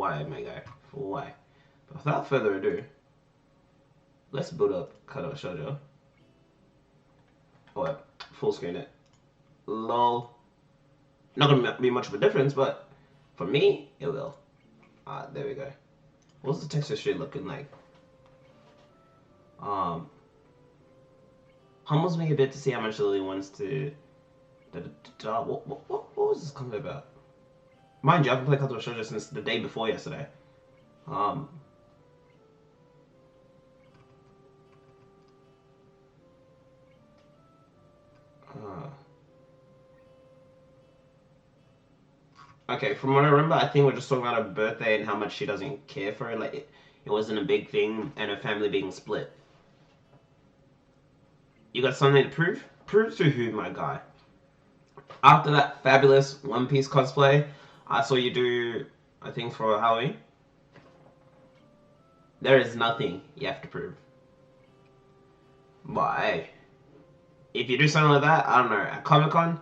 Y, my guy. For Y. But without further ado, let's build up Katawa Shoujo. Oh, full screen it. Lol. Not gonna be much of a difference, but for me, it will. There we go. What's the texture shade looking like? Humbles me a bit to see how much Lily wants to. What was this comment about? Mind you, I've been playing Katawa Shoujo since the day before yesterday. Okay, from what I remember, I think we're just talking about her birthday and how much she doesn't care for it. Like, it wasn't a big thing, and her family being split. You got something to prove? Prove to who, my guy? After that fabulous One Piece cosplay I saw you do, I think, for Halloween, there is nothing you have to prove. But hey, if you do something like that, I don't know, at Comic Con,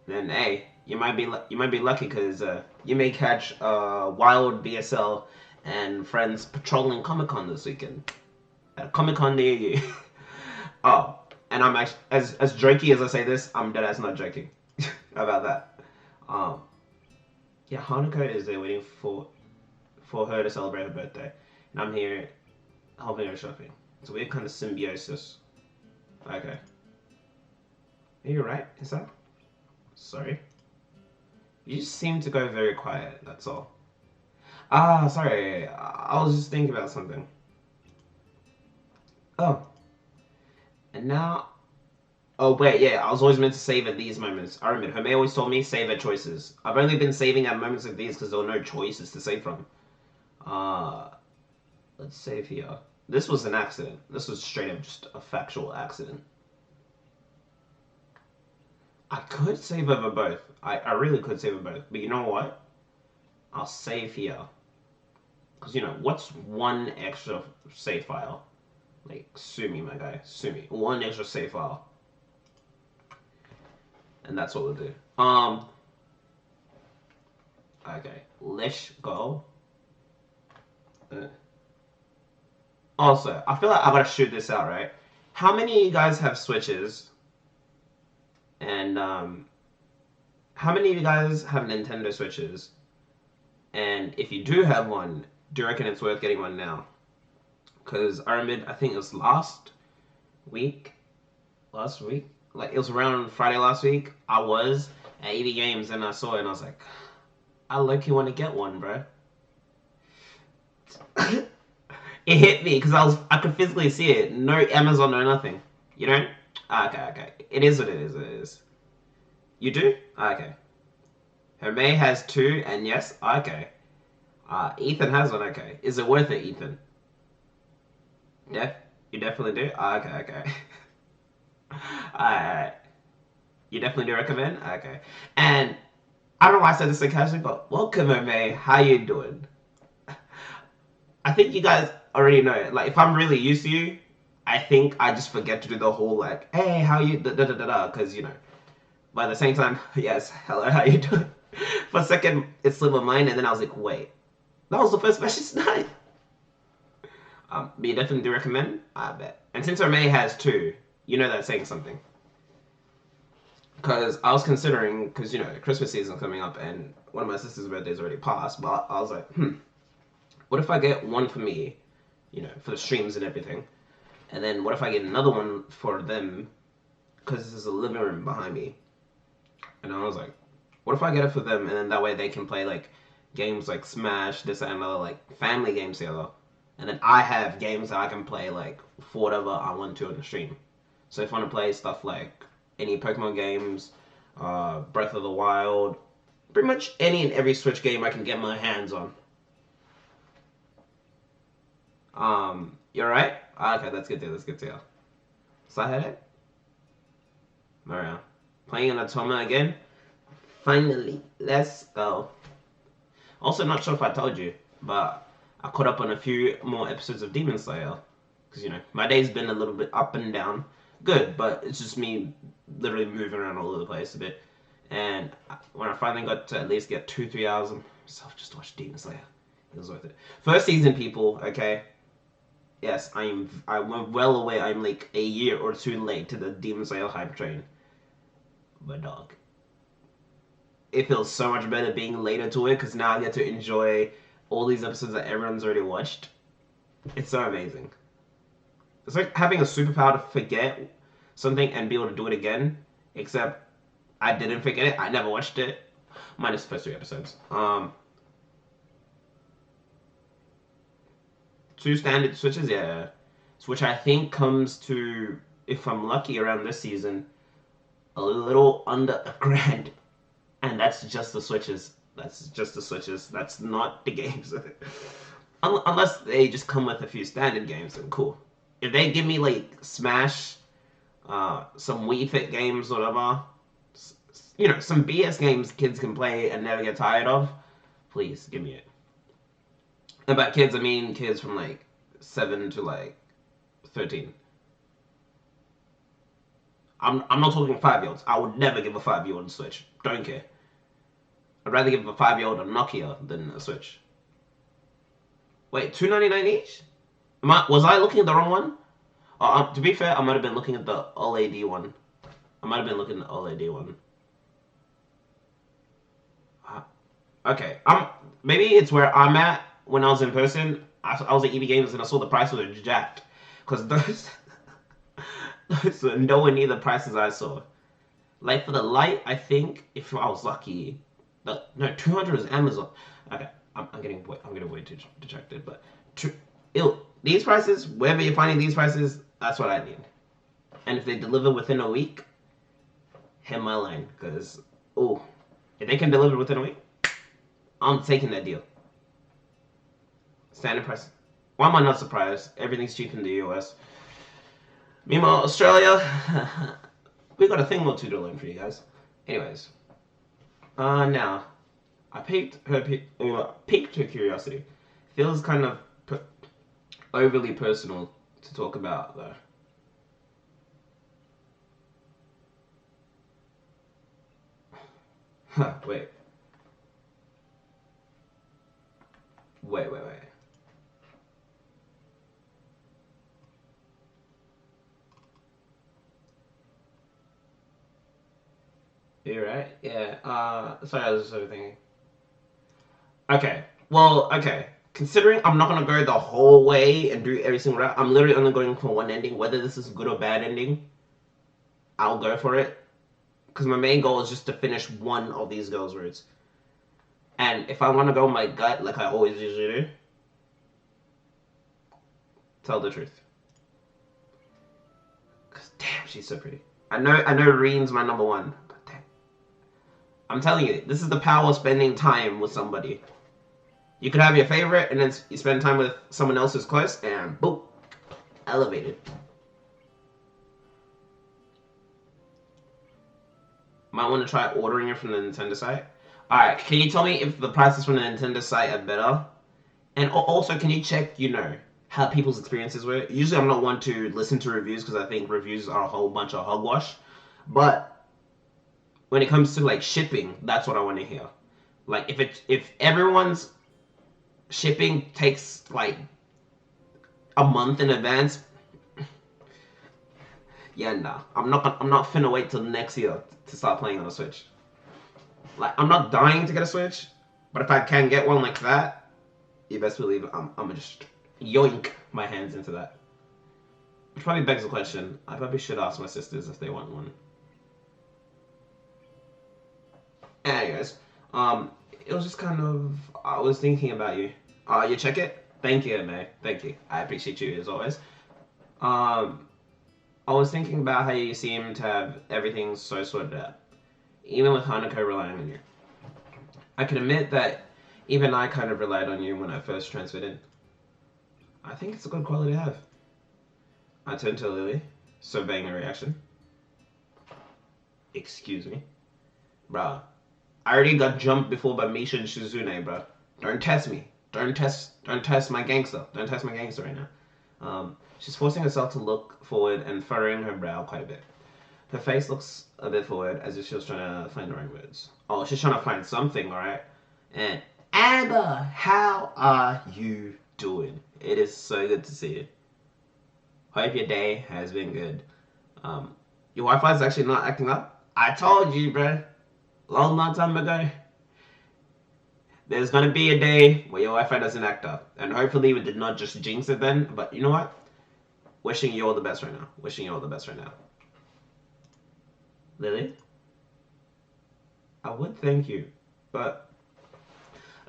then hey, you might be lucky because you may catch wild BSL and friends patrolling Comic Con this weekend. At Comic Con near you. Oh, and I'm actually as jokey as I say this, I'm dead ass not joking about that. Yeah, Hanukkah is there waiting for her to celebrate her birthday, and I'm here helping her shopping. It's a weird kind of symbiosis. Okay. Are you right? Is that? Sorry. You just seem to go very quiet, that's all. Sorry. I was just thinking about something. Oh. And now... Oh, wait, yeah. I was always meant to save at these moments. I remember. Hermé always told me save at choices. I've only been saving at moments like these because there were no choices to save from. Let's save here. This was an accident. This was straight up just a factual accident. I could save over both. I really could save over both. But you know what? I'll save here. Because, you know, what's one extra save file? Like, sue me, my guy. Sue me. One extra save file. And that's what we'll do. Okay. Let's go. Also, I feel like I gotta shoot this out, right? How many of you guys have Switches? And, how many of you guys have Nintendo Switches? And if you do have one, do you reckon it's worth getting one now? Because I remember, I think it was last week, like it was around Friday last week, I was at EV Games and I saw it and I was like, I low-key want to get one, bro. It hit me because I could physically see it. No Amazon, no nothing. You know? Okay. It is what it is. You do? Okay. Hermé has two, and yes, okay. Ethan has one, okay. Is it worth it, Ethan? You definitely do? Okay. Alright. You definitely do recommend? Okay. And I don't know why I said this so casually, but welcome, Hermé. How you doing? I think you guys already know. Like, if I'm really used to you, I think I just forget to do the whole, like, hey, how you, because, you know. But at the same time, yes, hello, how you doing? For a second, it slipped my mind, and then I was like, wait, that was the first message tonight. But you definitely do recommend? I bet. And since Hermé has two, you know that's saying something. Because I was considering, because, you know, Christmas season coming up, and one of my sister's birthdays already passed, but I was like, what if I get one for me, you know, for the streams and everything, and then what if I get another one for them, because there's a living room behind me, and I was like, what if I get it for them, and then that way they can play, like, games like Smash, this and another, like, family games together, and then I have games that I can play, like, for whatever I want to on the stream. So if I want to play stuff like any Pokemon games, Breath of the Wild, pretty much any and every Switch game I can get my hands on. You alright? Okay, that's good to So I had it? Alright. Playing an Atoma again? Finally, let's go. Also, not sure if I told you, but I caught up on a few more episodes of Demon Slayer. Because, you know, my day's been a little bit up and down. Good, but it's just me literally moving around all over the place a bit. And when I finally got to at least get 2-3 hours myself just to watch Demon Slayer. It was worth it. First season, people. Okay. Yes, I'm well aware I'm like a year or two late to the Demon Slayer hype train. But dog, it feels so much better being later to it because now I get to enjoy all these episodes that everyone's already watched. It's so amazing. It's like having a superpower to forget something and be able to do it again. Except I didn't forget it. I never watched it. Minus the first 3 episodes. Two standard switches, yeah. Which I think comes to, if I'm lucky, around this season, a little under $1,000, and that's just the switches. That's just the switches. That's not the games. Unless they just come with a few standard games, then cool. If they give me like Smash, some Wii Fit games, whatever, some BS games kids can play and never get tired of, please give me it. And by kids, I mean kids from like 7 to like 13. I'm not talking 5-year-olds. I would never give a 5-year-old a Switch. Don't care. I'd rather give a 5-year-old a Nokia than a Switch. Wait, $2.99 each? Was I looking at the wrong one? To be fair, I might have been looking at the OLED one. Okay, maybe it's where I'm at. When I was in person, I was at EB Games and I saw the price was jacked. Because those were nowhere near the prices I saw. Like for the light, I think if I was lucky, 200 is Amazon. Okay, I'm getting way too distracted. But these prices, wherever you're finding these prices, that's what I need. And if they deliver within a week, hit my line. Because if they can deliver within a week, I'm taking that deal. Standard price. Why am I not surprised? Everything's cheap in the US. Meanwhile, Australia, we got a thing or two to learn for you guys. Anyways, now I piqued her curiosity. Feels kind of overly personal to talk about though. Wait. You're right. Yeah. Sorry, I was just sort of thinking. Okay. Well, okay. Considering I'm not gonna go the whole way and do every single route, I'm literally only going for one ending. Whether this is good or bad ending, I'll go for it. Because my main goal is just to finish one of these girls' routes. And if I want to go my gut, like I always usually do, tell the truth. Cause damn, she's so pretty. I know Reen's my number one, but damn. I'm telling you, this is the power of spending time with somebody. You could have your favorite, and then you spend time with someone else who's close, and boom, elevated. Might want to try ordering it from the Nintendo site. Alright, can you tell me if the prices from the Nintendo site are better? And also, can you check, how people's experiences were? Usually I'm not one to listen to reviews because I think reviews are a whole bunch of hogwash. But when it comes to, like, shipping, that's what I want to hear. Like, if everyone's shipping takes, like, a month in advance, yeah, nah. I'm not finna wait till next year to start playing on a Switch. Like, I'm not dying to get a Switch, but if I can get one like that, you best believe I'm gonna just yoink my hands into that. Which probably begs the question, I probably should ask my sisters if they want one. Anyways, it was just kind of, I was thinking about you. You check it? Thank you, May. Thank you. I appreciate you as always. I was thinking about how you seem to have everything so sorted out, even with Hanako relying on you. I can admit that even I kind of relied on you when I first transferred in. I think it's a good quality to have. I turned to Lily, surveying her reaction. Excuse me? Bruh, I already got jumped before by Misha and Shizune, bruh. Don't test me. Don't test my gangster. Don't test my gangster right now. She's forcing herself to look forward and furrowing her brow quite a bit. Her face looks a bit forward, as if she was trying to find the right words. Oh, she's trying to find something, alright? And Amber, how are you doing? It is so good to see you. Hope your day has been good. Um, your Wi-Fi is actually not acting up. I told you, bro. Long time ago. There's gonna be a day where your Wi-Fi doesn't act up, and hopefully we did not just jinx it then. But you know what? Wishing you all the best right now. Wishing you all the best right now. Lily, I would thank you, but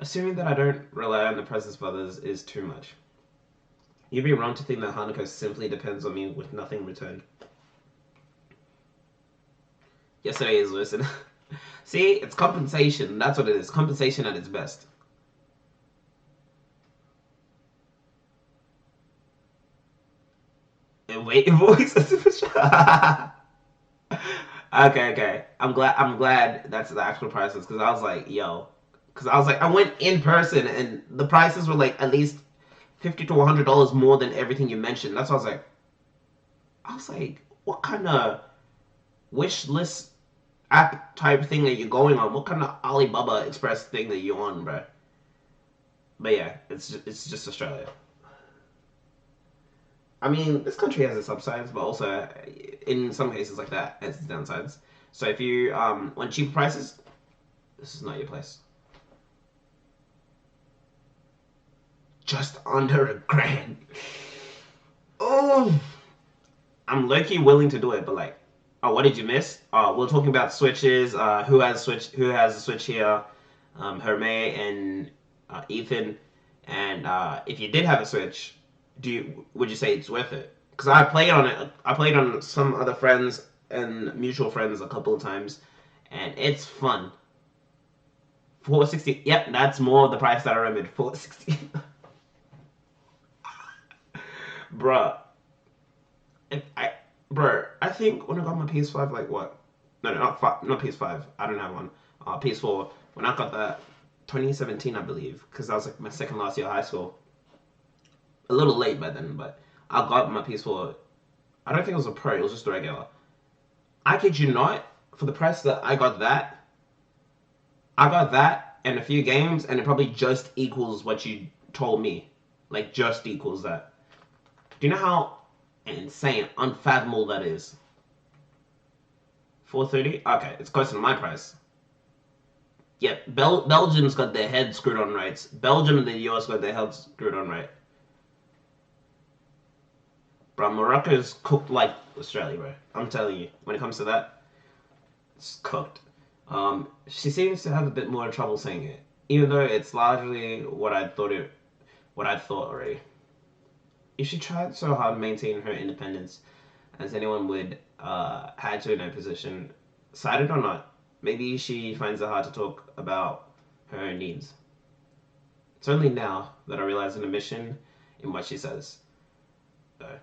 assuming that I don't rely on the presence of others is too much. You'd be wrong to think that Hanukkah simply depends on me with nothing returned. Yesterday is listen. See, it's compensation. That's what it is. Compensation at its best. And wait, voice. Okay. I'm glad that's the actual prices because I was like, yo, because I was like, I went in person and the prices were like at least $50 to $100 more than everything you mentioned. That's why I was like, what kind of wish list app type thing are you going on? What kind of Alibaba Express thing that you on, bro? But yeah, it's just Australia. I mean, this country has its upsides, but also in some cases like that, has its downsides. So if you want cheaper prices, this is not your place. Just under $1,000. Oh, I'm low-key willing to do it, but like, oh, what did you miss? We're talking about switches. Who has a switch here? Herme and Ethan. And if you did have a switch, would you say it's worth it? Because I played on it. I played on some other friends and mutual friends a couple of times, and it's fun. 460. Yep, that's more of the price that I remembered. 460. Bruh, if I, bruh, I think when I got my PS5, like what? No, not PS5. I don't have one. PS4. When I got that, 2017, I believe, because that was like my second last year of high school. A little late by then, but I got my PS4. I don't think it was a Pro. It was just a regular. I kid you not. For the price that I got that and a few games, and it probably just equals what you told me. Like just equals that. Do you know how insane, unfathomable that is? 430. Okay, it's closer to my price. Yep, Belgium's got their head screwed on right. Belgium and the US got their heads screwed on right. Bro, Morocco's cooked like Australia, bro. I'm telling you, when it comes to that, it's cooked. She seems to have a bit more trouble saying it, even though it's largely what I thought already. If she tried so hard to maintain her independence, as anyone would, had to in her position, sided or not, maybe she finds it hard to talk about her own needs. It's only now that I realize an omission in what she says, though.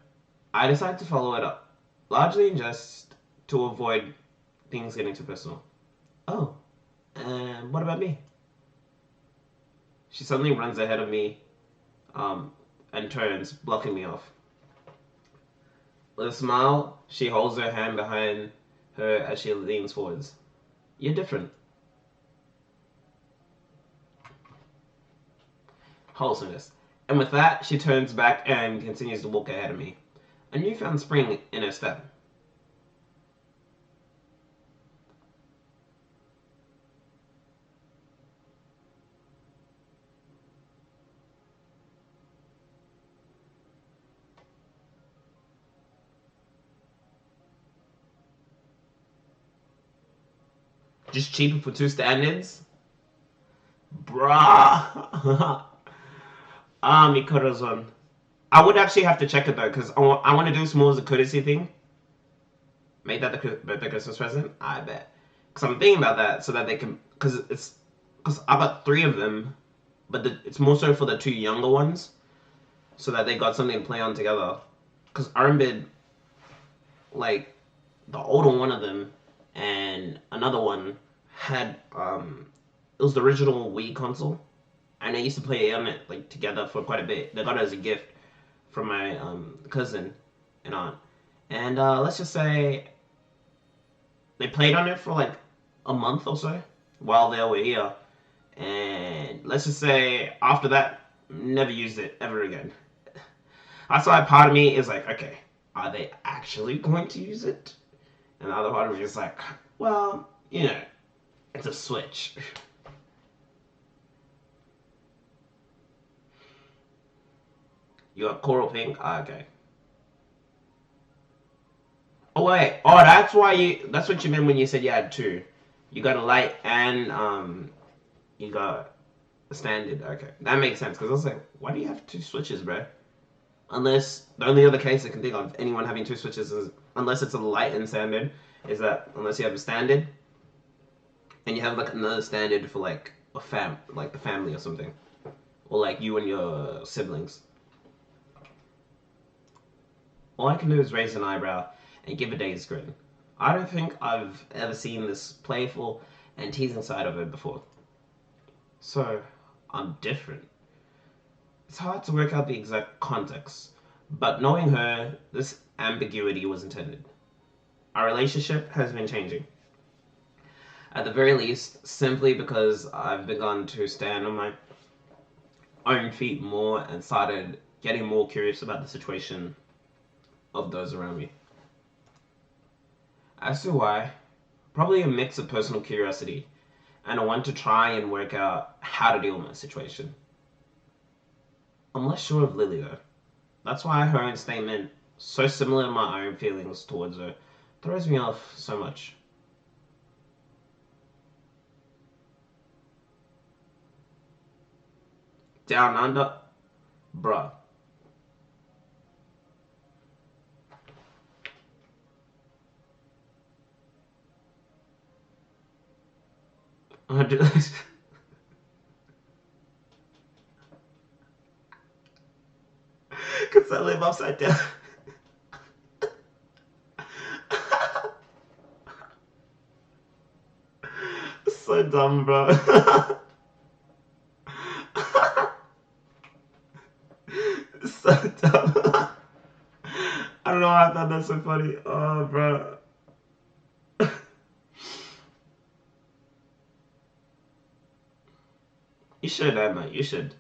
I decided to follow it up, largely just to avoid things getting too personal. Oh, and what about me? She suddenly runs ahead of me and turns, blocking me off. With a smile, she holds her hand behind her as she leans forwards. You're different. Wholesomeness. And with that, she turns back and continues to walk ahead of me. A newfound spring in her step. Just cheaper for two stand-ins? Bruh. Mikoto's. I would actually have to check it though, because I want to do small as a courtesy thing. Make that the Christmas present. I bet. Because I'm thinking about that so that they can. Because I got three of them, but it's more so for the two younger ones, so that they got something to play on together. Because Armbid, like the older one of them, and another one had it was the original Wii console, and I used to play on it like together for quite a bit. They got it as a gift from my cousin and aunt, and let's just say they played on it for like a month or so while they were here, And let's just say after that, never used it ever again. That's why part of me is like, okay, are they actually going to use it? And the other part of me is like, well, it's a Switch. You got coral pink? Okay. Oh wait. Oh, that's what you meant when you said you had two. You got a light and you got a standard. Okay. That makes sense because I was like, why do you have two switches, bro? Unless the only other case I can think of anyone having two switches is unless it's a light and standard, is that unless you have a standard and you have like another standard for like like the family or something. Or like you and your siblings. All I can do is raise an eyebrow and give a dazed grin. I don't think I've ever seen this playful and teasing side of her before. So, I'm different. It's hard to work out the exact context, but knowing her, this ambiguity was intended. Our relationship has been changing. At the very least, simply because I've begun to stand on my own feet more and started getting more curious about the situation of those around me. As to why, probably a mix of personal curiosity and I want to try and work out how to deal with my situation. I'm less sure of Lily though. That's why her own statement, so similar to my own feelings towards her, throws me off so much. Down under? Bruh. Because I live upside down. So dumb, bro. So dumb. I don't know why I thought that's so funny. Oh, bro. You should, Emma. You should.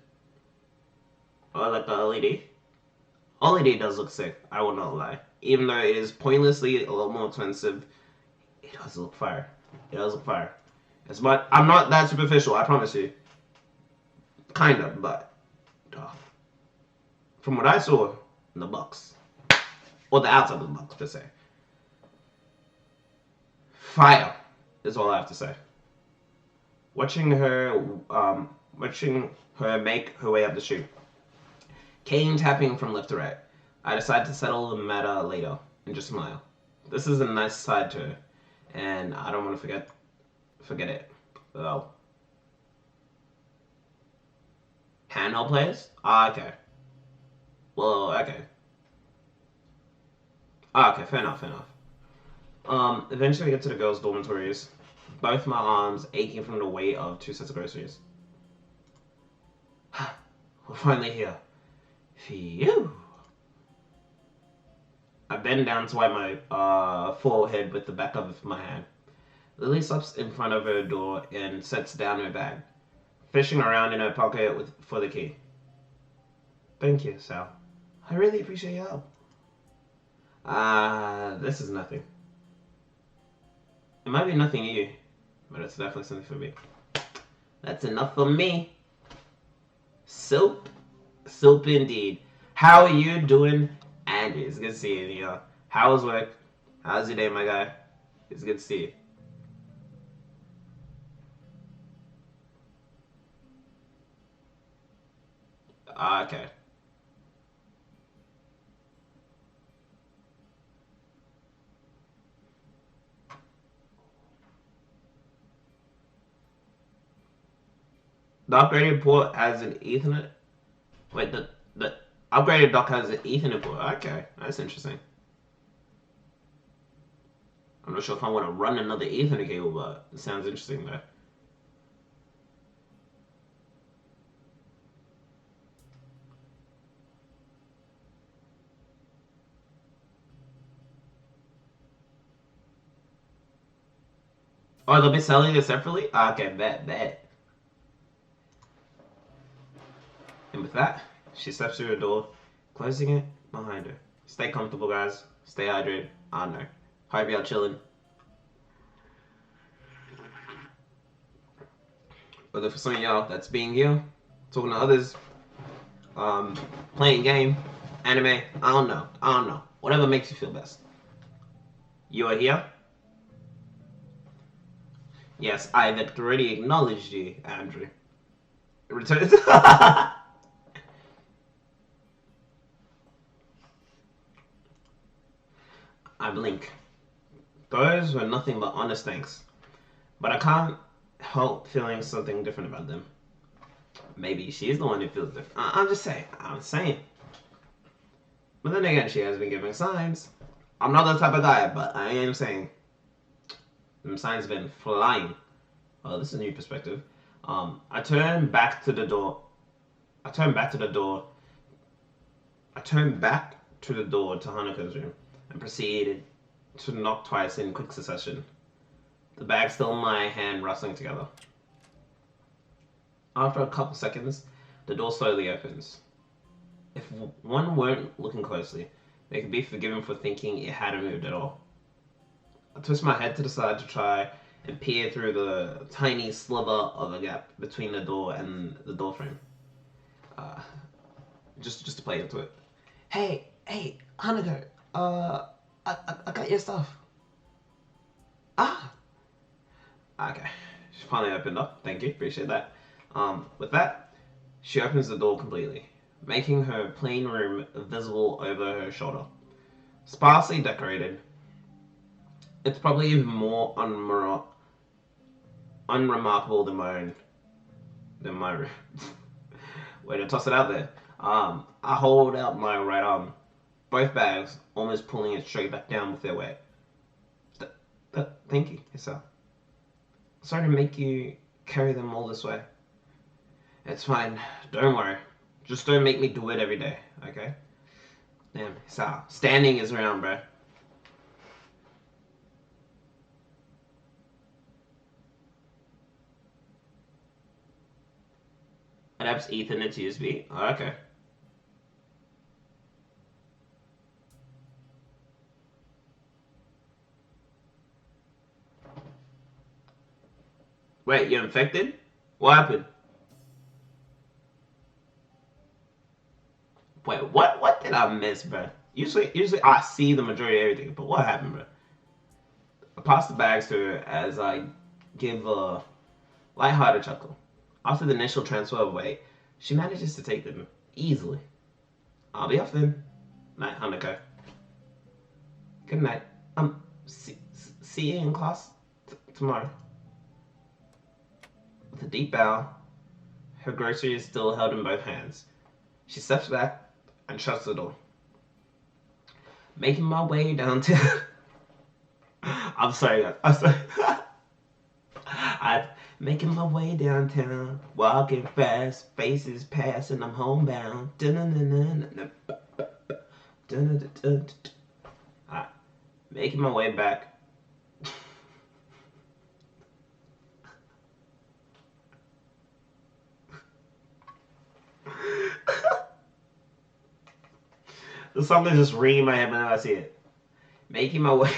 Oh, like the LED. LED does look sick. I will not lie. Even though it is pointlessly a little more expensive, it does look fire. It does look fire. It's but I'm not that superficial. I promise you. Kind of, but uh, from what I saw in the box, or the outside of the box per se, fire is all I have to say. Watching her, watching her make her way up the street, cane tapping from left to right. I decide to settle the matter later and just smile. This is a nice side to her, and I don't want to forget it. Oh, handheld players? Ah, okay. Well, okay. Ah, okay. Fair enough. Fair enough. Eventually, I get to the girls' dormitories. Both my arms aching from the weight of two sets of groceries. We're finally here. Phew. I bend down to wipe my forehead with the back of my hand. Lily stops in front of her door and sets down her bag, fishing around in her pocket for the key. Thank you, Sal. I really appreciate your help. This is nothing. It might be nothing to you, but it's definitely something for me. That's enough for me. Soap. Soap indeed. How are you doing, Andy? It's good to see you. How was work? How's your day, my guy? It's good to see you. Okay. The upgraded port has an Ethernet. Wait, the upgraded dock has an Ethernet port. Okay, that's interesting. I'm not sure if I want to run another Ethernet cable, but it sounds interesting though. Oh, they'll be selling it separately? Okay, bet. And with that, she steps through the door, closing it behind her. Stay comfortable, guys. Stay hydrated. I know. Hope y'all chilling. But for some of y'all that's being here, talking to others, playing game, anime, I don't know. Whatever makes you feel best. You are here? Yes, I've already acknowledged you, Andrew. Return. I blink. Those were nothing but honest thanks. But I can't help feeling something different about them. Maybe she's the one who feels different. I'm just saying. I'm saying. But then again, she has been giving signs. I'm not that type of guy, but I am saying. Them signs have been flying. Oh, this is a new perspective. I turn back to the door. I turn back to the door to Hanukkah's room and proceeded to knock twice in quick succession. The bag still in my hand, rustling together. After a couple seconds, the door slowly opens. If one weren't looking closely, they could be forgiven for thinking it hadn't moved at all. I twist my head to the side to try and peer through the tiny sliver of a gap between the door and the door frame. Just to play into it. Hey, Hanukkah, I got your stuff. Ah! Okay. She finally opened up. Thank you. Appreciate that. With that, she opens the door completely, making her plain room visible over her shoulder. Sparsely decorated, it's probably even more unremarkable than my room. Way to toss it out there. I hold out my right arm, both bags almost pulling it straight back down with their weight. Thank you, Issa. Sorry to make you carry them all this way. It's fine. Don't worry. Just don't make me do it every day, okay? Damn, Issa. Standing is around, bro. Adapts Ethernet to USB. Oh, okay. Wait, you're infected? What happened? Wait, what did I miss, bro? Usually I see the majority of everything, but what happened, bro? I pass the bags to her as I give a lighthearted chuckle. After the initial transfer of weight, she manages to take them easily. I'll be off then. Night, Hanukkah. Good night. See you in class tomorrow. With a deep bow, her grocery is still held in both hands. She steps back and shuts the door. Making my way down to... I'm sorry, guys. I'm sorry. I'm making my way downtown, walking fast, faces pass, and I'm homebound. Making my way back. The song is just ringing in my head whenever I see it. Making my way.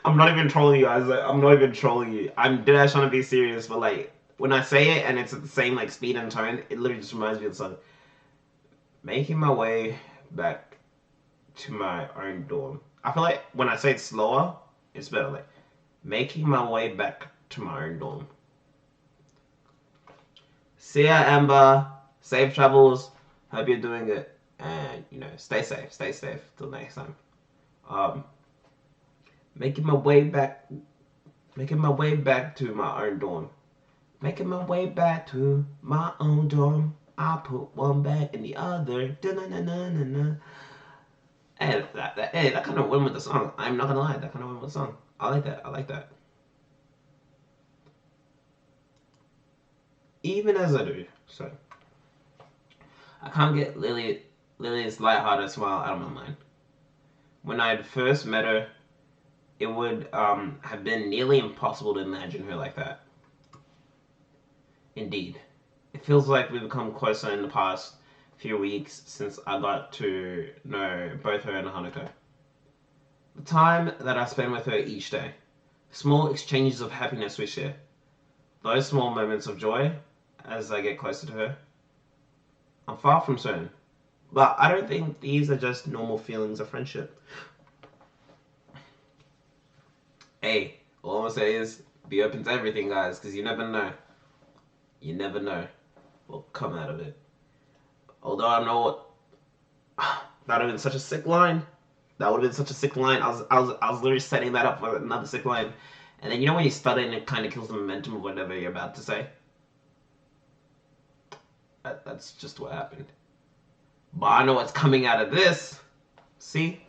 I'm not even trolling you guys. Like, I'm not even trolling you. I'm dead ass trying to be serious, but like when I say it and it's at the same like speed and tone, it literally just reminds me of the song. Making my way back to my own dorm. I feel like when I say it slower, it's better. Like making my way back to my own dorm. See ya, Amber. Safe travels. Hope you're doing it, and stay safe. Stay safe till next time. Making my way back to my own dorm. Making my way back to my own dorm. I put one bag in the other. Da-na-na-na-na-na. Hey, that kind of went with the song. I'm not gonna lie, that kind of went with the song. I like that. Even as I do, so I can't get Lily's lighthearted smile out of my mind. When I first met her, it would have been nearly impossible to imagine her like that. Indeed, It feels like we've become closer in the past few weeks since I got to know both her and Hanako. The time that I spend with her each day, small exchanges of happiness we share, those small moments of joy as I get closer to her. I'm far from certain, but I don't think these are just normal feelings of friendship. Hey, all I'm gonna say is be open to everything, guys, because you never know. You never know what will come out of it. Although I know what that would have been such a sick line. That would have been such a sick line. I was literally setting that up for another sick line. And then you know when you stutter and it kind of kills the momentum of whatever you're about to say? That's just what happened. But I know what's coming out of this. See?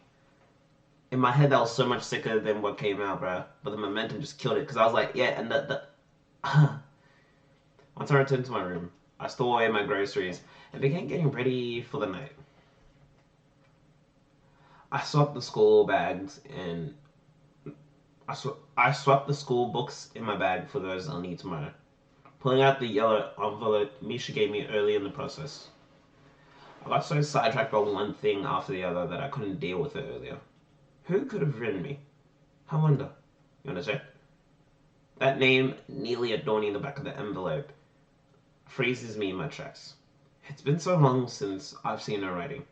In my head, that was so much sicker than what came out, bro. But the momentum just killed it. Because I was like, yeah, and once I returned to my room, I stole away my groceries and began getting ready for the night. I swapped the school bags and I swapped the school books in my bag for those I'll need tomorrow, pulling out the yellow envelope Misha gave me early in the process. I got so sidetracked by one thing after the other that I couldn't deal with it earlier. Who could have written me? I wonder. You wanna check? That name, neatly adorning the back of the envelope, freezes me in my tracks. It's been so long since I've seen her writing.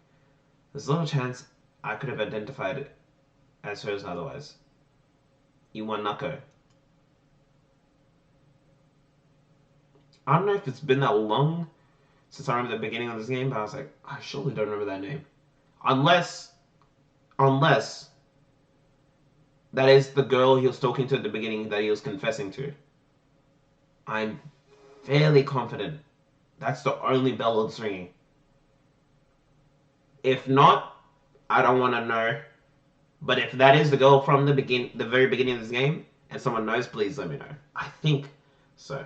There's little chance I could have identified it as hers otherwise. Iwanako. I don't know if it's been that long since I remember the beginning of this game, but I was like, I surely don't remember that name. Unless that is the girl he was talking to at the beginning that he was confessing to. I'm fairly confident that's the only bell that's ringing. If not, I don't want to know. But if that is the girl from the very beginning of this game, and someone knows, please let me know. I think so.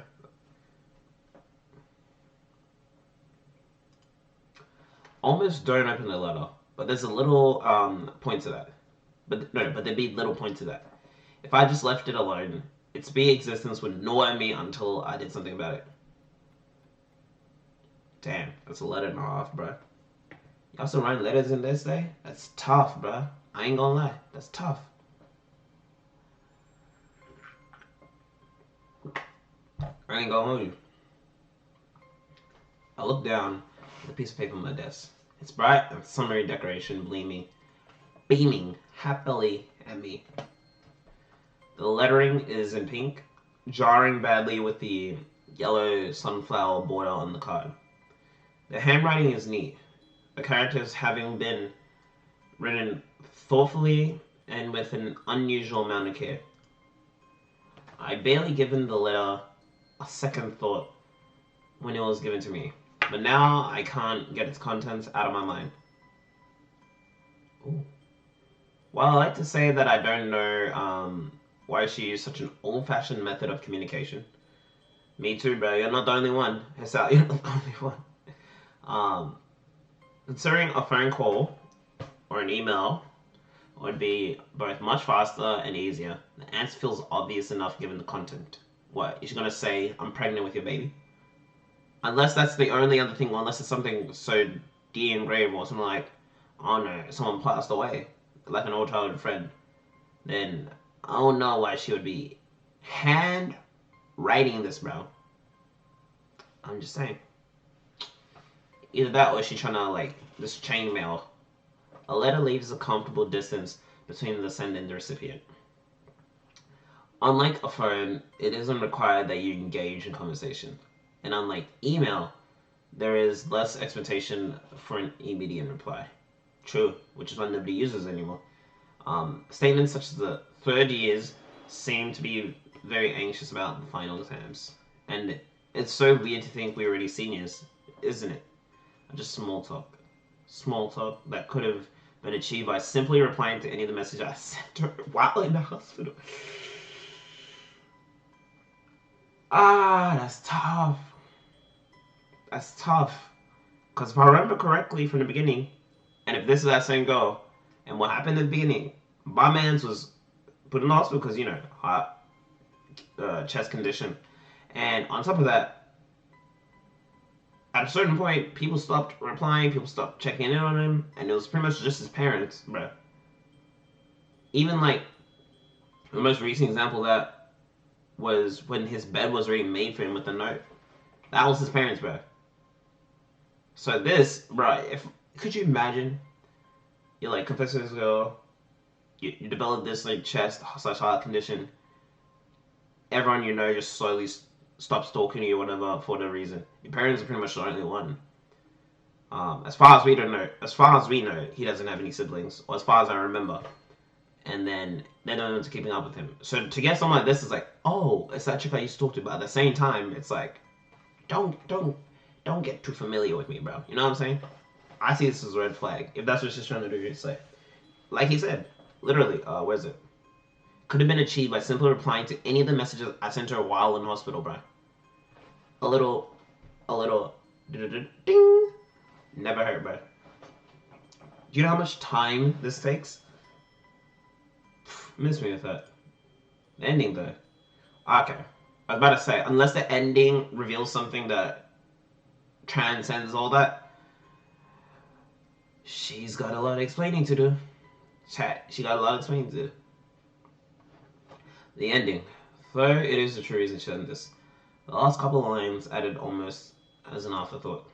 Almost don't open the letter, but there's a little point to that. But there'd be little point to that. If I just left it alone, its mere existence would gnaw at me until I did something about it. Damn, that's a letter and a half, bro. Y'all still writing letters in this day? That's tough, bro. I ain't gonna lie, that's tough. I ain't gonna hold you. I look down at the piece of paper on my desk. It's bright and summery decoration beaming happily at me. The lettering is in pink, jarring badly with the yellow sunflower border on the card. The handwriting is neat, the characters having been written thoughtfully and with an unusual amount of care. I barely given the letter a second thought when it was given to me, but now I can't get its contents out of my mind. Ooh. While I like to say that I don't know why she used such an old-fashioned method of communication. Me too, bro. You're not the only one. You're not the only one. Considering a phone call or an email would be both much faster and easier, the answer feels obvious enough given the content. What? Is she gonna say, I'm pregnant with your baby? Unless that's the only other thing, unless it's something so dear and grave or something like, I don't know, someone passed away, like an old childhood friend, then I don't know why she would be hand writing this, bro. I'm just saying. Either that or she's trying to, like, this chain mail. A letter leaves a comfortable distance between the sender and the recipient. Unlike a phone, it isn't required that you engage in conversation. And unlike email, there is less expectation for an immediate reply. True, which is why nobody uses anymore. Statements such as the third years seem to be very anxious about the final exams. And it's so weird to think we're already seniors, isn't it? Just small talk. Small talk that could have been achieved by simply replying to any of the messages I sent her while in the hospital. That's tough. That's tough. Because if I remember correctly from the beginning, and if this is that same girl, and what happened at the beginning, my man's was put in the hospital because, you know, chest condition. And on top of that, at a certain point, people stopped replying, people stopped checking in on him, and it was pretty much just his parents, bro. Even like the most recent example of that was when his bed was already made for him with a note. That was his parents, bro. So this, bro, if could you imagine? You're like confessing this girl, you develop this like chest/heart condition. Everyone you know just slowly stops stalking you or whatever for whatever reason. Your parents are pretty much the only one. As far as we don't know, as far as we know, he doesn't have any siblings, or as far as I remember. And then they're not into keeping up with him. So to get someone like this is like, oh, it's that chick I used to talk to. But at the same time, it's like, don't get too familiar with me, bro. You know what I'm saying? I see this as a red flag. If that's what she's trying to do, it's like he said, literally, where's it? Could have been achieved by simply replying to any of the messages I sent her while in hospital, bro. A little, ding, never hurt, bro. Do you know how much time this takes? Miss me with that. The ending, though. Okay. I was about to say, unless the ending reveals something that transcends all that, she's got a lot of explaining to do. Chat, she got a lot of explaining to do. The ending. Though it is the true reason she done this. The last couple of lines added almost as an afterthought.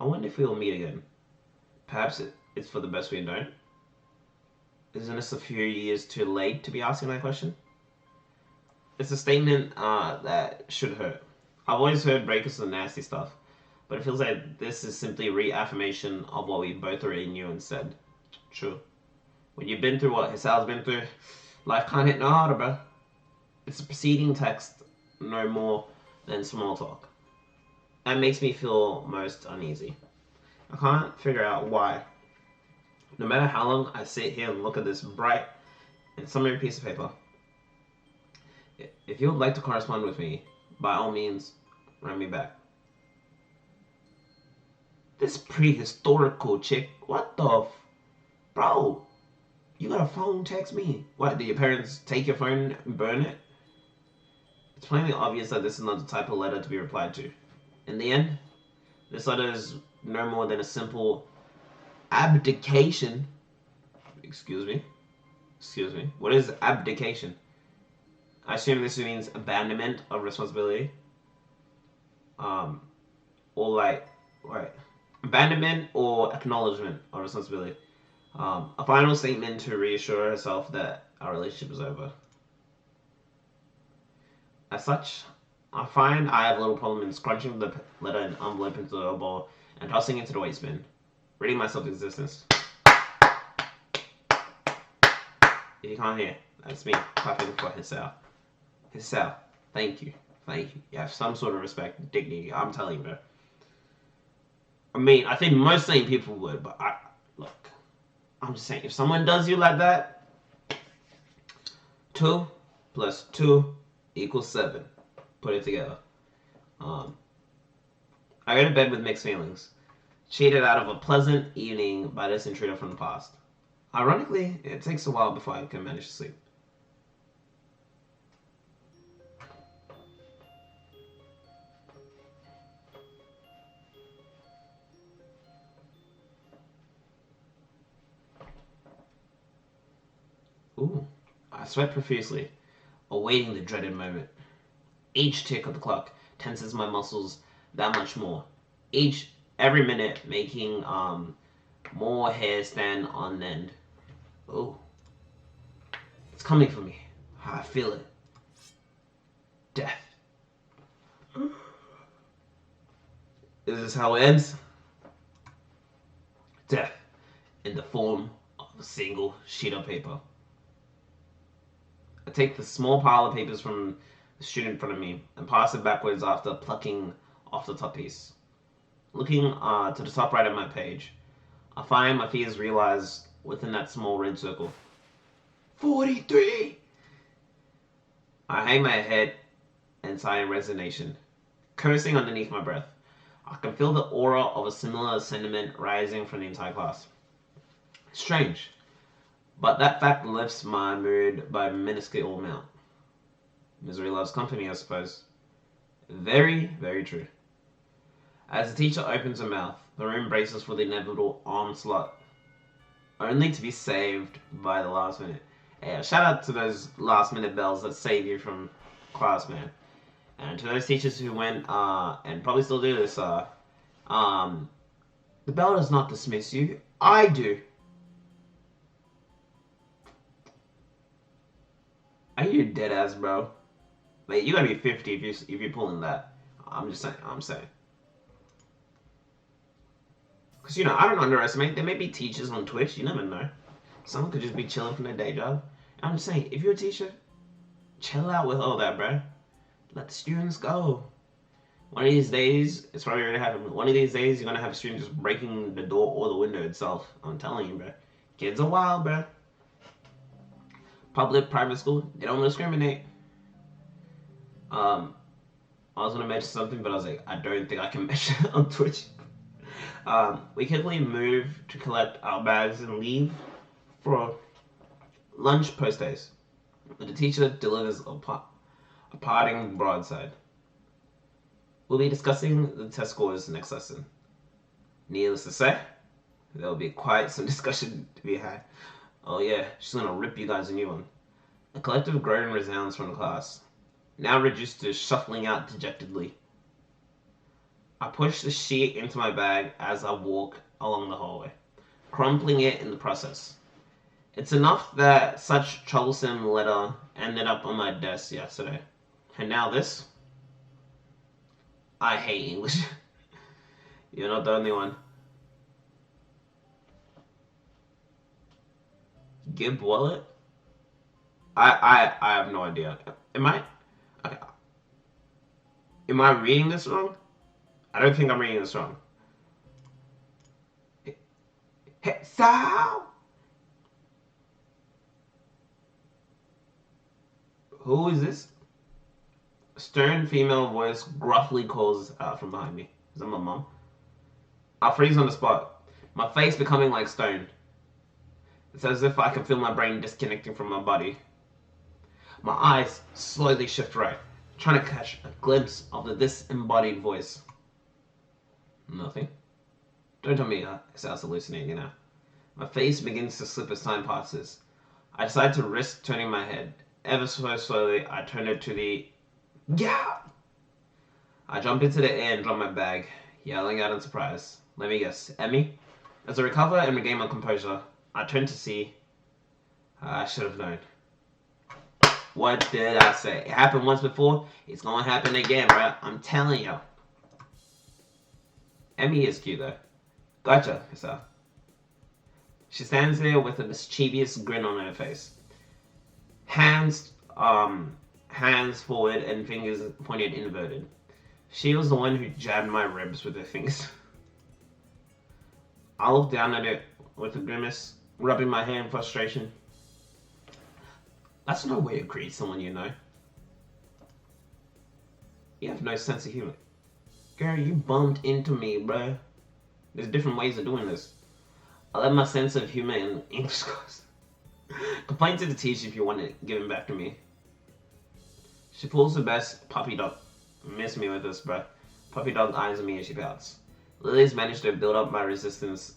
I wonder if we'll meet again. Perhaps it's for the best we don't. Isn't this a few years too late to be asking that question? It's a statement that should hurt. I've always heard breakups are nasty stuff, but it feels like this is simply reaffirmation of what we both already knew and said. True. When you've been through what Hisal's been through, life can't hit no harder, bro. It's a preceding text, no more than small talk. That makes me feel most uneasy. I can't figure out why. No matter how long I sit here and look at this bright and summary piece of paper, if you would like to correspond with me, by all means, write me back. This prehistorical chick, what the bro, you got a phone, text me. What, did your parents take your phone and burn it? It's plainly obvious that this is not the type of letter to be replied to. In the end, this letter is no more than a simple abdication. Excuse me. What is abdication? I assume this means abandonment of responsibility. Or like, right. Abandonment or acknowledgement of responsibility. A final statement to reassure herself that our relationship is over. As such, I find I have little problem in scrunching the letter and envelope into a ball and tossing it into the waste bin, ridding myself of existence. If you can't hear, that's me clapping for Hisal. Hisal, thank you. You have some sort of respect and dignity, I'm telling you, bro. I mean, I think most sane people would, but look, I'm just saying, if someone does you like that, 2 + 2 = 7. Put it together. I go to bed with mixed feelings, cheated out of a pleasant evening by this intruder from the past. Ironically, it takes a while before I can manage to sleep. Ooh, I sweat profusely, awaiting the dreaded moment. Each tick of the clock tenses my muscles that much more. Every minute making more hair stand on end. Oh, it's coming for me. I feel it. Death. Is this how it ends? Death in the form of a single sheet of paper. I take the small pile of papers from the student in front of me and pass it backwards after plucking off the top piece. Looking to the top right of my page, I find my fears realized within that small red circle. 43! I hang my head and sigh in resignation, cursing underneath my breath. I can feel the aura of a similar sentiment rising from the entire class. Strange, but that fact lifts my mood by a minuscule amount. Misery loves company, I suppose. Very, very true. As the teacher opens her mouth, the room braces for the inevitable onslaught, only to be saved by the last minute. Hey, shout out to those last minute bells that save you from class, man. And to those teachers who went, and probably still do this, um, the bell does not dismiss you. I do. Are you dead ass, bro? Like, you gotta be 50 if you're pulling that. I'm just saying. I'm saying. Because, I don't underestimate. There may be teachers on Twitch. You never know. Someone could just be chilling from their day job. I'm just saying, if you're a teacher, chill out with all that, bro. Let the students go. One of these days, it's probably going to happen. One of these days, you're going to have a student just breaking the door or the window itself. I'm telling you, bro. Kids are wild, bro. Public, private school, they don't discriminate. I was going to mention something, but I was like, I don't think I can mention it on Twitch. We quickly move to collect our bags and leave for lunch post days. The teacher delivers a parting broadside. We'll be discussing the test scores next lesson. Needless to say, there will be quite some discussion to be had. Oh yeah, she's gonna rip you guys a new one. A collective groan resounds from the class, now reduced to shuffling out dejectedly. I push the sheet into my bag as I walk along the hallway, crumpling it in the process. It's enough that such troublesome letter ended up on my desk yesterday. And now this? I hate English. You're not the only one. Gib Wallet? I have no idea. Am I? Okay. Am I reading this wrong? I don't think I'm reading this wrong. Hey, Sal? Who is this? A stern female voice gruffly calls out from behind me. Is that my mom? I freeze on the spot, my face becoming like stone. It's as if I can feel my brain disconnecting from my body. My eyes slowly shift right, trying to catch a glimpse of the disembodied voice. Nothing. Don't tell me it sounds hallucinating now. My face begins to slip as time passes. I decide to risk turning my head. Ever so slowly, I turn it to the... Yeah! I jump into the air and drop my bag, yelling out in surprise. Let me guess, Emmy? As I recover and regain my composure, I turn to see... I should have known. What did I say? It happened once before, it's gonna happen again, bro. I'm telling you. Emmy is cute, though. Gotcha, yourself. She stands there with a mischievous grin on her face. Hands forward and fingers pointed inverted. She was the one who jabbed my ribs with her fingers. I look down at it with a grimace, rubbing my hand in frustration. That's no way to greet someone you know. You have no sense of humor. Girl, you bumped into me, bruh. There's different ways of doing this. I let my sense of humor in English class. Complain to the teacher if you want to give him back to me. She pulls her best puppy dog. Miss me with this, bruh. Puppy dog eyes on me as she pouts. Lily's managed to build up my resistance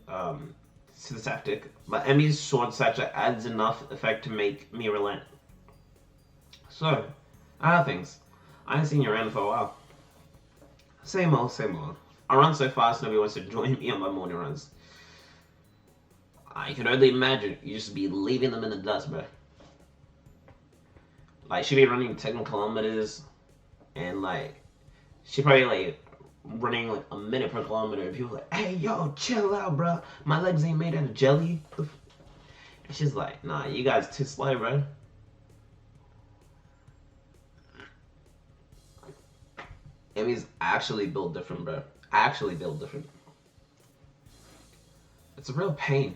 to the tactic, but Emmy's short stature adds enough effect to make me relent. So, how are things? I haven't seen you around for a while. Same old, same old. I run so fast nobody wants to join me on my morning runs. I can only imagine you just be leaving them in the dust, bro. Like, she'd be running 10 kilometers, and like, she probably like running like a minute per kilometer, and people are like, hey, yo, chill out, bro. My legs ain't made out of jelly. And she's like, nah, you guys too slow, bro. Emmy's actually built different, bro. Actually built different. It's a real pain.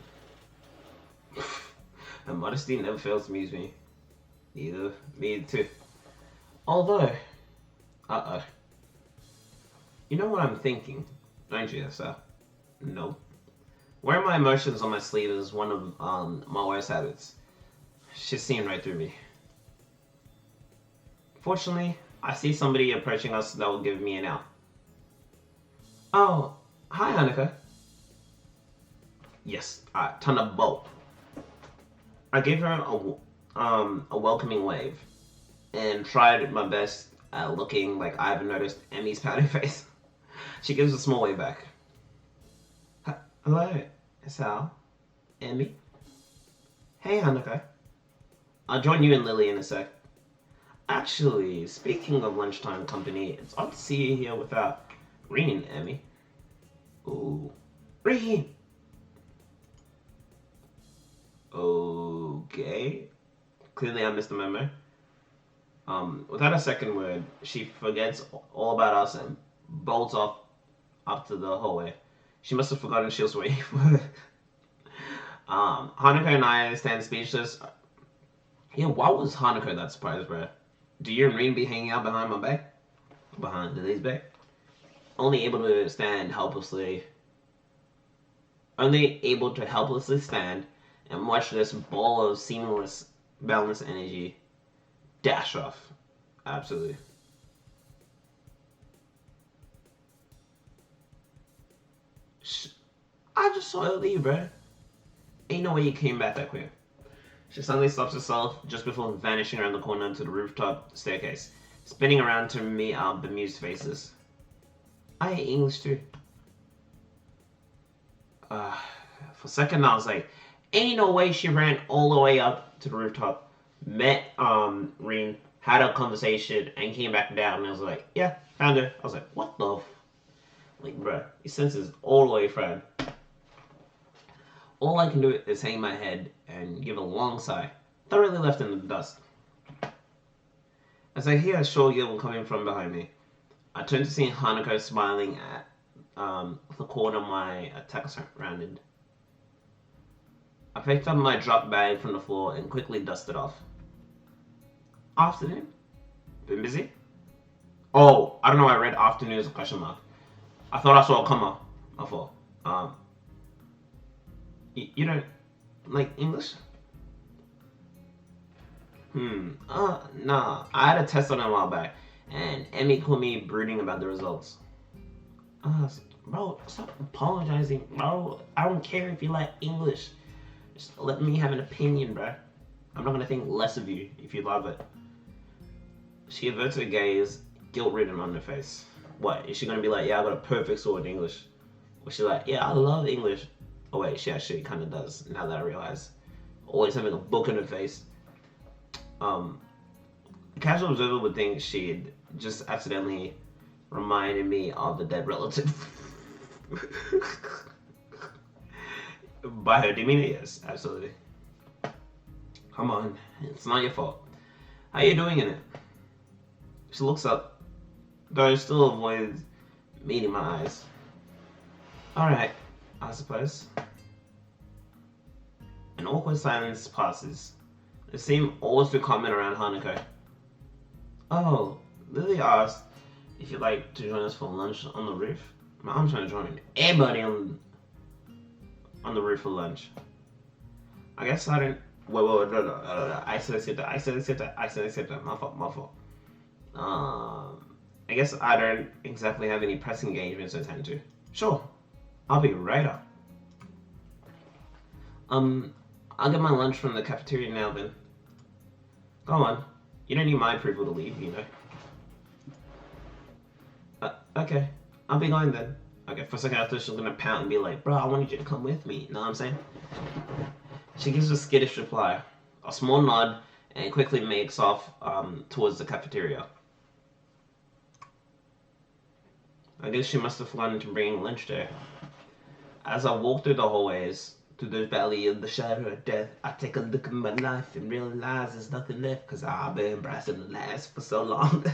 And modesty never fails to amuse me. Neither me too. Although, you know what I'm thinking, don't you, sir? Nope. Wearing my emotions on my sleeve is one of my worst habits. She's seeing right through me. Fortunately, I see somebody approaching us that will give me an out. Oh, hi, Hanukkah. Yes, ton of bolt. I gave her a welcoming wave and tried my best at looking like I haven't noticed Emmy's pouty face. She gives a small wave back. Hello, Sal. Emmy. Hey, Hanukkah. I'll join you and Lily in a sec. Actually, speaking of lunchtime company, it's odd to see you here without Reen, Emmy. Ooh. Reen! Okay. Clearly I missed the memo. Without a second word, she forgets all about us and bolts off up to the hallway. She must have forgotten she was waiting for her. Hanukkah and I stand speechless. Yeah, why was Hanukkah that surprised, bro? Do you and Reen be hanging out behind my back? Behind Lily's back? Only able to stand helplessly. Only able to helplessly stand and watch this ball of seamless, boundless energy dash off. Absolutely. I just saw it leave, bro. Ain't no way you came back that quick. She suddenly stops herself just before vanishing around the corner to the rooftop staircase, spinning around to meet our bemused faces. I hate English too. Uh, for a second, I was like, ain't no way she ran all the way up to the rooftop, met Reen, had a conversation, and came back down. And I was like, yeah, found her. I was like, what the? Like, bruh, your senses all the way fried. All I can do is hang my head and give a long sigh, thoroughly left in the dust. As I hear a short giggle coming from behind me, I turn to see Hanukkah smiling at the corner my attack surrounded. I picked up my drop bag from the floor and quickly dusted off. Afternoon? Been busy? Oh, I don't know. I read afternoon as a question mark. I thought I saw a comma. My fault. You don't like English? Nah. I had a test on it a while back, and Emmy called me brooding about the results. Uh, bro, stop apologizing, bro. I don't care if you like English. Just let me have an opinion, bro. I'm not gonna think less of you if you love it. She averts her gaze, guilt-ridden on her face. What, is she gonna be like, yeah, I got a perfect score in English? Or she like, yeah, I love English. Oh wait, she actually kind of does, now that I realize. Always having a book in her face. Um, a casual observer would think she'd just accidentally reminded me of the dead relative. By her demeanor, yes, absolutely. Come on, it's not your fault. How you doing in it? She looks up, though she still avoids meeting my eyes. Alright, I suppose. An awkward silence passes. It seemed always to comment around Hanukkah. Oh, Lily asked if you'd like to join us for lunch on the roof. I'm trying to join everybody on the roof for lunch. I guess I didn't. Wait, no. I said that. My fault. I guess I don't exactly have any pressing engagements to attend to. Sure, I'll be right up. I'll get my lunch from the cafeteria now then. Go on. You don't need my approval to leave, you know. Okay. I'll be going then. Okay, for a second I thought she was gonna pout and be like, bro, I wanted you to come with me. You know what I'm saying? She gives a skittish reply, a small nod, and quickly makes off towards the cafeteria. I guess she must have forgotten to bring lunch there. As I walk through the hallways, through the valley of the shadow of death, I take a look at my life and realize there's nothing left because I've been embracing the last for so long.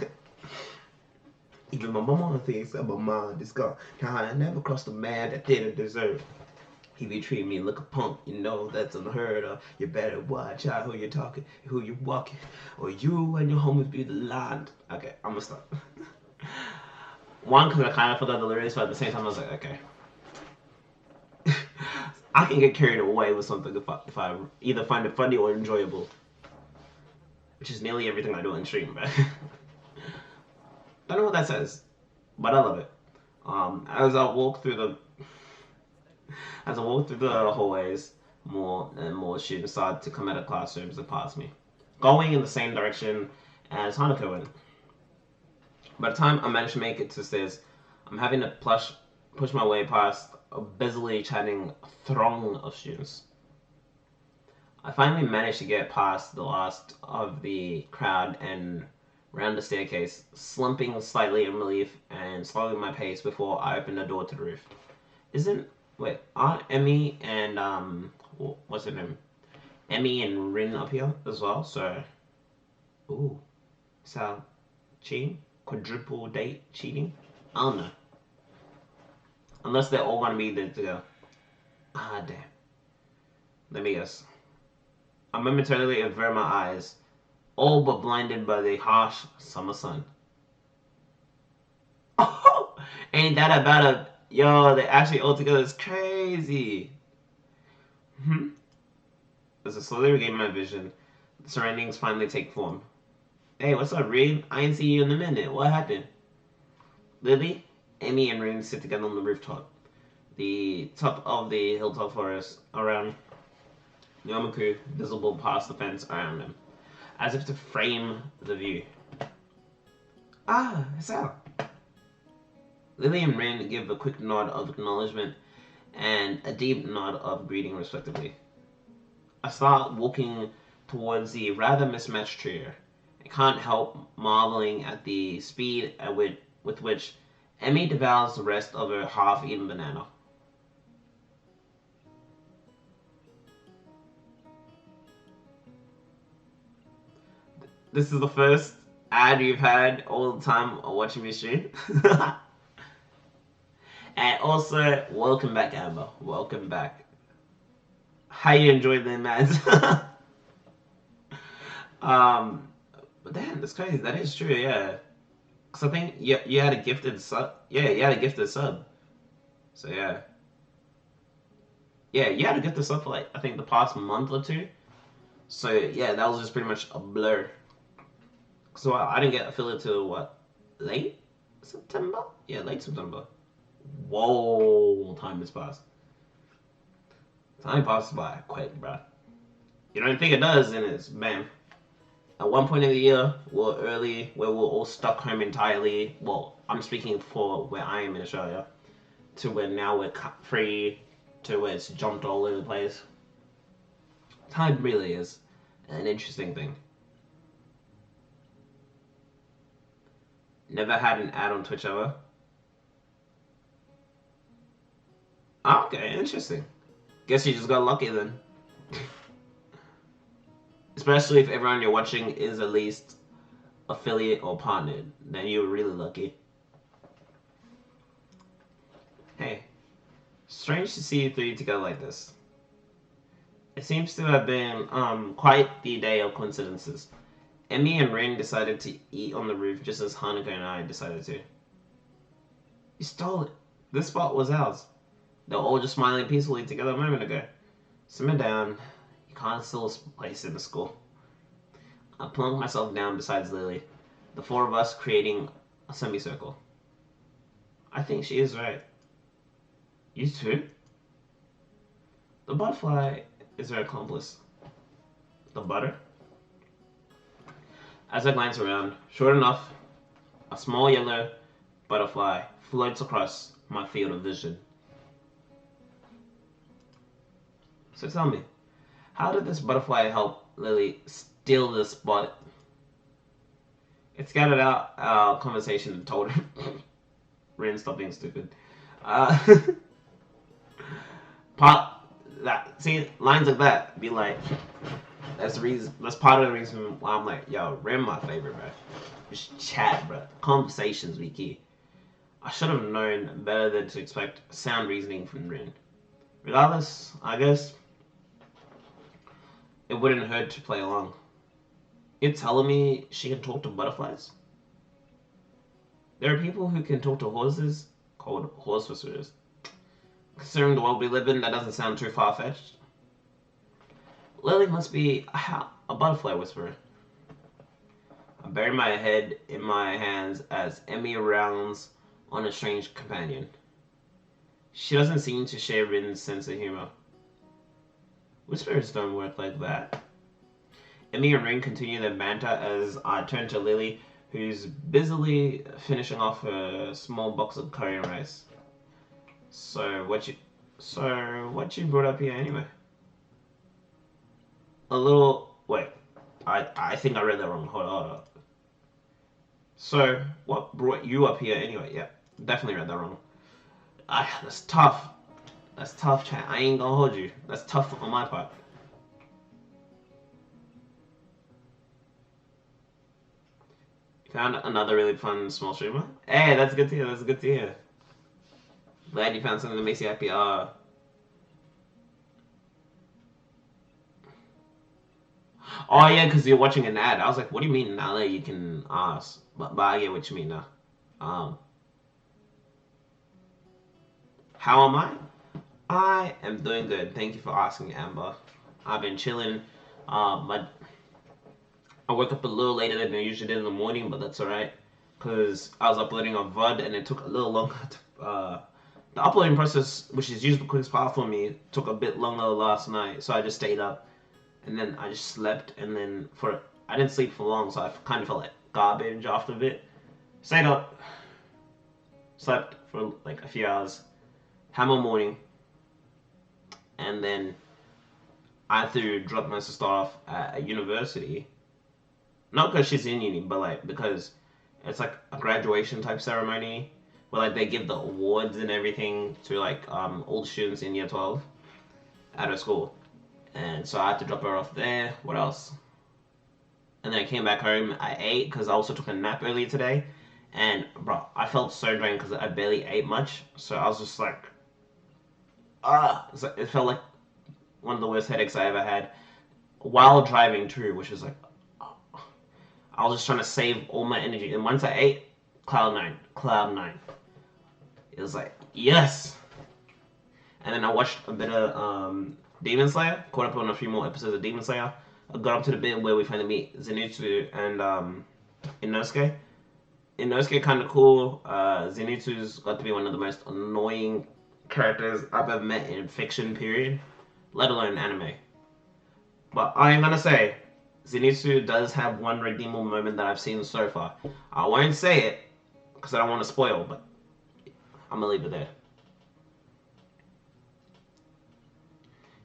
Even my mama thinks that my mind is gone. I never crossed a man that didn't deserve. If you treat me like a punk, you know that's unheard of. You better watch out who you're talking, who you're walking, or you and your homies be the line. Okay, I'm gonna stop. One, because I kind of forgot the lyrics, but at the same time, I was like, okay. I can get carried away with something if I either find it funny or enjoyable, which is nearly everything I do on stream, but don't know what that says, but I love it. As I walk through the hallways, more and more students started to come out of classrooms and pass me, going in the same direction as Hanukkah went. By the time I managed to make it to the stairs, I'm having to push my way past a busily chatting throng of students. I finally managed to get past the last of the crowd and round the staircase, slumping slightly in relief and slowing my pace before I opened the door to the roof. Isn't wait, aren't Emmy and what's her name? Emmy and Rin up here as well. So, ooh, so cheating, quadruple date cheating. I don't know. Unless they're all gonna be there together. Ah, damn. Let me guess. I momentarily avert my eyes, all but blinded by the harsh summer sun. Oh, ain't that about a yo? They actually all together is crazy. Hmm. As I slowly regain my vision, the surroundings finally take form. Hey, what's up, Reed? I ain't see you in a minute. What happened? Lily, Amy, and Reed sit together on the rooftop, the top of the hilltop forest around Yomiku, visible past the fence around them, as if to frame the view. Ah, it's out. Lily and Rin give a quick nod of acknowledgement and a deep nod of greeting, respectively. I start walking towards the rather mismatched trio. I can't help marveling at the speed with which Emmy devours the rest of her half-eaten banana. This is the first ad you've had all the time watching me stream. And also, welcome back, Amber. Welcome back. How you enjoyed them ads? um, but damn, that's crazy. That is true, yeah. Cause I think you had a gifted sub. Yeah, you had a gifted sub. So yeah, yeah, you had a gifted sub for like I think the past month or two. So yeah, that was just pretty much a blur. So I didn't get affiliate till what, late September? Yeah, late September. Whoa, time has passed. Time passes by quick, bro. You don't think it does, and it's bam. At one point in the year, we're early, where we're all stuck home entirely. Well, I'm speaking for where I am in Australia, to where now we're free, to where it's jumped all over the place. Time really is an interesting thing. Never had an ad on Twitch ever. Oh, okay, interesting. Guess you just got lucky then. Especially if everyone you're watching is at least affiliate or partnered, then you're really lucky. Hey, strange to see you three together like this. It seems to have been quite the day of coincidences. Emmy and Rin decided to eat on the roof just as Hanukkah and I decided to. You stole it. This spot was ours. They were all just smiling peacefully together a moment ago. Simmer down. You can't steal a place in the school. I plunked myself down beside Lily, the four of us creating a semicircle. I think she is right. You too? The butterfly is her accomplice. The butter? As I glance around, sure enough, a small yellow butterfly floats across my field of vision. So tell me, how did this butterfly help Lily steal this spot? It scattered out our conversation and told her, Rin, stop being stupid. Uh, part that see lines like that be like that's the reason. That's part of the reason why I'm like, yo, Rin my favorite, bro. Just chat, bro. Conversations be key. I should have known better than to expect sound reasoning from Rin. Regardless, I guess it wouldn't hurt to play along. You're telling me she can talk to butterflies? There are people who can talk to horses called horse whisperers. Considering the world we live in, that doesn't sound too far-fetched. Lily must be a butterfly whisperer. I bury my head in my hands as Emmy rounds on a strange companion. She doesn't seem to share Rin's sense of humor. Whispers don't work like that. Emmy and Rin continue their banter as I turn to Lily, who's busily finishing off her small box of curry and rice. So what you brought up here anyway? A little wait. I think I read that wrong. Hold on. So what brought you up here anyway? Yeah, definitely read that wrong. That's tough. That's tough, chat. I ain't gonna hold you. That's tough on my part. Found another really fun small streamer. Hey, that's good to hear. That's good to hear. Glad you found something that makes you happy. Oh yeah, because you're watching an ad. I was like, what do you mean now that you can ask? But I get what you mean now. Um, how am I? I am doing good. Thank you for asking, Amber. I've been chilling. I woke up a little later than I usually did in the morning, but that's alright. Because I was uploading a VOD and it took a little longer the uploading process, which is usually the quickest part for me, took a bit longer last night. So I just stayed up and then I just slept. And then I didn't sleep for long, so I kind of felt like garbage after a bit. Stayed up, slept for like a few hours, had my morning, and then I had to drop my sister off at a university. Not because she's in uni, but like because it's like a graduation type ceremony where like they give the awards and everything to like all the students in year 12 at her school. And so I had to drop her off there. What else? And then I came back home. I ate because I also took a nap earlier today. And bro, I felt so drained because I barely ate much. So I was just like, it felt like one of the worst headaches I ever had while driving too, which is like, I was just trying to save all my energy. And once I ate, cloud nine. It was like, yes. And then I watched a bit of Demon Slayer, caught up on a few more episodes of Demon Slayer. I got up to the bit where we finally meet Zenitsu and Inosuke. Inosuke kind of cool. Zenitsu's got to be one of the most annoying characters I've ever met in fiction, period, let alone anime. But I am gonna say, Zenitsu does have one redeemable moment that I've seen so far. I won't say it because I don't want to spoil, but I'm gonna leave it there.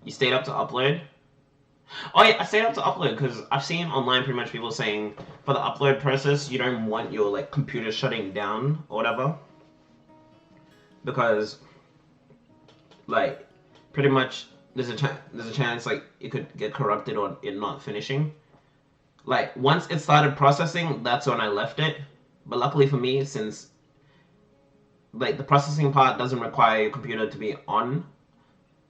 You stayed up to upload? Oh yeah, I stayed up to upload because I've seen online pretty much people saying for the upload process you don't want your like computer shutting down or whatever because like pretty much there's a chance like it could get corrupted or it not finishing. Like once it started processing, that's when I left it. But luckily for me, since like the processing part doesn't require your computer to be on,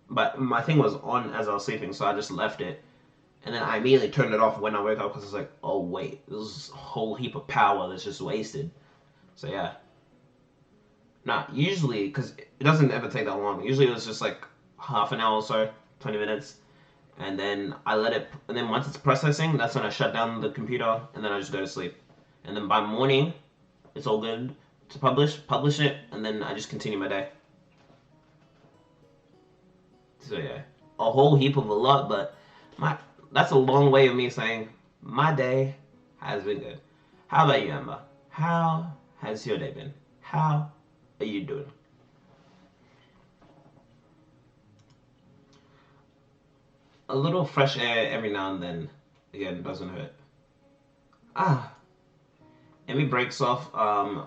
but my thing was on as I was sleeping, so I just left it. And then I immediately turned it off when I woke up because I was like, oh wait, there's a whole heap of power that's just wasted. So yeah. Nah, usually, because it doesn't ever take that long. Usually it was just like half an hour or so, 20 minutes. And then I let it, and then once it's processing, that's when I shut down the computer, and then I just go to sleep. And then by morning, it's all good to publish it, and then I just continue my day. So yeah, a whole heap of a lot, but my that's a long way of me saying my day has been good. How about you, Emma? How has your day been? How are you doing? A little fresh air every now and then, again, doesn't hurt. Ah, Emmy breaks off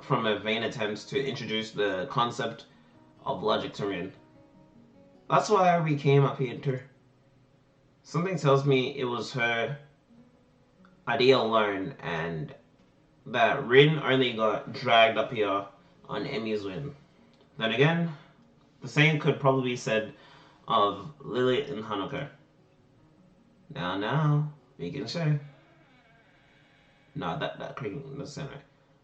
from a vain attempt to introduce the concept of logic to Rin. That's why we came up here too. Something tells me it was her idea alone and that Rin only got dragged up here on Emmy's whim. Then again, the same could probably be said of Lily and Hanukkah. Now, we can share. No, that creaking doesn't sound right.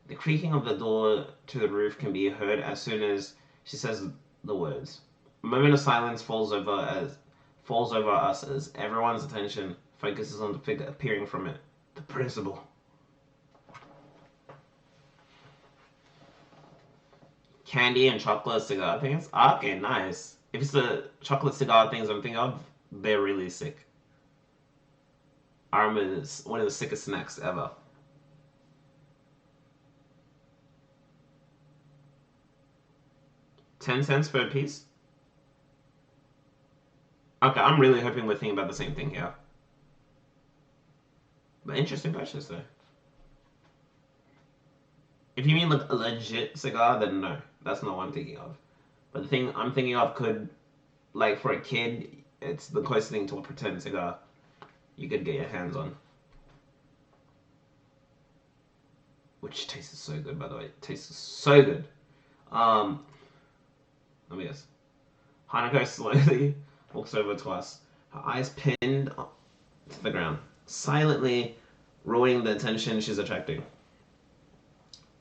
The creaking of the door to the roof can be heard as soon as she says the words. A moment of silence falls over us as everyone's attention focuses on the figure appearing from it, the principal. Candy and chocolate cigar things. Okay, nice. If it's the chocolate cigar things I'm thinking of, they're really sick. I remember it's one of the sickest snacks ever. 10 cents per piece? Okay, I'm really hoping we're thinking about the same thing here. But interesting purchase though. If you mean like a legit cigar, then no, that's not what I'm thinking of. But the thing I'm thinking of could, like for a kid, it's the closest thing to a pretend cigar you could get your hands on. Which tastes so good, by the way. It tastes so good. Um, Let me guess. Hanako slowly walks over to us, her eyes pinned to the ground, silently ruining the attention she's attracting.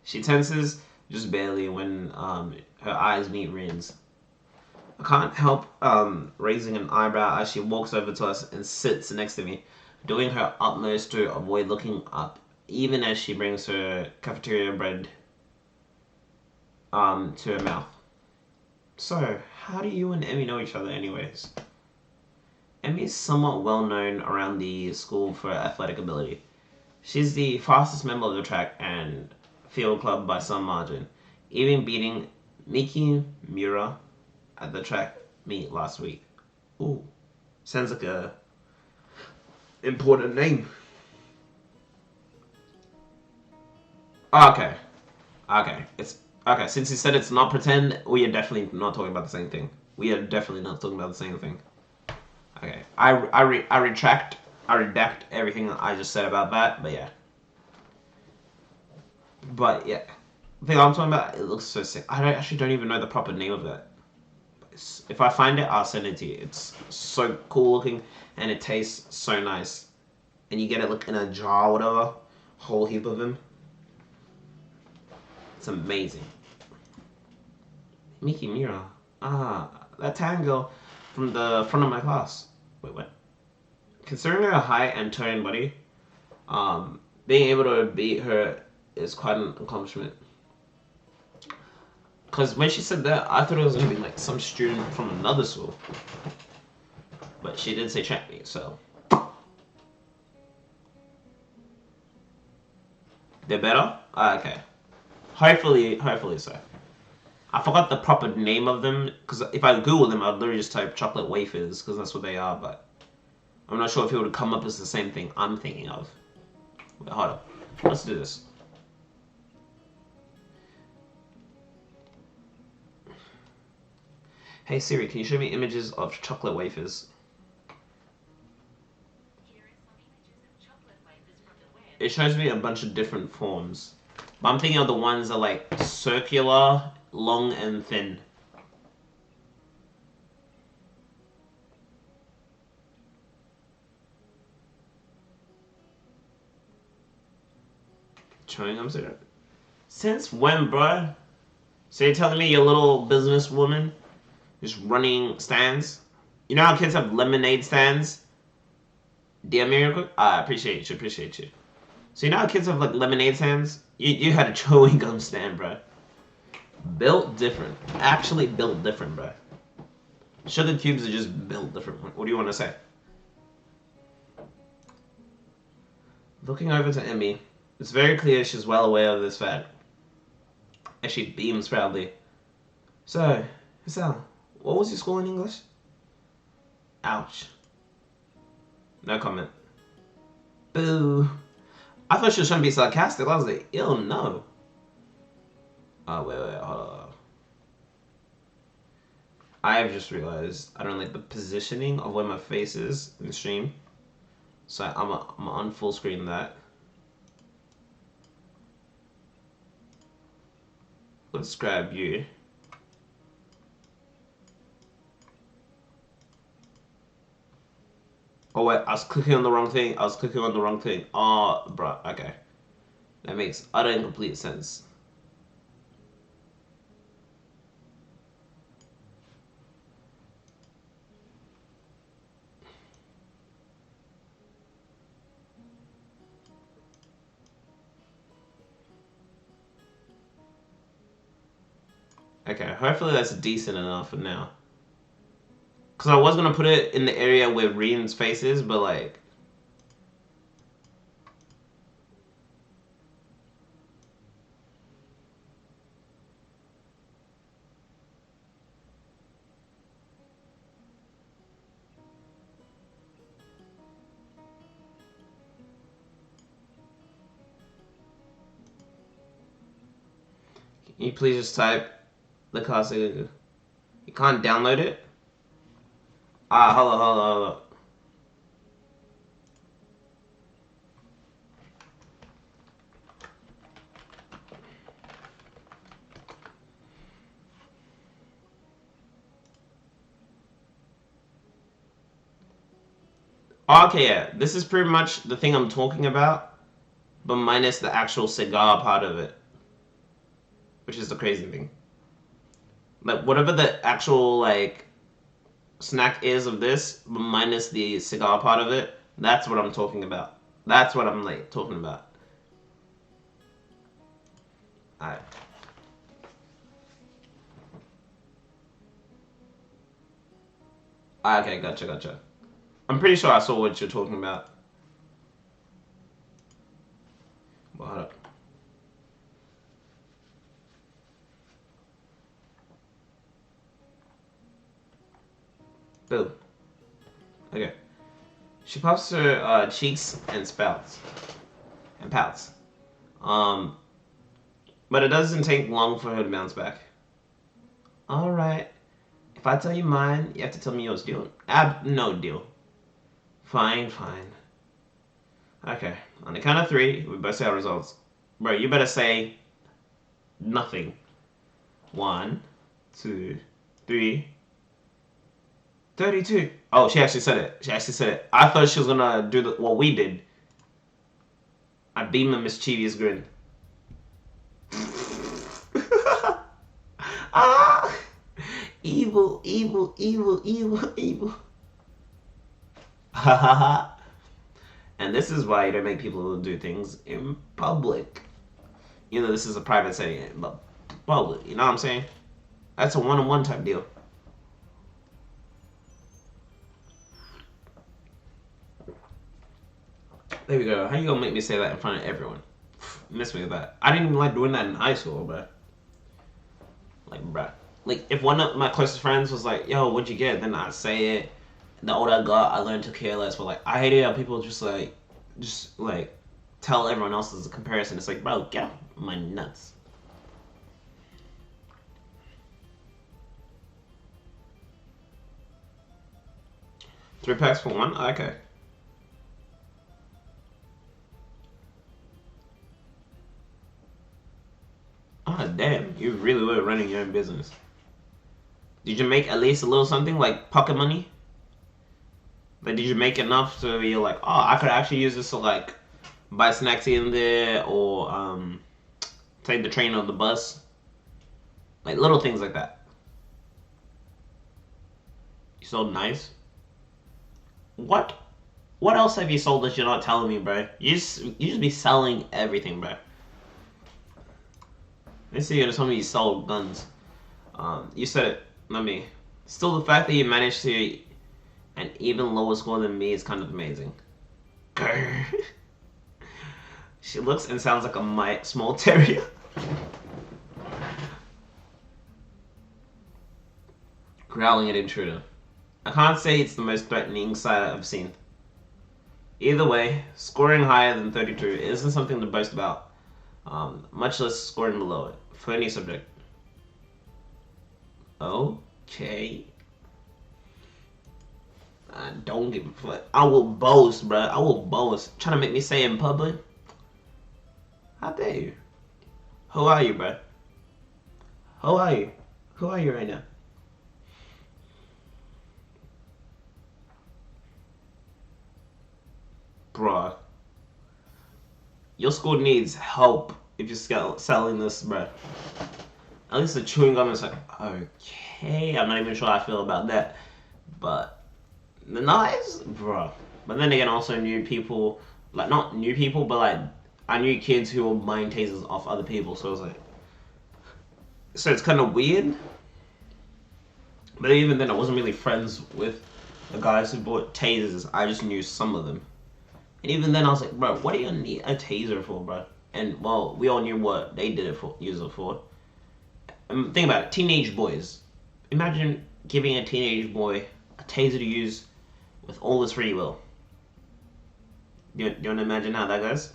She tenses just barely when her eyes meet Rin's. I can't help raising an eyebrow as she walks over to us and sits next to me, doing her utmost to avoid looking up, even as she brings her cafeteria bread to her mouth. So, how do you and Emmy know each other, anyways? Emmy's somewhat well known around the school for athletic ability. She's the fastest member of the track and field club by some margin, even beating Miki Mura at the track meet last week. Ooh, sounds like a important name. Oh, okay, okay, it's okay. Since you said it's not pretend, we are definitely not talking about the same thing. We are definitely not talking about the same thing. Okay, I retract, I redact everything I just said about that. But yeah, the thing I'm talking about, it looks so sick. Actually don't even know the proper name of that. If I find it, I'll send it to you. It's so cool looking, and it tastes so nice. And you get it like in a jar or whatever, whole heap of them. It's amazing. Miki Mira, that tango from the front of my class. Wait, what? Considering her height and tone body, being able to beat her is quite an accomplishment. Because when she said that, I thought it was going to be like some student from another school. But she did say track meet, so. They're better? Okay. Hopefully so. I forgot the proper name of them, because if I Google them, I'd literally just type chocolate wafers, because that's what they are, but I'm not sure if it would come up as the same thing I'm thinking of. Wait, hold up. Let's do this. Hey Siri, can you show me images of chocolate wafers? It shows me a bunch of different forms. But I'm thinking of the ones that are like circular, long, and thin. Chewing gum syrup? Since when, bro? So you're telling me you're a little businesswoman just running stands? You know how kids have lemonade stands? Dear Miracle? I appreciate you. So you know how kids have like lemonade stands? You had a chewing gum stand, bro. Built different. Actually built different, bro. Sugar cubes are just built different. What do you want to say? Looking over to Emmy, it's very clear she's well aware of this fact, as she beams proudly. So, Hassel, what was your school in English? Ouch. No comment. Boo. I thought she was trying to be sarcastic. I was like, ew, no. Oh, wait, hold on. I have just realized I don't like the positioning of where my face is in the stream. So I'm on full screen that. Let's grab you. Oh wait, I was clicking on the wrong thing. Oh, bruh, okay. That makes utter and complete sense. Okay, hopefully that's decent enough for now. Because I was going to put it in the area where Reen's face is, but like... Can you please just type the classic? You can't download it? Hold on. Okay, yeah. This is pretty much the thing I'm talking about, but minus the actual cigar part of it, which is the crazy thing. Like, whatever the actual, like, snack is of this, but minus the cigar part of it, that's what I'm talking about. That's what I'm, like, talking about. Alright. Okay, gotcha. I'm pretty sure I saw what you're talking about. Well, hold up. Boom. Okay. She puffs her cheeks and spouts. And pouts. But it doesn't take long for her to bounce back. Alright. If I tell you mine, you have to tell me yours, deal? No deal. Fine. Okay. On the count of 3, we both say our results. Bro, you better say nothing. 1, 2, 3. 32. Oh, she actually said it. I thought she was gonna do what we did. I beam a mischievous grin. Ah! Evil. And this is why you don't make people do things in public. You know, this is a private setting, but public. You know what I'm saying? That's a one-on-one type deal. There we go. How you gonna make me say that in front of everyone? Miss me with that. I didn't even like doing that in high school, bruh. Like, bruh. Like, if one of my closest friends was like, yo, what'd you get? Then I'd say it. The older I got, I learned to care less. But, like, I hate it how people just tell everyone else as a comparison. It's like, bro, get off my nuts. Three packs for one? Okay. Ah, damn. You really were running your own business. Did you make at least a little something, like pocket money? Like, did you make enough so you're like, oh, I could actually use this to, like, buy snacks in there or take the train or the bus? Like, little things like that. You sold knives? What? What else have you sold that you're not telling me, bro? You just be selling everything, bro. Let's see, you're gonna tell me you sold guns. You said it, not me. Still, the fact that you managed to an even lower score than me is kind of amazing. She looks and sounds like a small terrier. Growling at intruder. I can't say it's the most threatening sight I've seen. Either way, scoring higher than 32 isn't something to boast about, much less scoring below it, for any subject. Okay. I don't give a fuck. I will boast, bruh. I will boast. Trying to make me say it in public? How dare you? Who are you, bruh? Who are you? Who are you right now? Bruh. Your school needs help if you're selling this, bruh. At least the chewing gum is like, okay, I'm not even sure how I feel about that. But the knives, bruh. But then again, also new people, like not new people, but like I knew kids who were buying tasers off other people, so it was like, So it's kind of weird. But even then, I wasn't really friends with the guys who bought tasers. I just knew some of them. And even then, I was like, bro, what do you need a taser for, bro? And well, we all knew what they did it for, use it for. Think about it, teenage boys. Imagine giving a teenage boy a taser to use with all his free will. Do you want to imagine how that goes?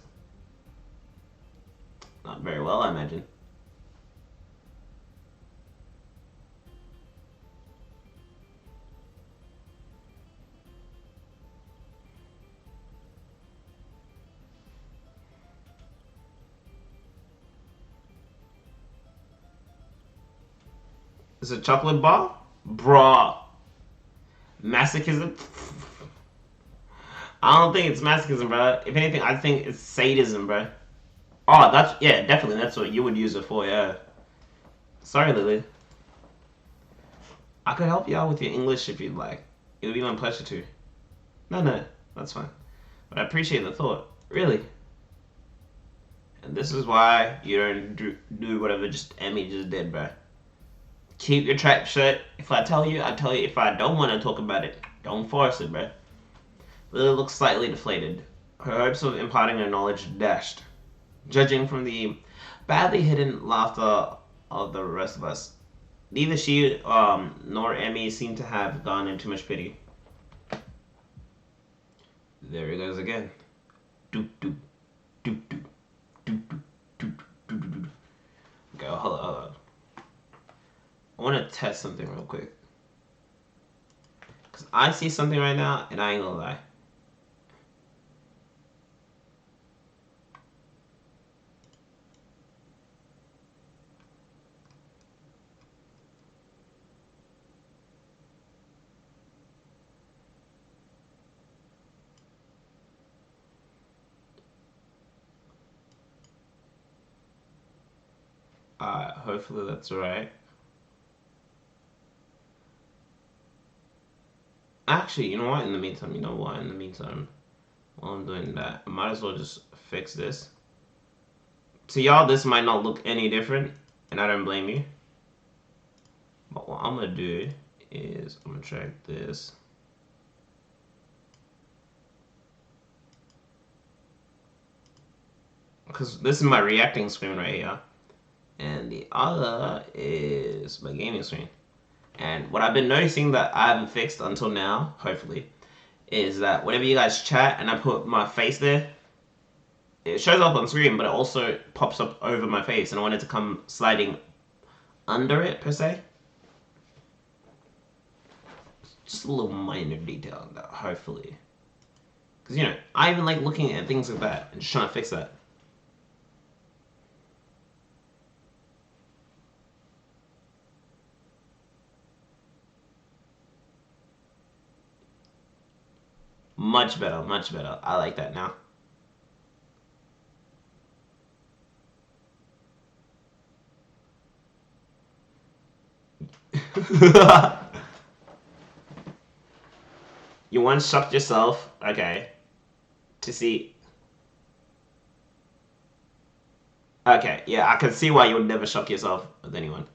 Not very well, I imagine. Is it chocolate bar? Bruh. Masochism? I don't think it's masochism, bro. If anything, I think it's sadism, bro. Oh, that's, yeah, definitely. That's what you would use it for, yeah. Sorry, Lily. I could help you out with your English if you'd like. It would be my pleasure to. No, that's fine. But I appreciate the thought. Really. And this is why you don't do whatever just Emmy just did, bro. Keep your trap shut. If I tell you, I tell you. If I don't want to talk about it, don't force it, bro. Lily looks slightly deflated. Her hopes of imparting her knowledge dashed. Judging from the badly hidden laughter of the rest of us, neither she nor Emmy seemed to have gone into much pity. There he goes again. Doop doop doop doop doop doop doop doop doop. Okay, hold on. I want to test something real quick. Because I see something right now, and I ain't gonna lie. Hopefully that's alright. Actually, you know what? In the meantime, while I'm doing that, I might as well just fix this. To y'all, this might not look any different, and I don't blame you. But what I'm gonna do is I'm gonna check this. Because this is my reacting screen right here. And the other is my gaming screen. And what I've been noticing that I haven't fixed until now, hopefully, is that whenever you guys chat and I put my face there, it shows up on screen, but it also pops up over my face, and I want it to come sliding under it, per se. Just a little minor detail that, hopefully. Because, you know, I even like looking at things like that and just trying to fix that. Much better, much better. I like that now. You once sucked yourself, okay, to see. Okay, yeah, I can see why you would never shock yourself with anyone.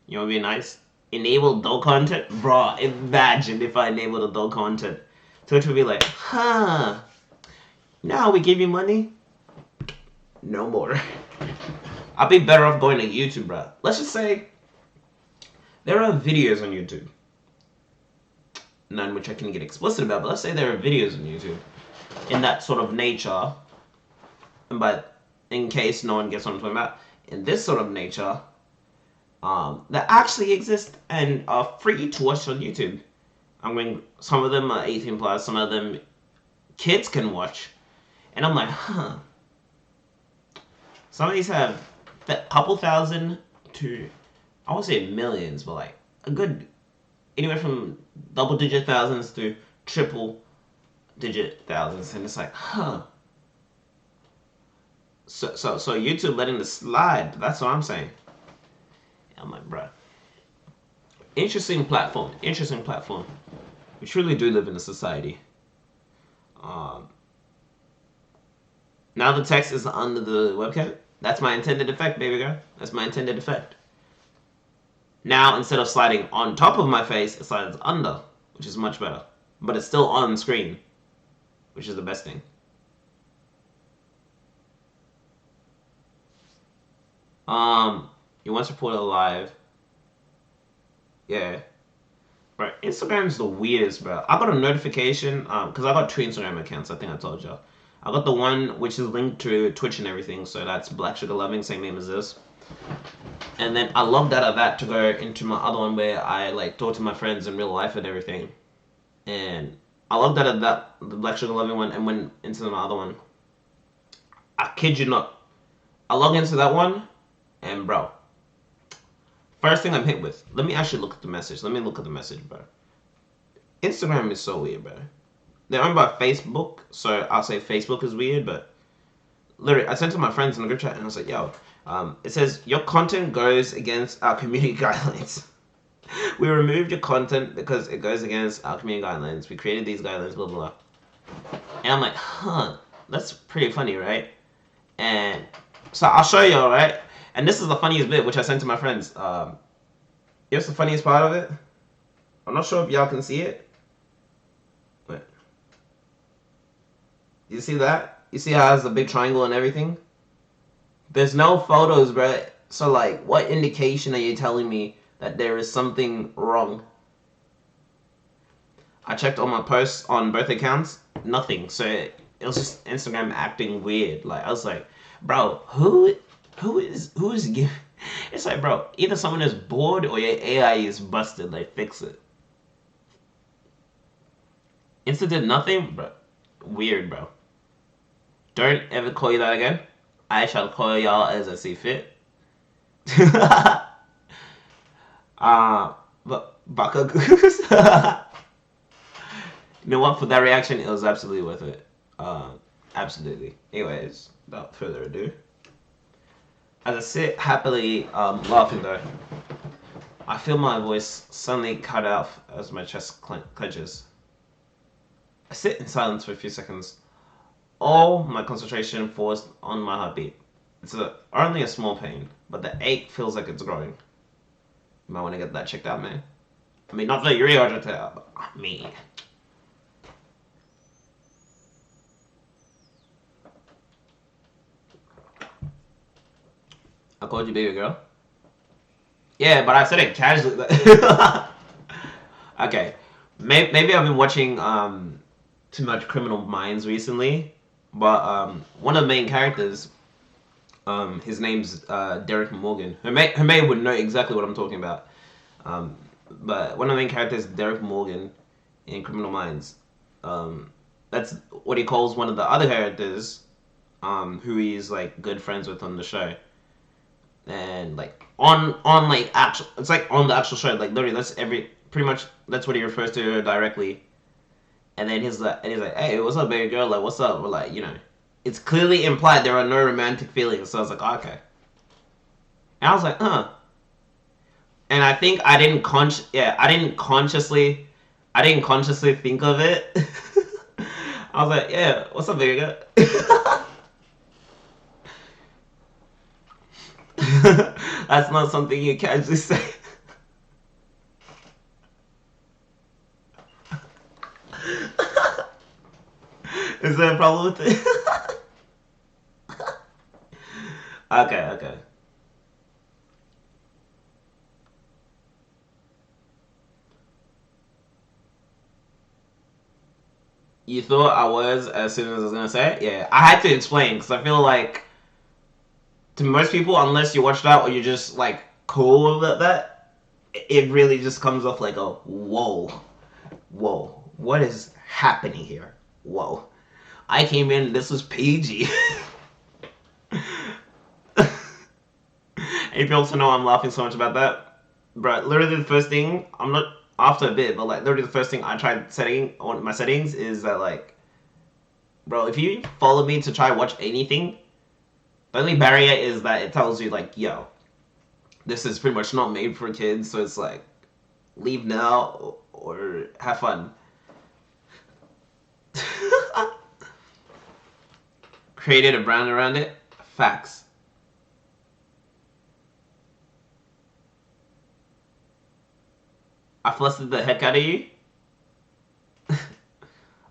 You want to be nice? Enable adult content? Bro, imagine if I enabled adult content. Twitch would be like, huh, now we give you money? No more. I'll be better off going to YouTube, bro. Let's just say there are videos on YouTube. None which I can get explicit about, but let's say there are videos on YouTube in that sort of nature. But in case no one gets what I'm talking about, in this sort of nature, that actually exist and are free to watch on YouTube. I mean, some of them are 18 plus, some of them kids can watch. And I'm like, huh. Some of these have a couple thousand to, I won't say millions, but like a good, anywhere from double-digit thousands to triple-digit thousands. And it's like, huh. So YouTube letting this slide. That's what I'm saying. I'm like, bruh. Interesting platform. Interesting platform. We truly do live in a society. Now the text is under the webcam. That's my intended effect, baby girl. That's my intended effect. Now, instead of sliding on top of my face, it slides under, which is much better. But it's still on screen, which is the best thing. You once reported live. Yeah. Bro, Instagram's the weirdest, bro. I got a notification, because I got two Instagram accounts, I think I told y'all. I got the one which is linked to Twitch and everything, so that's Black Sugar Loving, same name as this. And then I logged out of that to go into my other one where I like talk to my friends in real life and everything. And I logged out of that, the Black Sugar Loving one, and went into my other one. I kid you not. I log into that one, and bro, first thing I'm hit with. Let me actually look at the message. Let me look at the message, bro. Instagram is so weird, bro. They're owned by Facebook, so I'll say Facebook is weird, but literally, I sent to my friends in the group chat, and I was like, yo, it says, your content goes against our community guidelines. We removed your content because it goes against our community guidelines. We created these guidelines, blah, blah, blah. And I'm like, huh, that's pretty funny, right? And so I'll show you, all right? And this is the funniest bit, which I sent to my friends. Here's the funniest part of it. I'm not sure if y'all can see it. Wait. You see that? You see how it has the big triangle and everything? There's no photos, bro. So, like, what indication are you telling me that there is something wrong? I checked all my posts on both accounts. Nothing. So, it was just Instagram acting weird. Like, I was like, bro, who is giving... It's like, bro, either someone is bored or your AI is busted. Like, fix it. Insta did nothing, bro. Weird, bro. Don't ever call you that again. I shall call y'all as I see fit. But Baka Goose. You know what? For that reaction, it was absolutely worth it. Absolutely. Anyways, without further ado, as I sit happily laughing though, I feel my voice suddenly cut off as my chest clenches. I sit in silence for a few seconds. All my concentration falls on my heartbeat. It's only a small pain, but the ache feels like it's growing. You might want to get that checked out, man. I mean, not that you're checked out, but me. I called you baby girl. Yeah, but I said it casually. Okay, maybe I've been watching too much Criminal Minds recently, but one of the main characters, his name's Derek Morgan. Hermay would know exactly what I'm talking about. But one of the main characters, Derek Morgan, in Criminal Minds. That's what he calls one of the other characters, who he's like good friends with on the show. And like on like actual, it's like on the actual show, like literally that's pretty much that's what he refers to her directly. And then he's like, hey, what's up, baby girl? Like, what's up? We're like, it's clearly implied there are no romantic feelings. So I was like, oh, okay. And I was like, huh. And I think I didn't consciously think of it. I was like, yeah, what's up, baby girl? That's not something you casually say. Is there a problem with it? Okay. You thought I was as soon as I was gonna say it? Yeah, I had to explain because I feel like to most people, unless you watch that or you're just like cool with that, it really just comes off like a whoa, what is happening here? Whoa, I came in, this was PG. If you also know I'm laughing so much about that, bro, literally the first thing, I'm not, after a bit, but like literally the first thing I tried setting on my settings is that like, bro, if you follow me to try watch anything, the only barrier is that it tells you like, yo, this is pretty much not made for kids, so it's like, leave now or have fun. Created a brand around it. Facts. I flustered the heck out of you. Oh,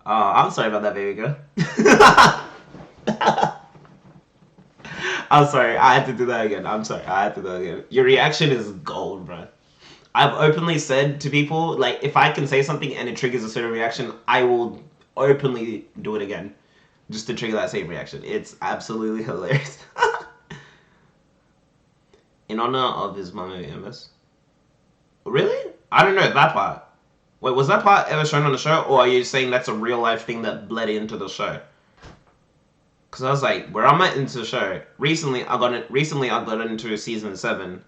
I'm sorry about that, baby girl. I'm sorry. I had to do that again. I'm sorry. I had to do that again. Your reaction is gold, bro. I've openly said to people, like, if I can say something and it triggers a certain reaction, I will openly do it again. Just to trigger that same reaction. It's absolutely hilarious. In honor of his mama MS. Really? I don't know that part. Wait, was that part ever shown on the show, or are you saying that's a real life thing that bled into the show? Because I was like, where am I into the show? Recently, I got into season 7.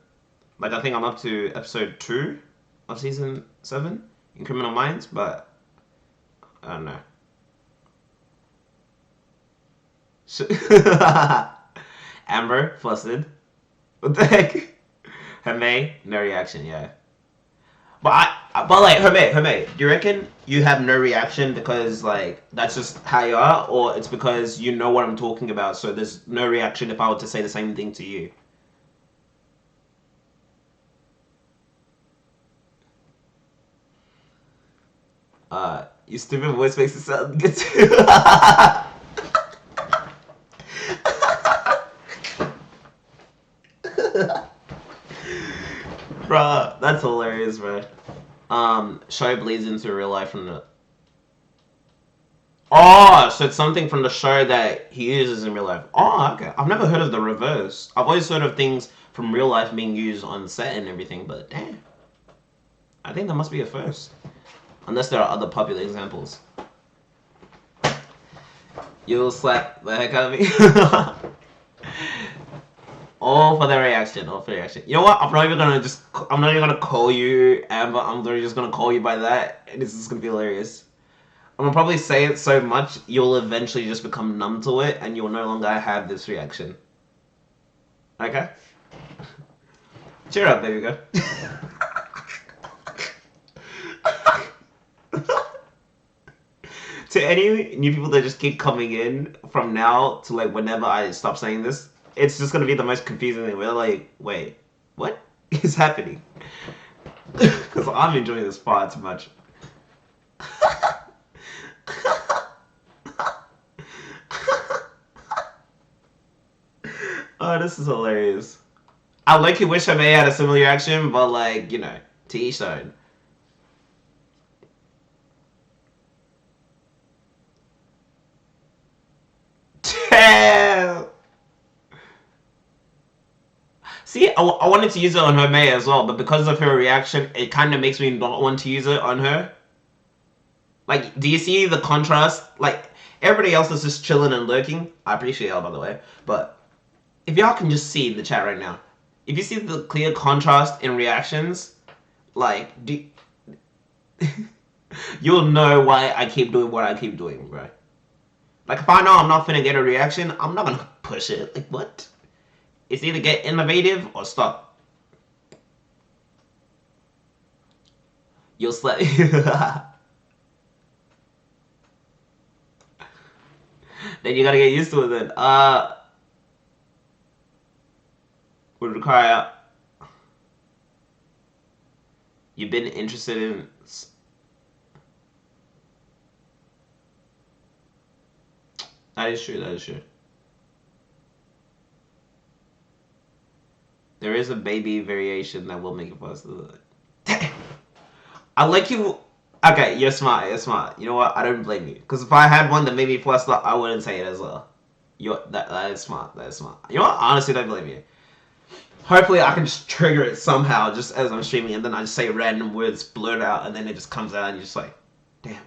Like, I think I'm up to episode 2 of season 7 in Criminal Minds, but I don't know. Amber, flustered. What the heck? Hermé, no reaction, yeah. But like, Hermé, do you reckon you have no reaction because, like, that's just how you are, or it's because you know what I'm talking about, so there's no reaction if I were to say the same thing to you? Your stupid voice makes it sound good too. Bruh, that's hilarious, bro. Show bleeds into real life from the... Oh, so it's something from the show that he uses in real life. Oh, okay. I've never heard of the reverse. I've always heard of things from real life being used on set and everything, but damn. I think that must be a first. Unless there are other popular examples. You'll slap the heck out of me. All for the reaction. All for the reaction. You know what? I'm not even gonna call you Amber. I'm literally just gonna call you by that. And this is gonna be hilarious. I'm gonna probably say it so much, you'll eventually just become numb to it, and you'll no longer have this reaction. Okay? Cheer up, baby girl. To any new people that just keep coming in from now to, like, whenever I stop saying this, it's just gonna be the most confusing thing. We're like, wait, what is happening? Because I'm enjoying this far too much. Oh, this is hilarious. I like you wish I may had a similar reaction, but, like, you know, to each their own. Damn! See, I wanted to use it on her May as well, but because of her reaction, it kind of makes me not want to use it on her. Like, do you see the contrast? Like, everybody else is just chilling and lurking. I appreciate y'all, by the way. But if y'all can just see the chat right now, if you see the clear contrast in reactions, like, you'll know why I keep doing what I keep doing, bro. Like, if I know I'm not finna get a reaction, I'm not gonna push it. Like, what? It's either get innovative or stop. You'll slap. Then you gotta get used to it then. Would require... You've been interested in... That is true, that is true. There is a baby variation that will make it possible. I like you... Okay, you're smart, you're smart. You know what? I don't blame you. Because if I had one that made me fluster, I wouldn't say it as well. That is smart, that is smart. You know what? Honestly, don't blame you. Hopefully I can just trigger it somehow just as I'm streaming, and then I just say random words, blurt out, and then it just comes out and you're just like, damn,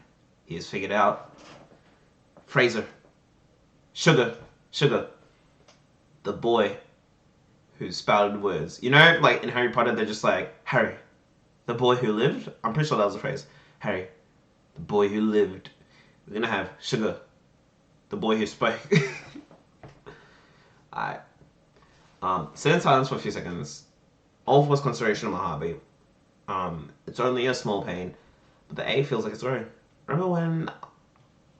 he has figured out. Fraser. Sugar. The boy who spouted words. You know, like in Harry Potter, they're just like, Harry, the boy who lived? I'm pretty sure that was the phrase. Harry, the boy who lived. We're gonna have Sugar, the boy who spoke. Alright. Sit in silence for a few seconds. All force consideration of my heartbeat. It's only a small pain, but the A feels like it's growing. Remember when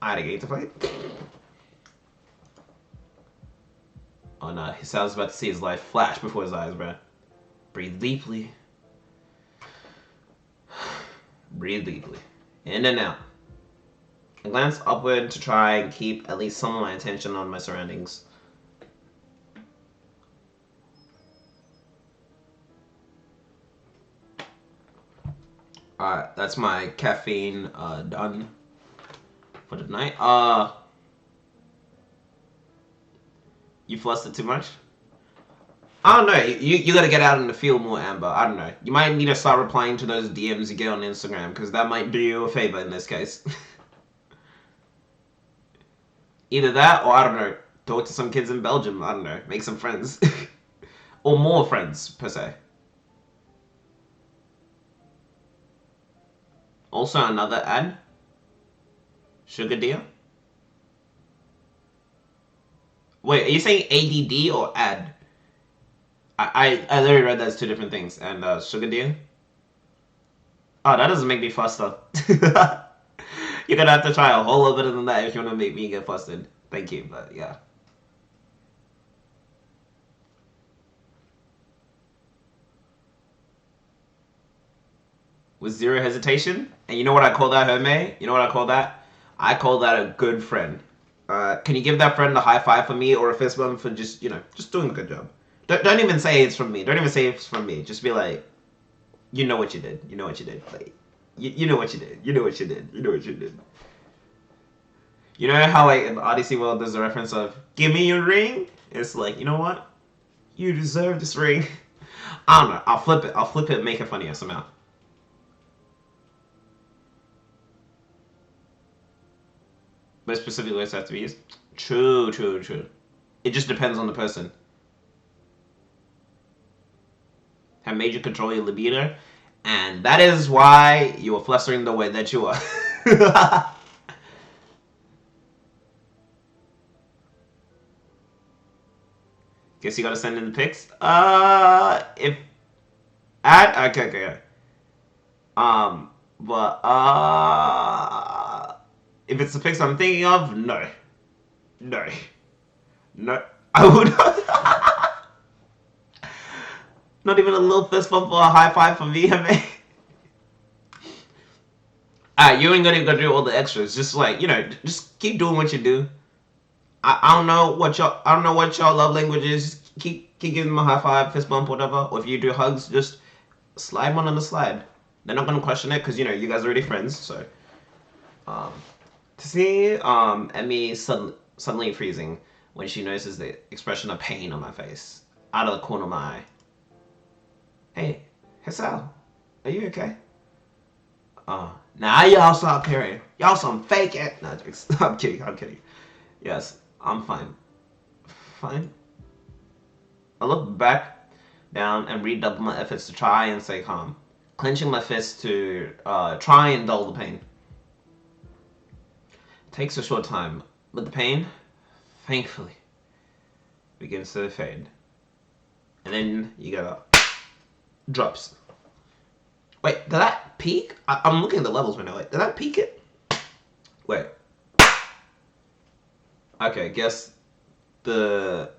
I had a game to fight? Oh no, he sounds about to see his life flash before his eyes, bro. Breathe deeply. Breathe deeply. In and out. I glance upward to try and keep at least some of my attention on my surroundings. Alright, that's my caffeine done for the night. You flustered too much? I don't know. You gotta get out in the field more, Amber. I don't know. You might need to start replying to those DMs you get on Instagram, because that might do you a favor in this case. Either that, or I don't know, talk to some kids in Belgium. I don't know, make some friends. Or more friends, per se. Also, another ad. Sugar deal? Wait, are you saying ADD or ad? I literally read that as two different things. And sugar deal? Oh, that doesn't make me faster. You're gonna have to try a whole lot better than that if you wanna make me get flustered. Thank you, but yeah. With zero hesitation. And you know what I call that, Herme? You know what I call that? I call that a good friend. Can you give that friend a high five for me or a fist bump for just, just doing a good job? Don't even say it's from me. Don't even say it's from me. Just be like, you know what you did. You know what you did. Like, you know what you did. You know what you did. You know what you did. You know how, like, in the Odyssey world, there's a reference of, give me your ring? It's like, you know what? You deserve this ring. I don't know. I'll flip it. I'll flip it and make it funnier somehow. But specific words have to be used. True, true, true. It just depends on the person. Have made you control your libido, and that is why you are flustering the way that you are. Guess you gotta send in the pics. If okay. But if it's the pics I'm thinking of, no, no, no. I would not even a little fist bump or a high five for me, man. You ain't gonna go do all the extras. Just like just keep doing what you do. I don't know what y'all love language is. Just keep giving them a high five, fist bump, whatever. Or if you do hugs, just slide one on the slide. They're not gonna question it because you guys are already friends. So, to see Emmy suddenly freezing when she notices the expression of pain on my face out of the corner of my eye. Hey, Sal, are you okay? Now y'all stop caring. Y'all some fake it. No, I'm kidding. Yes, I'm fine. Fine. I look back down and redouble my efforts to try and stay calm, clenching my fists to try and dull the pain. It takes a short time, but the pain, thankfully, begins to fade. And then you go drops. Wait, did that peak? I'm looking at the levels right now. Wait, did that peak it? Wait. Okay, guess the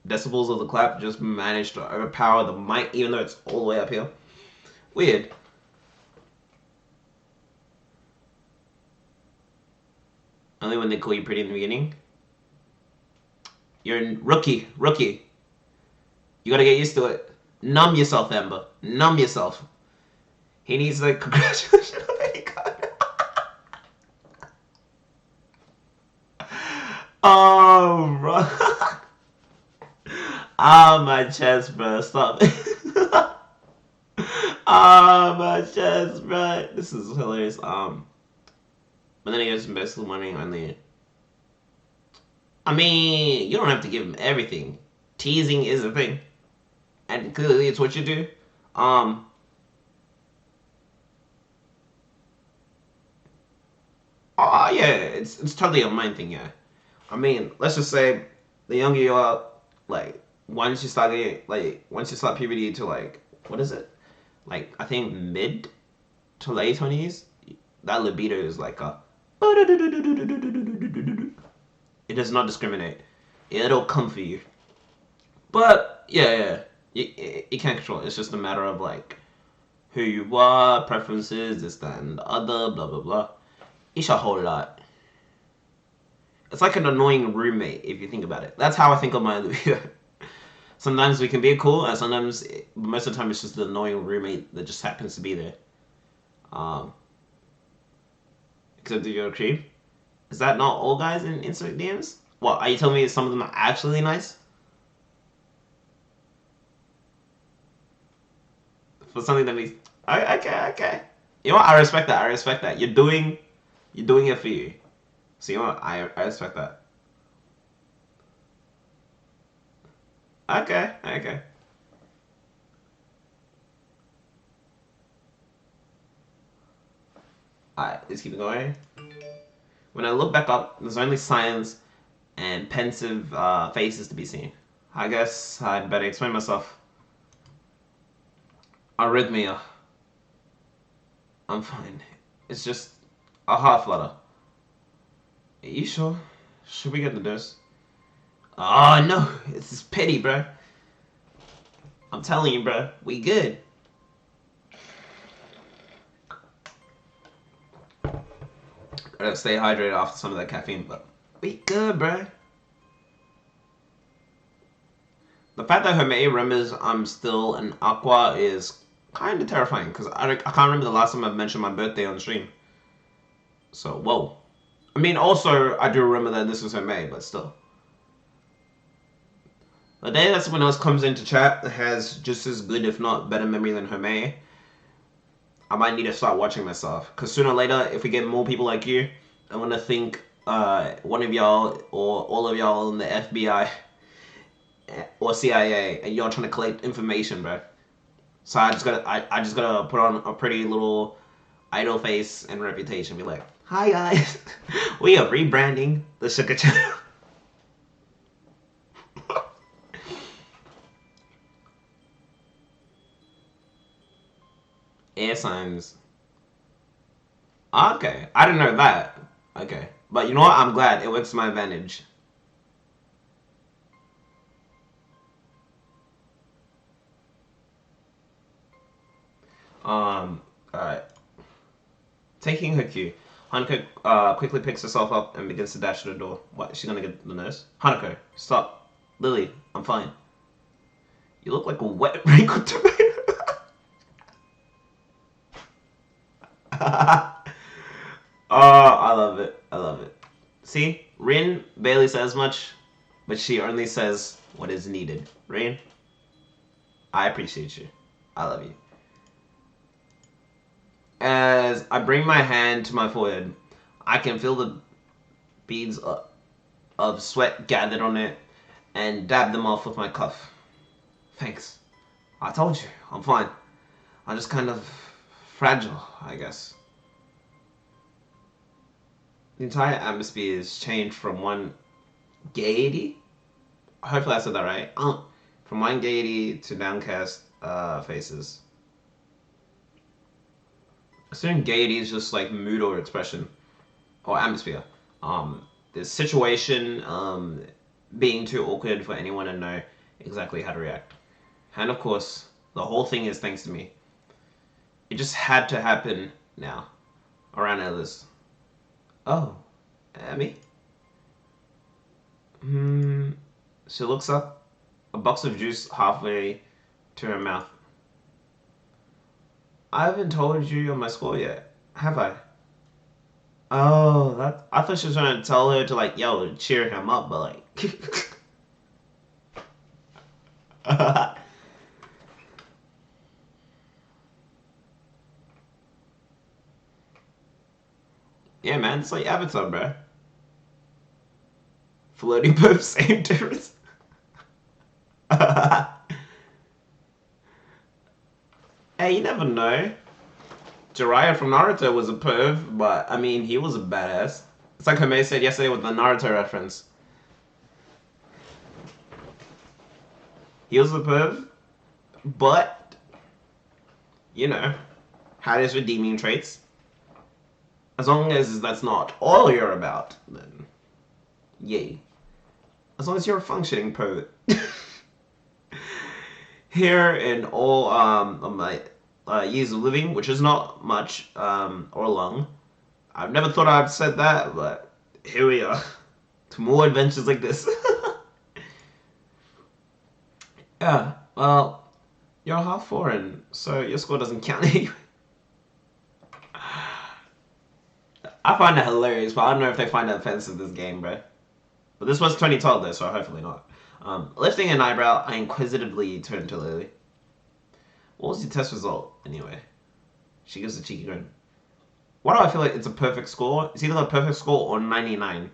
decibels of the clap just managed to overpower the mic, even though it's all the way up here. Weird. Only when they call you pretty in the beginning. You're a rookie. You gotta get used to it. Numb yourself, Amber. Numb yourself. He needs the congratulations. Oh, bro. My chest, bro. Stop. My chest, bro. This is hilarious. But then he goes basically wondering on the. I mean, you don't have to give him everything. Teasing is a thing, and clearly it's what you do. Oh yeah, it's totally a mind thing, yeah. I mean, let's just say the younger you are, like once you start puberty to like what is it? Like I think mid to late 20s, that libido is like a. It does not discriminate. It'll come for you. But yeah, you can't control it. It's just a matter of like who you are, preferences, this, that, and the other, blah blah blah. It's a whole lot. It's like an annoying roommate if you think about it. That's how I think of my Olivia. Sometimes we can be cool, and sometimes, most of the time, it's just the annoying roommate that just happens to be there. Um, except if you're a creep. Is that not all guys in Instagram DMs? What, are you telling me some of them are actually nice? For something that makes... Okay. You know what? I respect that. I respect that. You're doing it for you. So you know what? I respect that. Okay. Alright, let's keep it going. When I look back up, there's only silence and pensive faces to be seen. I guess I'd better explain myself. Arrhythmia. I'm fine. It's just a heart flutter. Are you sure? Should we get the dose? Oh no, it's just pity, bro. I'm telling you, bro, we good. Gotta stay hydrated after some of that caffeine, but we good, bro. The fact that Hermé remembers I'm still an Aqua is kind of terrifying, because I can't remember the last time I've mentioned my birthday on stream. So, whoa. I mean, also, I do remember that this was Hermé, but still. The day that someone else comes into chat that has just as good, if not better memory than Hermé, I might need to start watching myself. Because sooner or later, if we get more people like you, I'm going to think one of y'all or all of y'all in the FBI or CIA, and y'all trying to collect information, bro. So I just gotta put on a pretty little idol face and reputation. Be like, hi guys, we are rebranding the Sugar Channel. Air signs. Okay, I didn't know that. Okay, but you know what? I'm glad it works to my advantage. Alright. Taking her cue, Hanako quickly picks herself up and begins to dash to the door. What? She's gonna get the nurse? Hanako, stop. Lily, I'm fine. You look like a wet, wrinkled tomato. I love it. I love it. See, Rin barely says much, but she only says what is needed. Rin, I appreciate you. I love you. As I bring my hand to my forehead, I can feel the beads of sweat gathered on it and dab them off with my cuff. Thanks. I told you, I'm fine. I'm just kind of fragile, I guess. The entire atmosphere is changed from one gaiety. Hopefully I said that right. From one gaiety to downcast faces. Assuming gaiety is just like mood or expression or atmosphere. The situation being too awkward for anyone to know exactly how to react. And of course, the whole thing is thanks to me. It just had to happen now. Around others. Oh, Abby? She looks up, a box of juice halfway to her mouth. I haven't told you on my score yet, have I? Oh, that I thought she was trying to tell her to like, yo, cheer him up, but like, yeah, man, it's like Avatar, bro. Floating both, same difference. Hey, you never know. Jiraiya from Naruto was a perv, but I mean, he was a badass. It's like Homei said yesterday with the Naruto reference. He was a perv, but, you know, had his redeeming traits. As long as that's not all you're about, then yay. As long as you're a functioning poet. Here in all of my years of living, which is not much or long, I've never thought I'd said that, but here we are. To more adventures like this. Yeah, well, you're half foreign, so your score doesn't count anyway. I find that hilarious, but I don't know if they find that offensive this game, bro. But this was 2012 though, so hopefully not. Lifting an eyebrow, I inquisitively turned to Lily. What was your test result, anyway? She gives a cheeky grin. Why do I feel like it's a perfect score? It's either a perfect score or 99.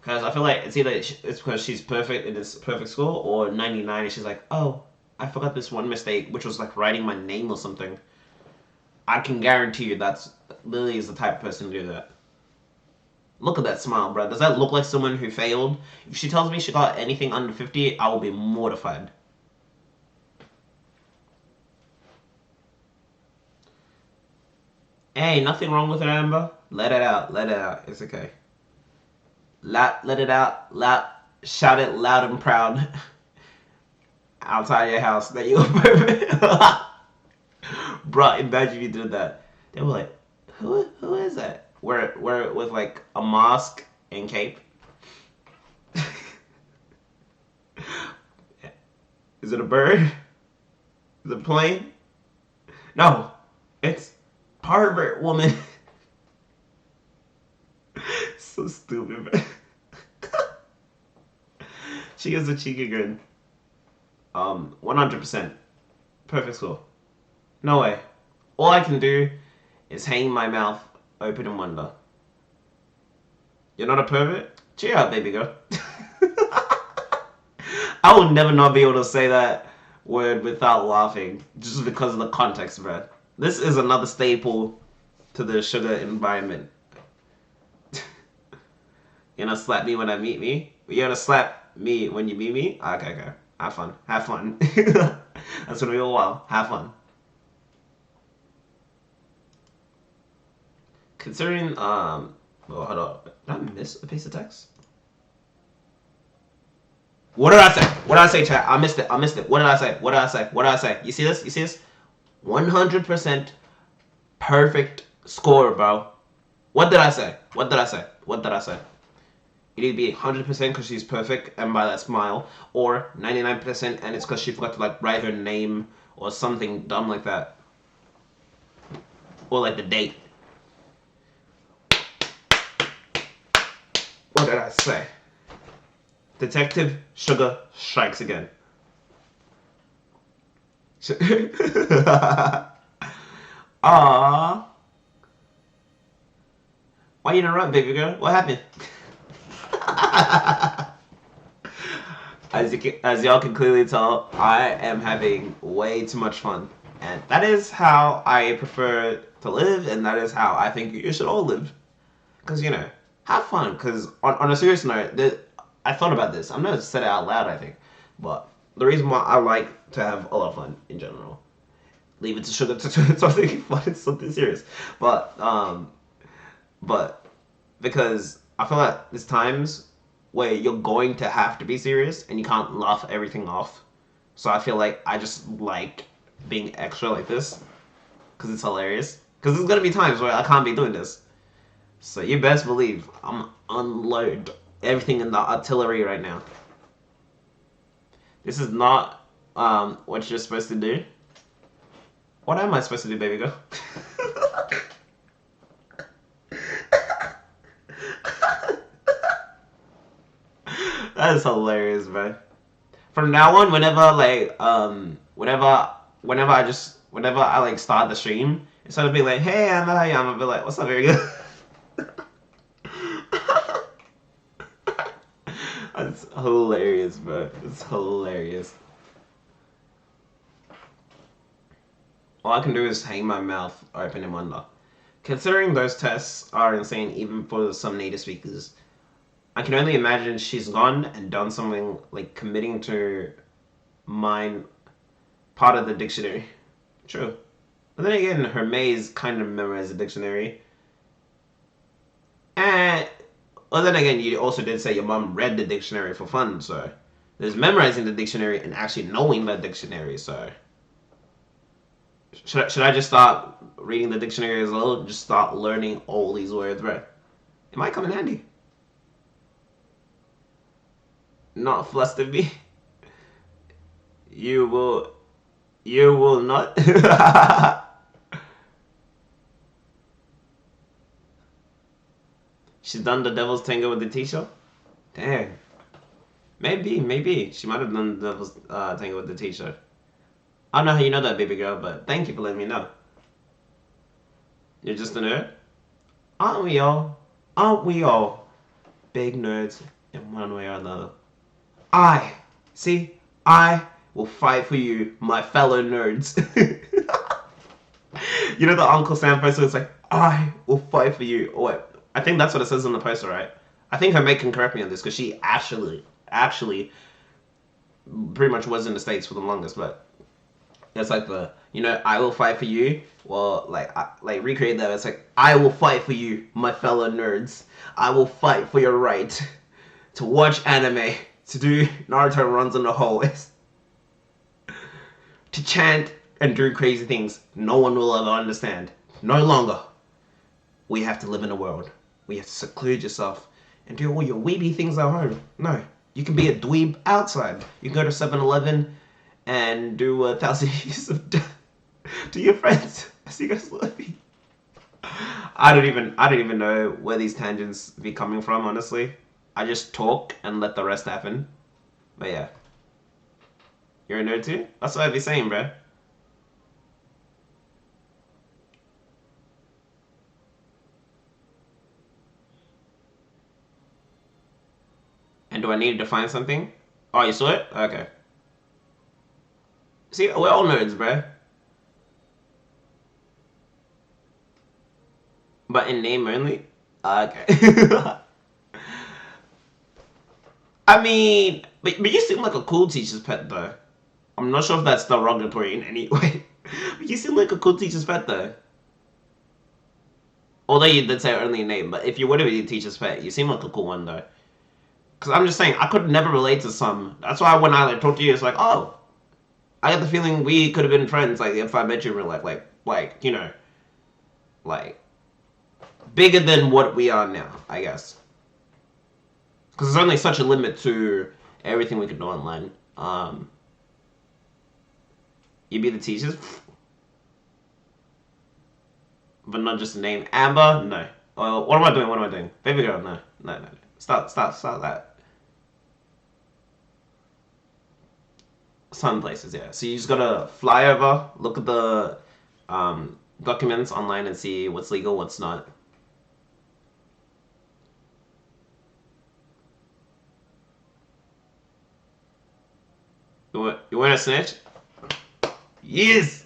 Because I feel like it's either it's because she's perfect in this perfect score, or 99 and she's like, oh, I forgot this one mistake, which was like writing my name or something. I can guarantee you that's Lily is the type of person to do that. Look at that smile, bro. Does that look like someone who failed? If she tells me she got anything under 50, I will be mortified. Hey, nothing wrong with it, Amber. Let it out. Let it out. It's okay. Let it out. Shout it loud and proud outside your house that you're perfect. Bro, imagine you did that. They were like, who is that? We're with like a mask and cape. Is it a bird? Is it a plane? No, it's pervert woman. So stupid, man. She gives a cheeky grin. 100%. Perfect score. No way. All I can do is hang my mouth open in wonder. You're not a pervert? Cheer up, baby girl. I will never not be able to say that word without laughing, just because of the context, bro. This is another staple to the sugar environment. You're gonna slap me when I meet me? You're gonna slap me when you meet me? Okay, okay. Have fun. Have fun. That's gonna be a while. Have fun. Considering, well, hold on. Did I miss a piece of text? What did I say? What did I say, chat? I missed it. I missed it. What did I say? What did I say? What did I say? You see this? You see this? 100% perfect score, bro. What did I say? What did I say? What did I say? You need to be 100% because she's perfect and by that smile, or 99% and it's because she forgot to like write her name or something dumb like that, or like the date. What did I say? Detective Sugar strikes again. Aww. Why you interrupt, baby girl? What happened? As y'all can clearly tell, I am having way too much fun. And that is how I prefer to live, and that is how I think you should all live. Because, you know, have fun. Because on a serious note, I thought about this. I'm not said it out loud, I think. But the reason why I like to have a lot of fun in general. Leave it to sugar to something fun. It's something serious. But because I feel like there's times where you're going to have to be serious and you can't laugh everything off. So I feel like I just like being extra like this because it's hilarious. Because there's gonna be times where I can't be doing this. So you best believe I'm unload everything in the artillery right now. This is not what you're supposed to do. What am I supposed to do, baby girl? That is hilarious, bro. From now on, whenever I like start the stream, instead of being like, hey, I'm gonna be like, what's up, very good. That's hilarious, bro. It's hilarious. All I can do is hang my mouth open and wonder. Considering those tests are insane even for some native speakers, I can only imagine she's gone and done something like committing to mine part of the dictionary. True. But then again, her maze kind of memorized the dictionary. And, well, then again, you also did say your mom read the dictionary for fun, so There's memorizing the dictionary and actually knowing the dictionary. So should I just start reading the dictionary as well? Just start learning all these words, bro. It might come in handy. Not fluster me. You will. You will not. She's done the devil's tango with the teacher. Dang. Maybe. She might have done the devil's tango with the teacher. I don't know how you know that, baby girl, but thank you for letting me know. You're just a nerd? Aren't we all? Aren't we all big nerds in one way or another? I, see, I will fight for you, my fellow nerds. You know the Uncle Sam poster? It's like, I will fight for you. Oh, wait, I think that's what it says on the poster, right? I think her mate can correct me on this because she actually, pretty much was in the States for the longest, but it's like the, I will fight for you. Well, like recreate that. It's like, I will fight for you, my fellow nerds. I will fight for your right to watch anime, to do Naruto runs in the hallways, to chant and do crazy things no one will ever understand. No longer. We have to live in a world. We have to seclude yourself and do all your weeby things at home. No. You can be a dweeb outside. You can go to 7-Eleven and do 1,000 years of death to your friends as you guys love me. I don't even know where these tangents be coming from, honestly. I just talk and let the rest happen. But yeah. You're a nerd too? That's what I'd be saying, bro. And do I need to define something? Oh, you saw it? Okay. See, we're all nerds, bro. But in name only? Okay. I mean, but you seem like a cool teacher's pet, though. I'm not sure if that's derogatory in any way. But you seem like a cool teacher's pet, though. Although you did say only name, but if you were to be a teacher's pet, you seem like a cool one, though. Because I'm just saying, I could never relate to some. That's why when I talk to you, it's like, oh, I get the feeling we could have been friends, like, if I met you in real life. Like, like, bigger than what we are now, I guess. Because there's only such a limit to everything we can do online. You be the teachers, but not just a name. Amber, no. What am I doing? What am I doing? Baby girl, no. Stop that. Some places, yeah. So you just gotta fly over, look at the documents online and see what's legal, what's not. You want to snitch? Yes!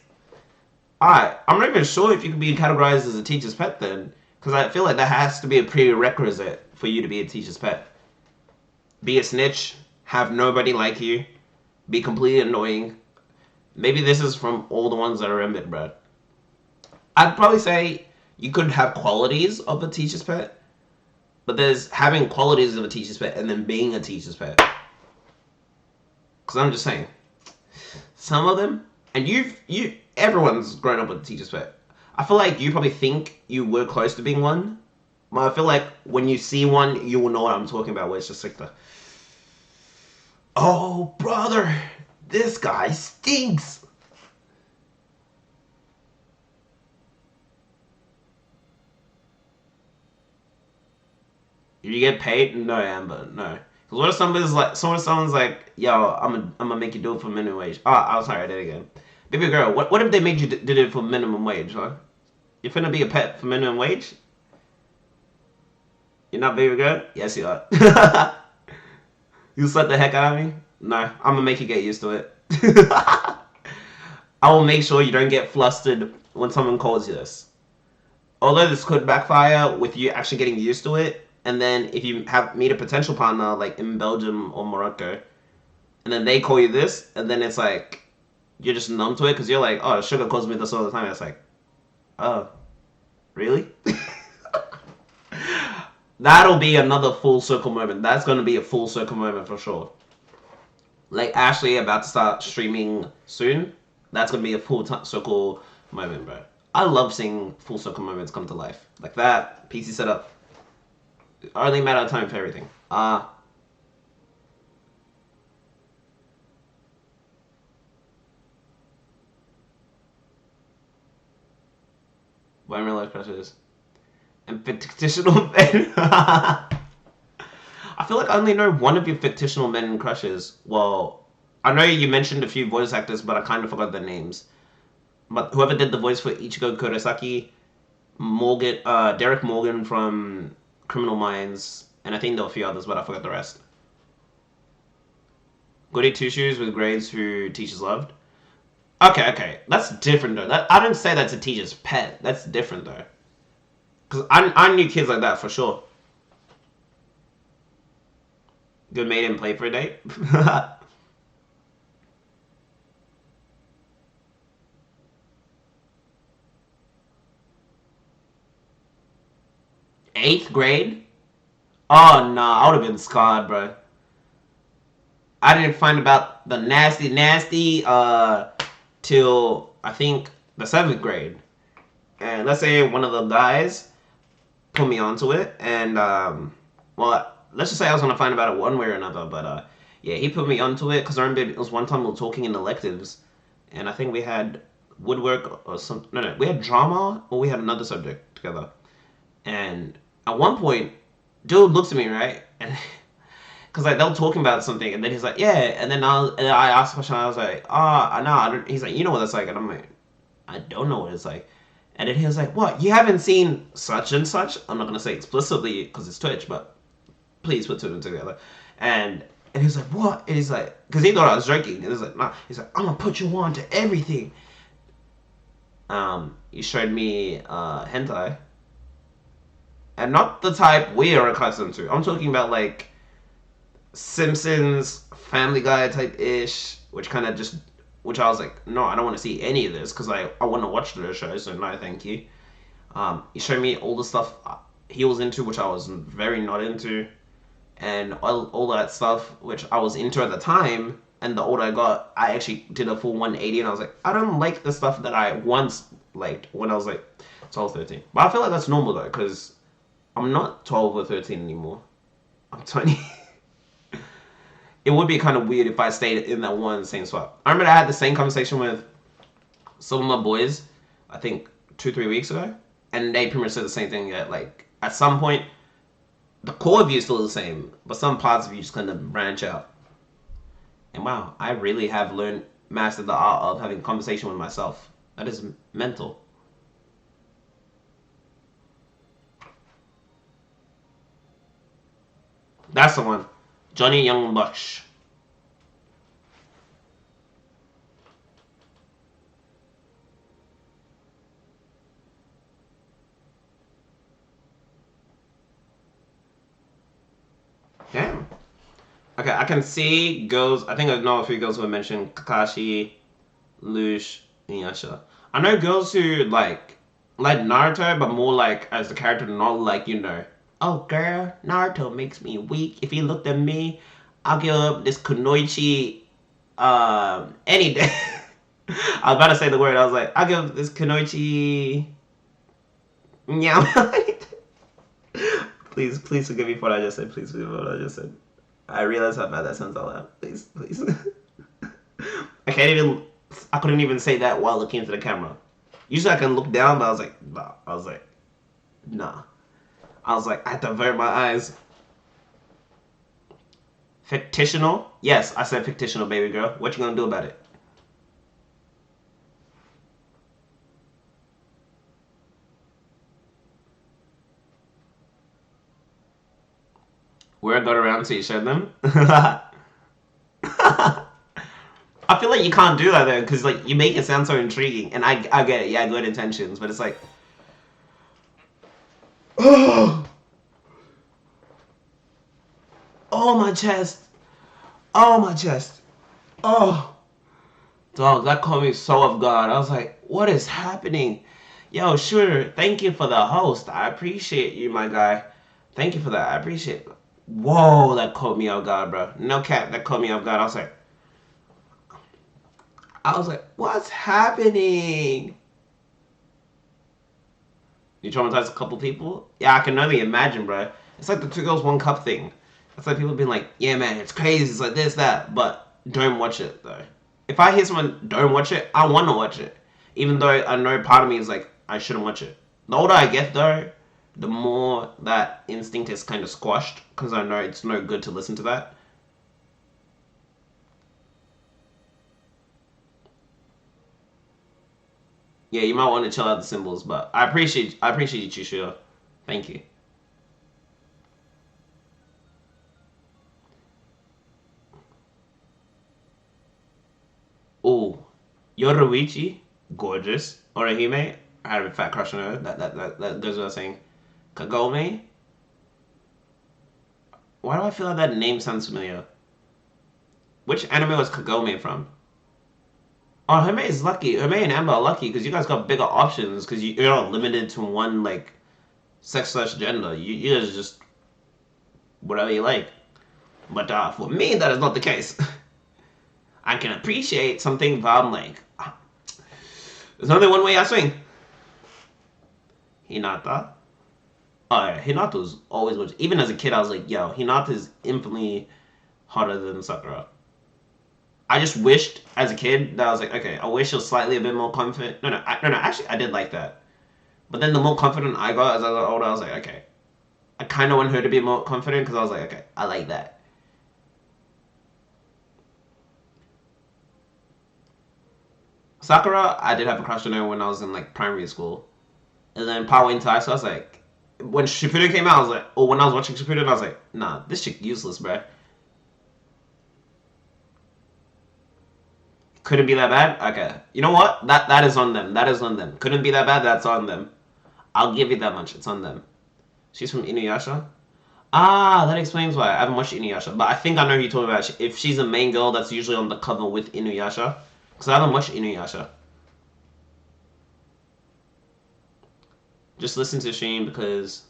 Alright, I'm not even sure if you can be categorized as a teacher's pet then. Because I feel like that has to be a prerequisite for you to be a teacher's pet. Be a snitch, have nobody like you, be completely annoying. Maybe this is from all the ones that are in it, bro. I'd probably say you could have qualities of a teacher's pet, but there's having qualities of a teacher's pet and then being a teacher's pet. Because I'm just saying, some of them, and everyone's grown up with a teacher's pet. I feel like you probably think you were close to being one, but I feel like when you see one, you will know what I'm talking about, where it's just like the, oh, brother, this guy stinks. You get paid? No, Amber, no. Because what if someone's like, yo, I'm gonna make you do it for minimum wage. Oh, I'm sorry, I did it again. Baby girl, what if they made you did it for minimum wage, huh? You finna be a pet for minimum wage? You're not baby girl? Yes, you are. You slap the heck out of me? No, I'm gonna make you get used to it. I will make sure you don't get flustered when someone calls you this. Although this could backfire with you actually getting used to it, and then if you meet a potential partner like in Belgium or Morocco, and then they call you this, and then it's like you're just numb to it because you're like, oh, sugar calls me this all the time. It's like, oh, really? That'll be another full circle moment. That's gonna be a full circle moment for sure. Like Ashley about to start streaming soon. That's gonna be a full circle moment, bro. I love seeing full circle moments come to life like that. PC setup. Only matter of time for everything. When real life crushes and fictional men. I feel like I only know one of your fictional men crushes. Well, I know you mentioned a few voice actors, but I kind of forgot their names. But whoever did the voice for Ichigo Kurosaki, Morgan, Derek Morgan from Criminal Minds, and I think there were a few others, but I forgot the rest. Goody Two Shoes with grades who teachers loved. Okay, okay, that's different though. I don't say that's a teacher's pet. That's different though, because I knew kids like that for sure. Good mate and play for a date. Eighth grade? Oh no, I would have been scarred, bro. I didn't find about the nasty, nasty till I think the seventh grade. And let's say one of the guys put me onto it, and well, let's just say I was gonna find about it one way or another, but yeah, he put me onto it because I remember it was one time we were talking in electives, and I think we had woodwork or some no, we had drama or we had another subject together, and at one point, dude looks at me right, and because like they were talking about something, and then he's like, yeah, and then I asked a question, I was like, no, I don't. He's like, you know what that's like, and I'm like, I don't know what it's like. And then he was like, what? You haven't seen such and such? I'm not gonna say explicitly because it's Twitch, but please put two and two together. And and he's like, what? And he's like, because he thought I was joking. And he's like, nah. He's like, I'm gonna put you on to everything. He showed me hentai, and not the type we are accustomed to. I'm talking about like Simpsons, Family Guy type ish, which kind of just, which I was like, no, I don't want to see any of this because I want to watch the show, so no, thank you. He showed me all the stuff he was into, which I was very not into, and all that stuff which I was into at the time. And the older I got, I actually did a full 180, and I was like, I don't like the stuff that I once liked when I was like 12, 13. But I feel like that's normal though, because I'm not 12 or 13 anymore. I'm 20. It would be kind of weird if I stayed in that one same spot. I remember I had the same conversation with some of my boys, I think 2, 3 weeks ago, and they pretty much said the same thing. That like at some point, the core of you is still the same, but some parts of you just kind of branch out. And wow, I really have mastered the art of having a conversation with myself. That is mental. That's the one, Johnny Young Bush. Damn. Okay, I can see girls. I think I know a few girls who mentioned Kakashi, Lush, Inuyasha. I know girls who like Naruto, but more like as the character, not like Oh girl, Naruto makes me weak. If he looked at me, I'll give up this kunoichi any day. I was about to say the word. I was like, I'll give this kunoichi. Meow. Please, please forgive me for what I just said. Please forgive me for what I just said. I realize how bad that sounds out loud. Please, please. I can't even. I couldn't even say that while looking into the camera. Usually I can look down, but I was like, nah. I was like, nah. I was like, I had to avert my eyes. Fictional? Yes, I said fictional, baby girl. What you gonna do about it? Where I got around to you showed them. I feel like you can't do that though, because like you make it sound so intriguing, and I get it, yeah, good intentions, but it's like, oh, oh my chest, oh my chest, oh, dog, that caught me so off guard. I was like, what is happening? Yo, sure, thank you for the host. I appreciate you, my guy. Thank you for that. I appreciate it. Whoa, that caught me off guard, bro. No cap, that caught me off guard. I was like, I was like, what's happening? You traumatized a couple people? Yeah, I can only imagine, bro. It's like the Two Girls One Cup thing. It's like people being like, yeah, man, it's crazy. It's like this, that. But don't watch it, though. If I hear someone don't watch it, I want to watch it. Even though I know part of me is like, I shouldn't watch it. The older I get, though, the more that instinct is kind of squashed. Because I know it's no good to listen to that. Yeah, you might want to chill out the symbols, but I appreciate you, Chishio. Thank you. Oh, Yoruichi, gorgeous. Orihime, I had a fat crush on her. That goes without saying. Kagome, why do I feel like that name sounds familiar? Which anime was Kagome from? Oh, Hermei is lucky. Hermei and Amber are lucky because you guys got bigger options because you're not limited to one like sex slash gender. You guys just whatever you like. But for me, that is not the case. I can appreciate something, but I'm like, there's only one way I swing. Hinata. Oh yeah, Hinata's always was. Even as a kid, I was like, yo, Hinata's infinitely hotter than Sakura. I just wished as a kid that I was like, okay, I wish she was slightly a bit more confident. No. Actually, I did like that. But then the more confident I got as I got older, I was like, okay, I kind of want her to be more confident because I was like, okay, I like that. Sakura, I did have a crush on her when I was in like primary school, and then Power into high school, I was like, when Shippuden came out, I was like, oh, when I was watching Shippuden, I was like, nah, this chick useless, bruh. Couldn't be that bad? Okay. You know what? That is on them. That is on them. Couldn't be that bad? That's on them. I'll give you that much. It's on them. She's from Inuyasha? Ah, that explains why. I haven't watched Inuyasha. But I think I know who you're talking about. If she's a main girl, that's usually on the cover with Inuyasha. Because I haven't watched Inuyasha. Just listen to Sheen because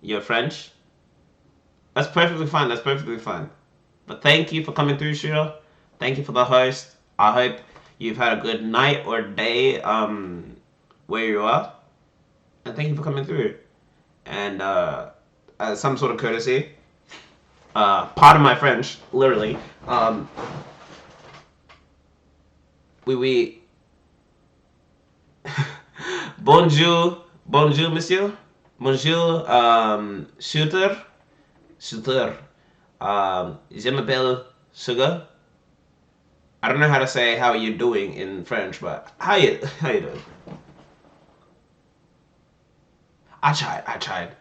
you're French. That's perfectly fine. That's perfectly fine. But thank you for coming through, Shiro. Thank you for the host. I hope you've had a good night or day where you are. And thank you for coming through. And as some sort of courtesy, pardon my French, literally. We bonjour, bonjour, monsieur, bonjour, shooter. Je m'appelle Sugar. I don't know how to say how you doing in French, but how you doing? I tried.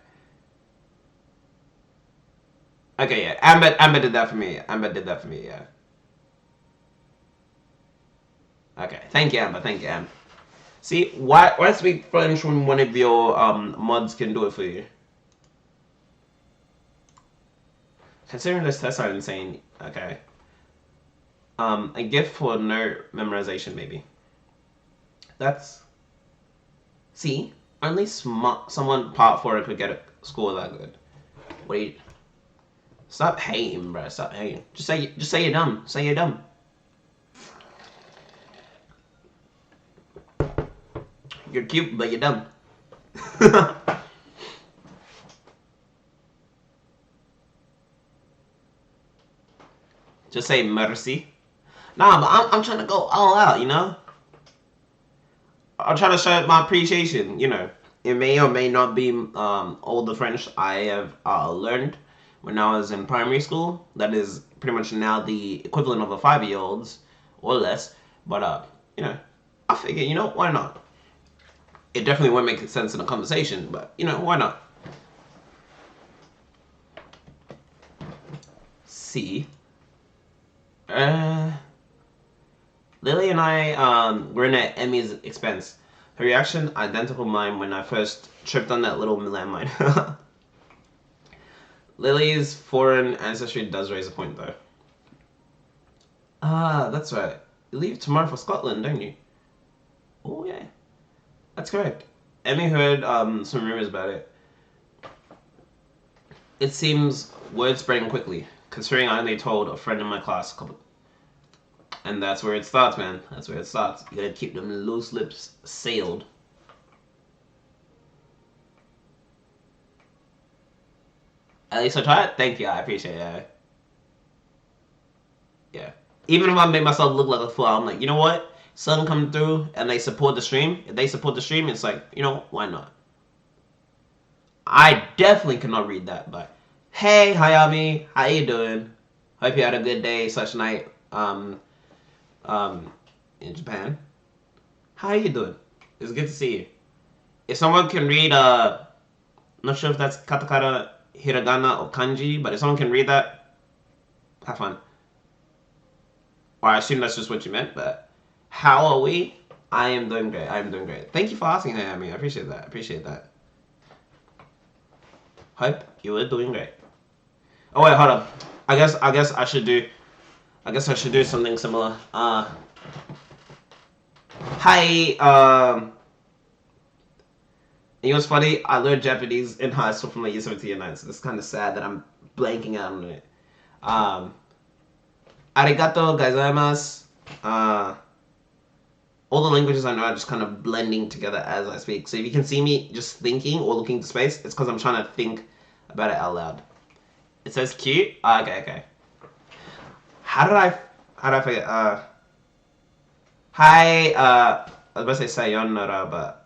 Okay, yeah. Amber did that for me. Amber did that for me, yeah. Okay. Thank you, Amber. Thank you, Amber. See, why speak French when one of your mods can do it for you? Considering this tests are insane, okay. A gift for no memorization, maybe. That's see, only someone part for it could get a score that good. Wait, stop hating, bro. Stop hating. Just say you're dumb. Say you're dumb. You're cute, but you're dumb. Just say mercy. Nah, but I'm trying to go all out, you know? I'm trying to show my appreciation, you know? It may or may not be all the French I have learned when I was in primary school. That is pretty much now the equivalent of a 5-year-old's or less. But, you know, I figure, you know, why not? It definitely won't make sense in a conversation, but, you know, why not? See. Lily and I were in at Emmy's expense. Her reaction, identical to mine when I first tripped on that little landmine. Lily's foreign ancestry does raise a point, though. Ah, that's right. You leave tomorrow for Scotland, don't you? Oh, yeah. That's correct. Emmy heard some rumors about it. It seems word spreading quickly, considering I only told a friend in my class a couple. And that's where it starts, man. That's where it starts. You gotta keep them loose lips sealed. At least I tried. Thank you. I appreciate it. Yeah. Even if I make myself look like a fool, I'm like, you know what? Sun come through and they support the stream. If they support the stream, it's like, you know, why not? I definitely cannot read that, but hey, Hayami, how you doing? Hope you had a good day such night. Um, in Japan. How you doing? It's good to see you. If someone can read, not sure if that's katakana, hiragana, or kanji, but if someone can read that, have fun. Or I assume that's just what you meant, but how are we? I am doing great. I am doing great. Thank you for asking, Hayami. I appreciate that. I appreciate that. Hope you were doing great. Oh wait, hold up. I guess I should do. I guess I should do something similar. Hi. You know what's funny? I learned Japanese in high school from like year 17 and 9, so it's kind of sad that I'm blanking out on it. Arigato gozaimasu. All the languages I know are just kind of blending together as I speak. So if you can see me just thinking or looking to space, it's because I'm trying to think about it out loud. It says cute. Okay. How did I forget? Hi. I was about to say sayonara, but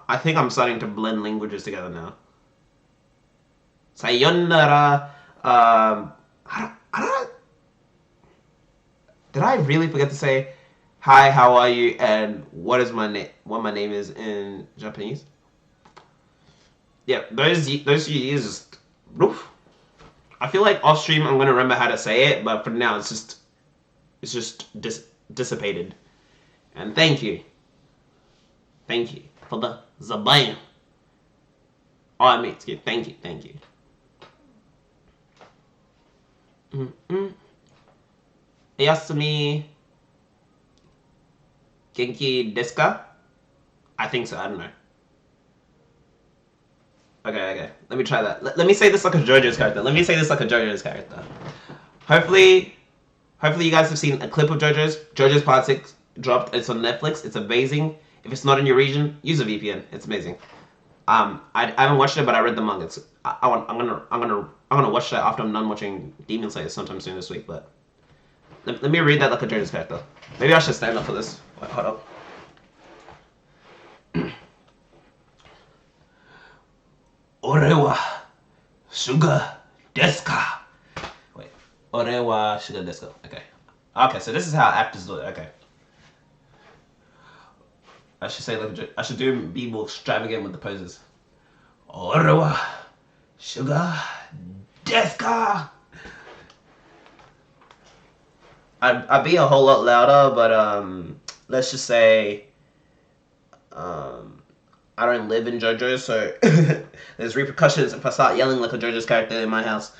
I think I'm starting to blend languages together now. Sayonara. Did I really forget to say hi? How are you? And what is my name? What my name is in Japanese? Yeah, those few years just. Oof. I feel like off stream I'm gonna remember how to say it, but for now it's just dissipated. And thank you for the zabayan. Oh, I mean, excuse. Thank you. Yasumi Genki desu ka? I think so. I don't know. Okay. Let me try that. Let me say this like a JoJo's character. Hopefully you guys have seen a clip of JoJo's Part 6 dropped. It's on Netflix. It's amazing. If it's not in your region, use a VPN. It's amazing. I haven't watched it, but I read the manga. I'm gonna watch that after I'm done watching Demon Slayer sometime soon this week. But let me read that like a JoJo's character. Maybe I should stand up for this. Wait, hold up. Ore wa sugar desu ka? Wait. Ore wa sugar desu ka? Okay, so this is how actors do it. Okay. I should say like I should be more extravagant with the poses. Ore wa sugar desu ka? I'd be a whole lot louder, but let's just say I don't live in JoJo, so there's repercussions if I start yelling like a JoJo's character in my house.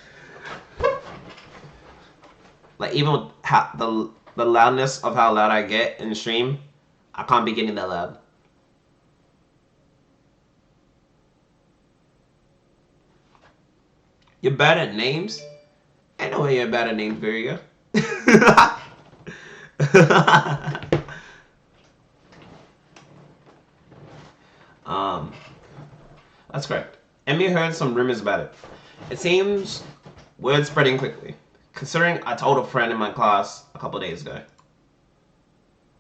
Like even with the loudness of how loud I get in the stream, I can't be getting that loud. You're bad at names? I know you're bad at names, Virgo. That's correct. Emmy heard some rumors about it. It seems word spreading quickly. Considering I told a friend in my class a couple days ago. It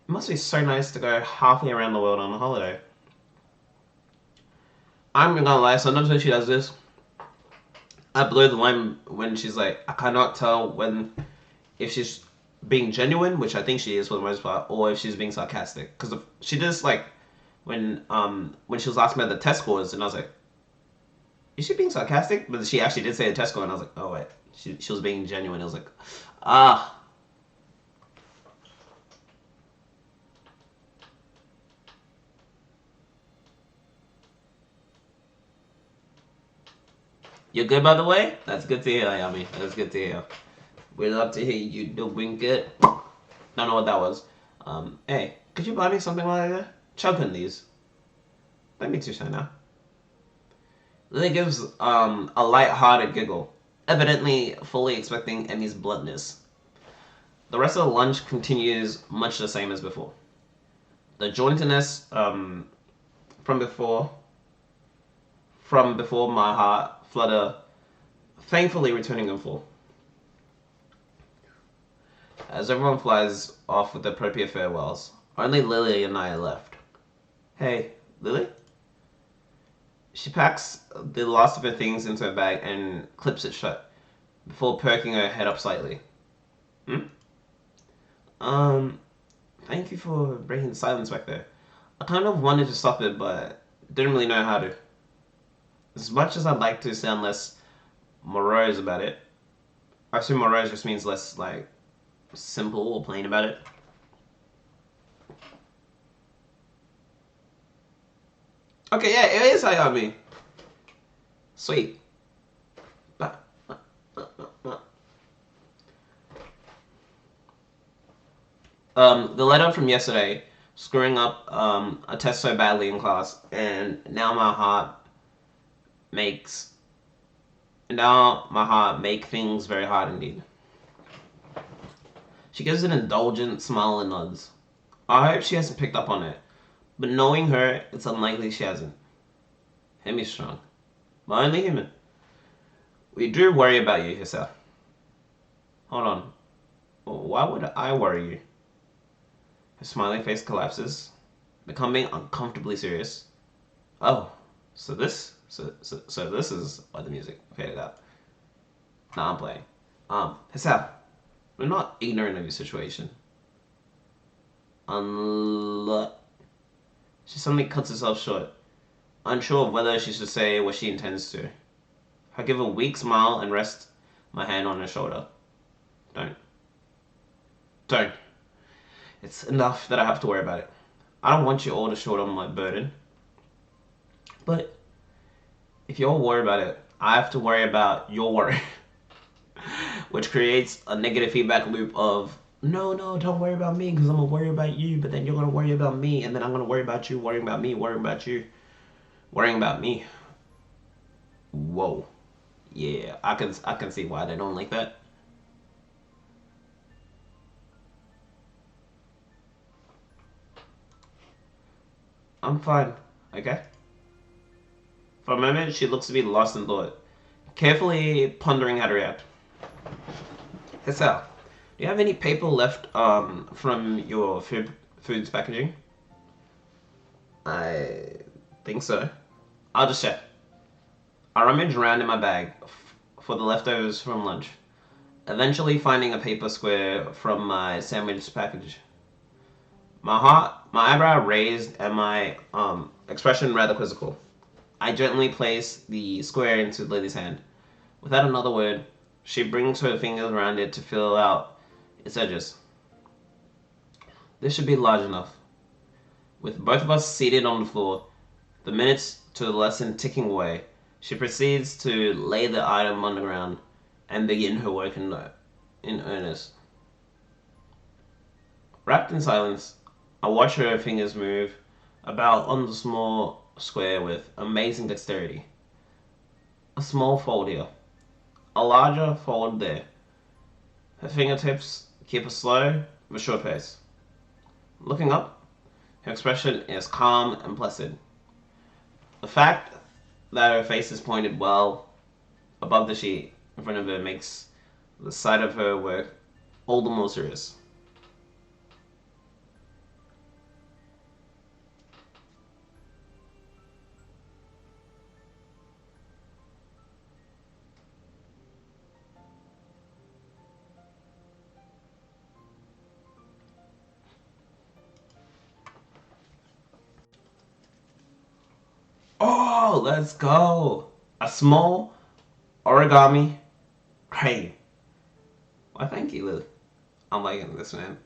must be so nice to go halfway around the world on a holiday. I'm not gonna lie, sometimes when she does this, I blow the line when she's like, I cannot tell if she's being genuine, which I think she is for the most part, or if she's being sarcastic. Because she does like when she was asking about the test scores, and I was like, is she being sarcastic? But she actually did say the test score, and I was like, oh wait, she was being genuine. I was like, ah. You're good, by the way? That's good to hear, Ayami. That's good to hear. We'd love to hear you doing good. Don't know what that was. Hey, could you buy me something while I'm there? Chug on these. Let me too shy now. Lily gives a light-hearted giggle, evidently fully expecting Emmy's bluntness. The rest of the lunch continues much the same as before. The jointiness from before my heart flutter, thankfully returning in full. As everyone flies off with appropriate farewells, only Lily and I are left. Hey, Lily? She packs the last of her things into her bag and clips it shut before perking her head up slightly. Hmm? Um, Thank you for breaking the silence back there. I kind of wanted to stop it, but didn't really know how to. As much as I'd like to sound less morose about it, I assume morose just means less, like, simple or plain about it. Okay, yeah, it is Hayami. Sweet. But, the letter from yesterday, screwing up a test so badly in class, and makes now my heart make things very hard indeed. She gives an indulgent smile and nods. I hope she hasn't picked up on it, but knowing her, it's unlikely she hasn't. Hemi's strong. My only human. We do worry about you, Hissa. Hold on. Why would I worry you? Her smiling face collapses, becoming uncomfortably serious. Oh, so this is why the music faded out. Nah, I'm playing. Hissa, we're not ignorant of your situation. Unless she suddenly cuts herself short, unsure of whether she should say what she intends to. I give a weak smile and rest my hand on her shoulder. Don't. Don't. It's enough that I have to worry about it. I don't want you all to shoulder my burden. But if you're worried about it, I have to worry about your worry. Which creates a negative feedback loop of, no, no, don't worry about me because I'm going to worry about you, but then you're going to worry about me, and then I'm going to worry about you, worrying about me, worrying about you, worrying about me. Whoa. Yeah, I can see why they don't like that. I'm fine, okay? For a moment, she looks to be lost in thought, carefully pondering how to react. Hissel, do you have any paper left from your food's packaging? I think so. I'll just check. I rummage around in my bag for the leftovers from lunch, eventually finding a paper square from my sandwich package. My eyebrow raised and my expression rather quizzical. I gently place the square into Lily's hand. Without another word, she brings her fingers around it to feel out its edges. This should be large enough. With both of us seated on the floor, the minutes to the lesson ticking away, she proceeds to lay the item on the ground and begin her work in earnest. Wrapped in silence, I watch her fingers move about on the small square with amazing dexterity. A small fold here, a larger fold there. Her fingertips keep a slow but sure pace. Looking up, her expression is calm and placid. The fact that her face is pointed well above the sheet in front of her makes the sight of her work all the more serious. Oh, let's go! A small origami crane. Why, thank you, Lily. I'm liking this, man.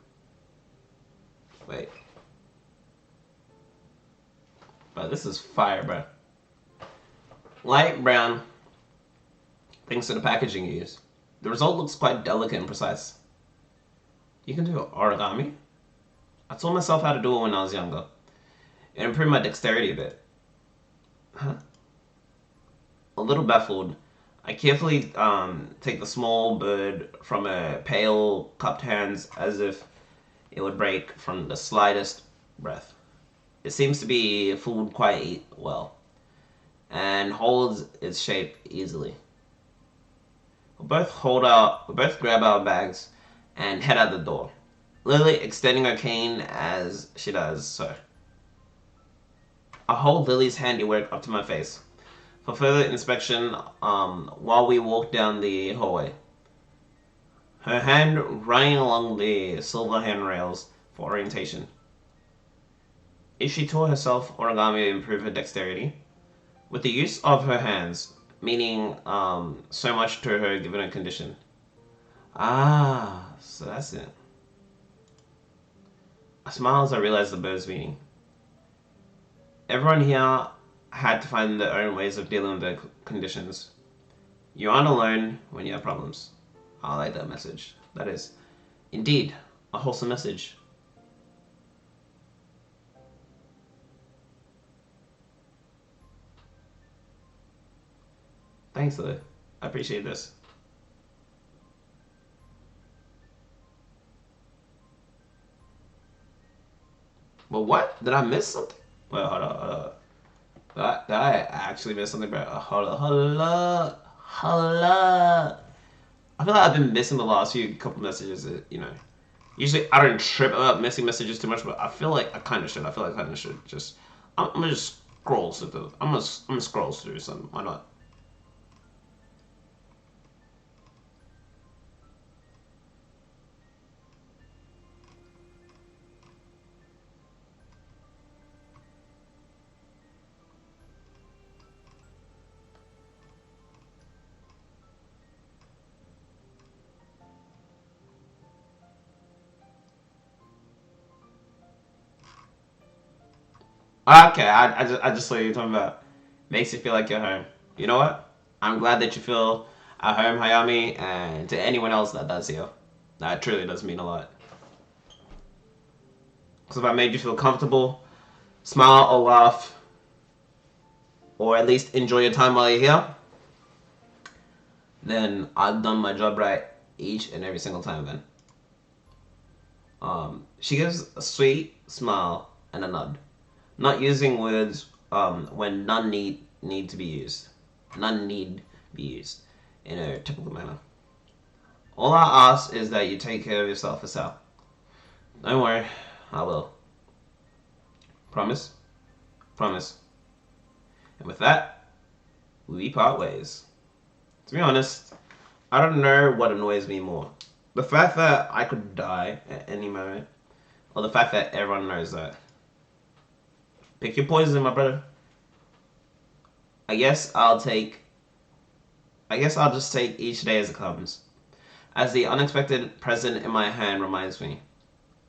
Wait. But this is fire, bro. Light brown, thanks to the packaging you use. The result looks quite delicate and precise. You can do origami? I taught myself how to do it when I was younger. It improved my dexterity a bit. Huh? A little baffled, I carefully take the small bird from her pale, cupped hands as if it would break from the slightest breath. It seems to be fooled quite well and holds its shape easily. We both grab our bags and head out the door. Lily extending her cane as she does so. I hold Lily's handiwork up to my face for further inspection while we walk down the hallway. Her hand running along the silver handrails for orientation. Is she taught herself origami to improve her dexterity? With the use of her hands, meaning so much to her given her condition. Ah, so that's it. I smile as I realize the bird's meaning. Everyone here had to find their own ways of dealing with their conditions. You aren't alone when you have problems. I like that message. That is, indeed, a wholesome message. Thanks, Lily. I appreciate this. Well, what? Did I miss something? Well, hold on, hold on. Did I actually miss something, bro? Hold on, hold up, hold up. I feel like I've been missing the last few couple messages. Usually I don't trip about missing messages too much, but I feel like I kind of should. I feel like I kind of should just. I'm gonna just scroll through. I'm gonna scroll through some. Why not? Okay, I just saw you talking about makes you feel like you're home. You know what? I'm glad that you feel at home, Hayami, and to anyone else that does here. That truly does mean a lot. Because if I made you feel comfortable, smile or laugh, or at least enjoy your time while you're here, then I've done my job right each and every single time then. She gives a sweet smile and a nod, not using words when none need to be used. None need be used in a typical manner. All I ask is that you take care of yourself, Asal. Don't worry, I will. Promise? Promise. And with that, we part ways. To be honest, I don't know what annoys me more. The fact that I could die at any moment, or the fact that everyone knows that. Pick your poison, my brother. I guess I'll take. I guess I'll just take each day as it comes. As the unexpected present in my hand reminds me,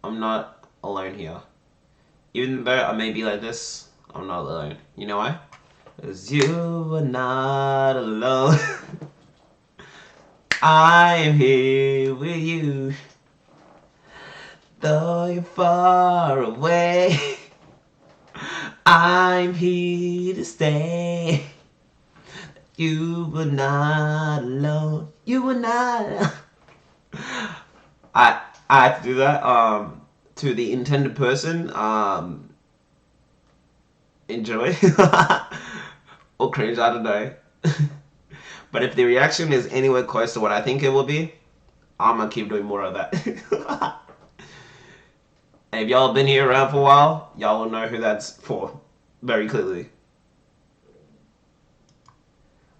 I'm not alone here. Even though I may be like this, I'm not alone. You know why? Because you are not alone. I am here with you. Though you're far away, I'm here to stay. You were not alone. You were not alone. I had to do that to the intended person. Enjoy. Or cringe, I don't know. But if the reaction is anywhere close to what I think it will be, I'm gonna keep doing more of that. And if y'all been here around for a while, y'all will know who that's for very clearly.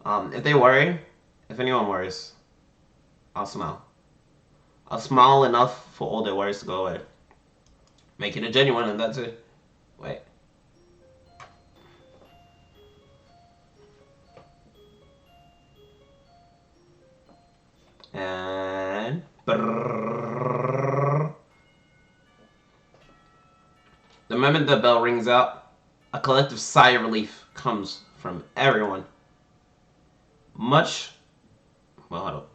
If they worry, if anyone worries, I'll smile. I'll smile enough for all their worries to go away. Making it genuine, and that's it. Wait. And brrrr. The moment the bell rings out, a collective sigh of relief comes from everyone. Much, well, hold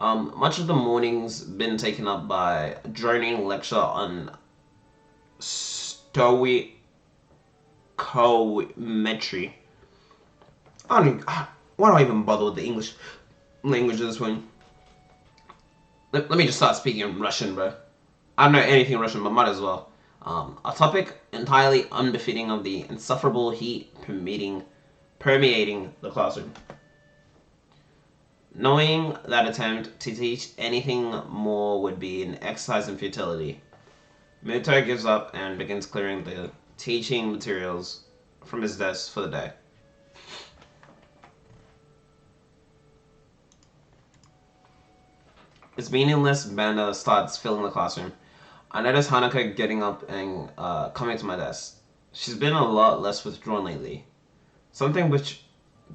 up. Much of the morning's been taken up by a droning lecture on Kometry. I don't even, why do I even bother with the English language at this point? Let me just start speaking in Russian, bro. I don't know anything Russian, but might as well. A topic entirely unbefitting of the insufferable heat permeating the classroom. Knowing that attempt to teach anything more would be an exercise in futility, Muto gives up and begins clearing the teaching materials from his desk for the day. His meaningless banner starts filling the classroom. I notice Hanukkah getting up and coming to my desk. She's been a lot less withdrawn lately, something which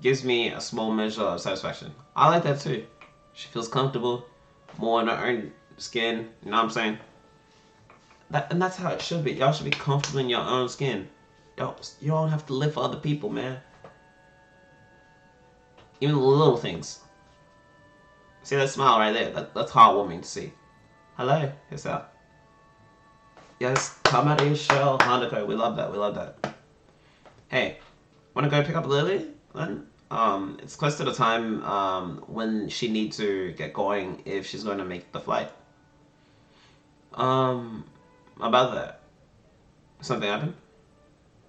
gives me a small measure of satisfaction. I like that too. She feels comfortable, more in her own skin, you know what I'm saying? And that's how it should be. Y'all should be comfortable in your own skin. You don't have to live for other people, man. Even the little things. See that smile right there? That's heartwarming to see. Hello, it's out. Yes, come out of your shell, Hanukkah. We love that. We love that. Hey, wanna go pick up Lily? Then, it's close to the time when she needs to get going if she's going to make the flight. About that, something happened.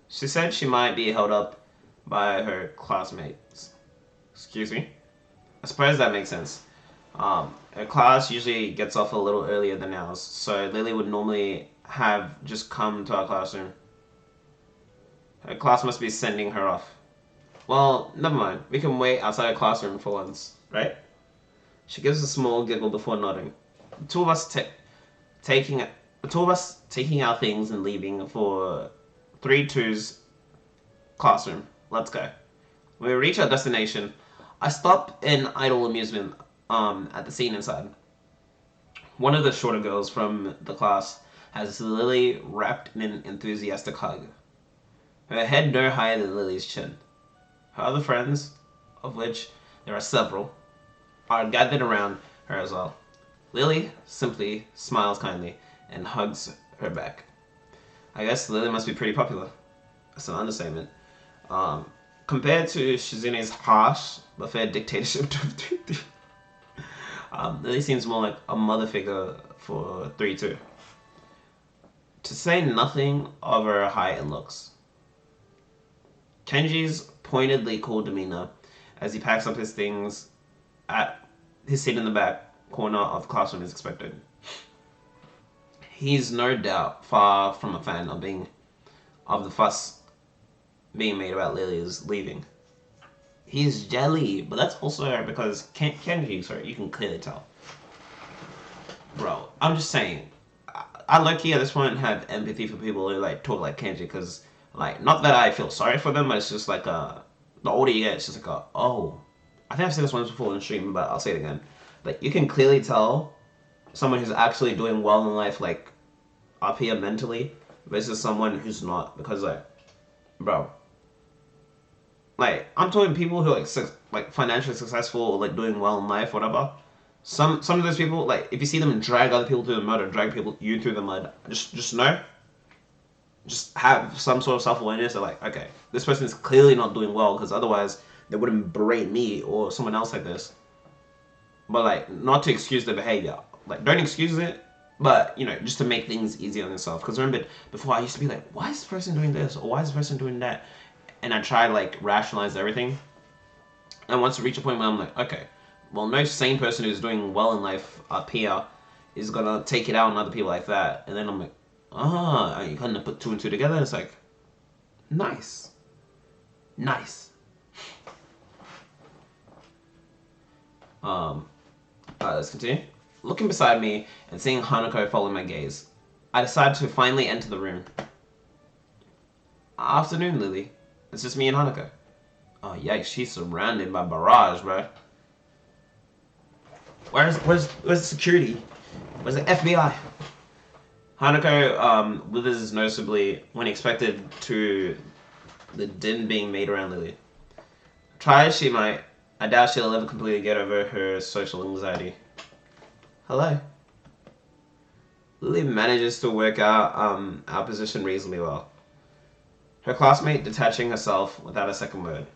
She said she might be held up by her classmates. Excuse me. I suppose that makes sense. Her class usually gets off a little earlier than ours, so Lily would normally have just come to our classroom. Her class must be sending her off. Well, never mind. We can wait outside the classroom for once, right? She gives a small giggle before nodding. The two of us taking our things and leaving for 3-2's classroom. Let's go. When we reach our destination, I stop in idle amusement at the scene inside. One of the shorter girls from the class has Lily wrapped in an enthusiastic hug. Her head no higher than Lily's chin. Her other friends, of which there are several, are gathered around her as well. Lily simply smiles kindly and hugs her back. I guess Lily must be pretty popular. That's an understatement. Compared to Shizune's harsh but fair dictatorship Lily seems more like a mother figure for 3-2. To say nothing of her height and looks. Kenji's pointedly cool demeanor as he packs up his things at his seat in the back corner of the classroom is expected. He's no doubt far from a fan of the fuss being made about Lily's leaving. He's jelly, but that's also because Kenji, sorry, you can clearly tell. Bro, I'm just saying, I low-key at this point have empathy for people who like talk like Kenji, because like, not that I feel sorry for them, but it's just like the older you get, it's just like oh, I think I've said this once before in the stream, but I'll say it again. Like, you can clearly tell someone who's actually doing well in life, like up here mentally, versus someone who's not, because like, bro, like I'm talking people who are like financially successful or like doing well in life, whatever. Some of those people, like if you see them drag other people through the mud or drag you through the mud, just know, just have some sort of self-awareness. They're like, okay, this person is clearly not doing well, because otherwise they wouldn't berate me or someone else like this. But like, not to excuse their behavior. Like, don't excuse it, but you know, just to make things easier on yourself. Because remember, before I used to be like, why is this person doing this or why is this person doing that? And I try to like rationalize everything. And once I reach a point where I'm like, okay, well, no sane person who's doing well in life up here is gonna take it out on other people like that. And then I'm like, you kind of put 2 and 2 together. It's like, nice. Let's continue. Looking beside me and seeing Hanako follow my gaze, I decide to finally enter the room. Afternoon, Lily. It's just me and Hanako. Oh, yikes, she's surrounded by barrage, bro. Where's the security? Where's the FBI? Hanako withers noticeably when expected to the din being made around Lily. Try as she might, I doubt she'll ever completely get over her social anxiety. Hello. Lily manages to work out our position reasonably well. Her classmate detaching herself without a second word.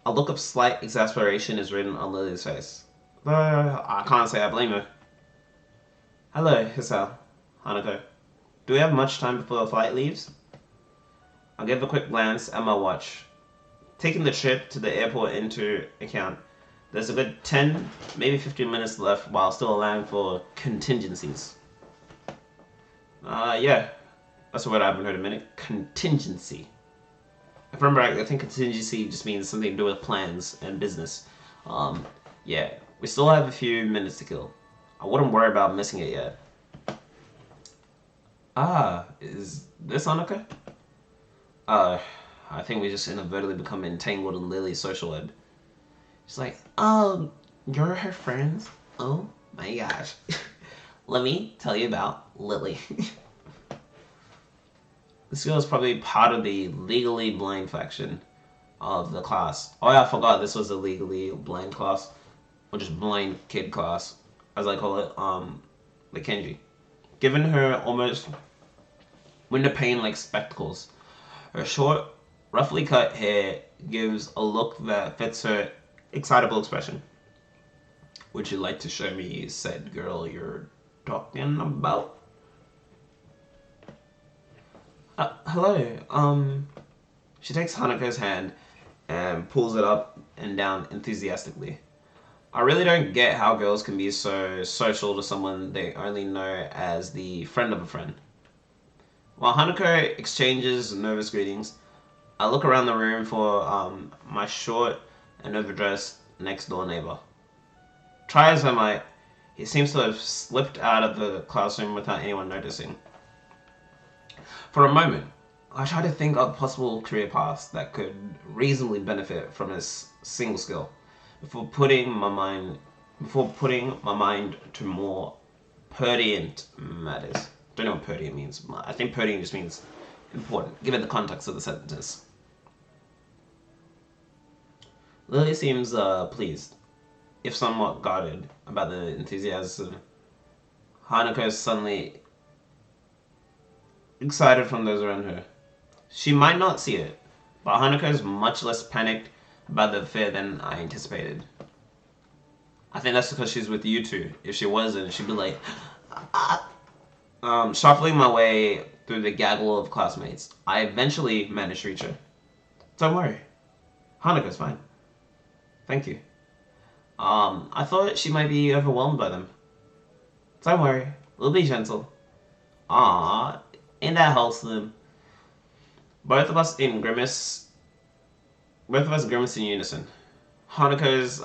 A look of slight exasperation is written on Lily's face. Though I can't say I blame her. Hello, Hisao. Hanako. Do we have much time before the flight leaves? I'll give a quick glance at my watch. Taking the trip to the airport into account, there's a good 10, maybe 15 minutes left while still allowing for contingencies. Yeah. That's a word I haven't heard in a minute. Contingency. If I remember right, I think contingency just means something to do with plans and business. Yeah. We still have a few minutes to kill. I wouldn't worry about missing it yet. Is this Annika? I think we just inadvertently become entangled in Lily's social web. She's like, oh, you're her friends? Oh my gosh. Let me tell you about Lily. This girl is probably part of the legally blind faction of the class. Oh yeah, I forgot this was a legally blind class. Or just blind kid class, as I call it, the Kenji. Given her almost window pane-like spectacles, her short, roughly cut hair gives a look that fits her excitable expression. Would you like to show me said girl you're talking about? Hello. She takes Hanako's hand and pulls it up and down enthusiastically. I really don't get how girls can be so social to someone they only know as the friend of a friend. While Hanako exchanges nervous greetings, I look around the room for my short and overdressed next door neighbor. Try as I might, he seems to have slipped out of the classroom without anyone noticing. For a moment, I try to think of possible career paths that could reasonably benefit from his single skill before putting my mind to more pertinent matters. Don't know what pertinent means. I think pertinent just means important, given the context of the sentence. Lily seems pleased, if somewhat guarded, about the enthusiasm. Hanako is suddenly excited from those around her. She might not see it, but Hanako is much less panicked about the affair than I anticipated. I think that's because she's with you two. If she wasn't, she'd be like, shuffling my way through the gaggle of classmates. I eventually managed to reach her. Don't worry. Hanako's fine. Thank you. I thought she might be overwhelmed by them. Don't worry. We'll be gentle. Ah, ain't that wholesome? Both of us grimace in unison. Hanako's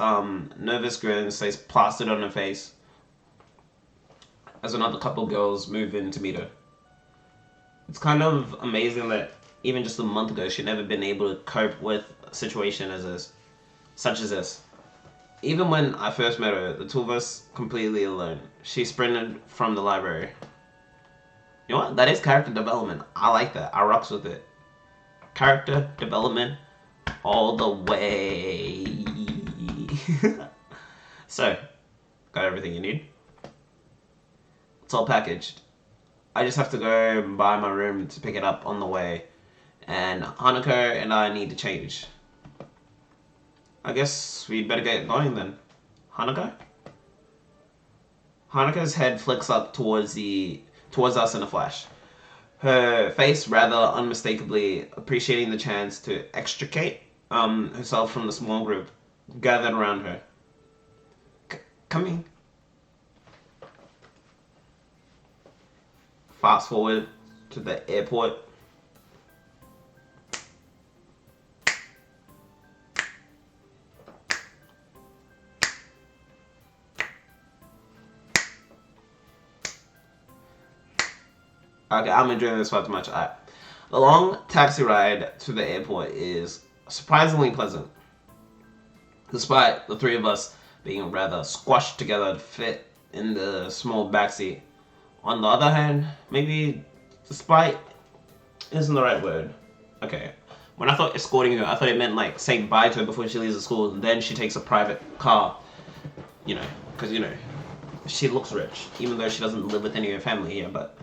nervous grin stays plastered on her face as another couple of girls move in to meet her. It's kind of amazing that even just a month ago she'd never been able to cope with a situation such as this. Even when I first met her, the two of us completely alone. She sprinted from the library. You know what? That is character development. I like that. I rocks with it. Character development all the way. So, got everything you need? It's all packaged. I just have to go by my room to pick it up on the way. And Hanako and I need to change. I guess we better get going then. Hanako? Hanako's head flicks up towards us in a flash. Her face rather unmistakably appreciating the chance to extricate herself from the small group gathered around her. Coming. Fast forward to the airport. Okay, I'm enjoying this far too much. The long taxi ride to the airport is surprisingly pleasant. Despite the three of us being rather squashed together to fit in the small backseat. On the other hand, maybe despite isn't the right word. Okay. When I thought escorting her, I thought it meant like saying bye to her before she leaves the school and then she takes a private car. You know, because, you know, she looks rich, even though she doesn't live with any of her family here, but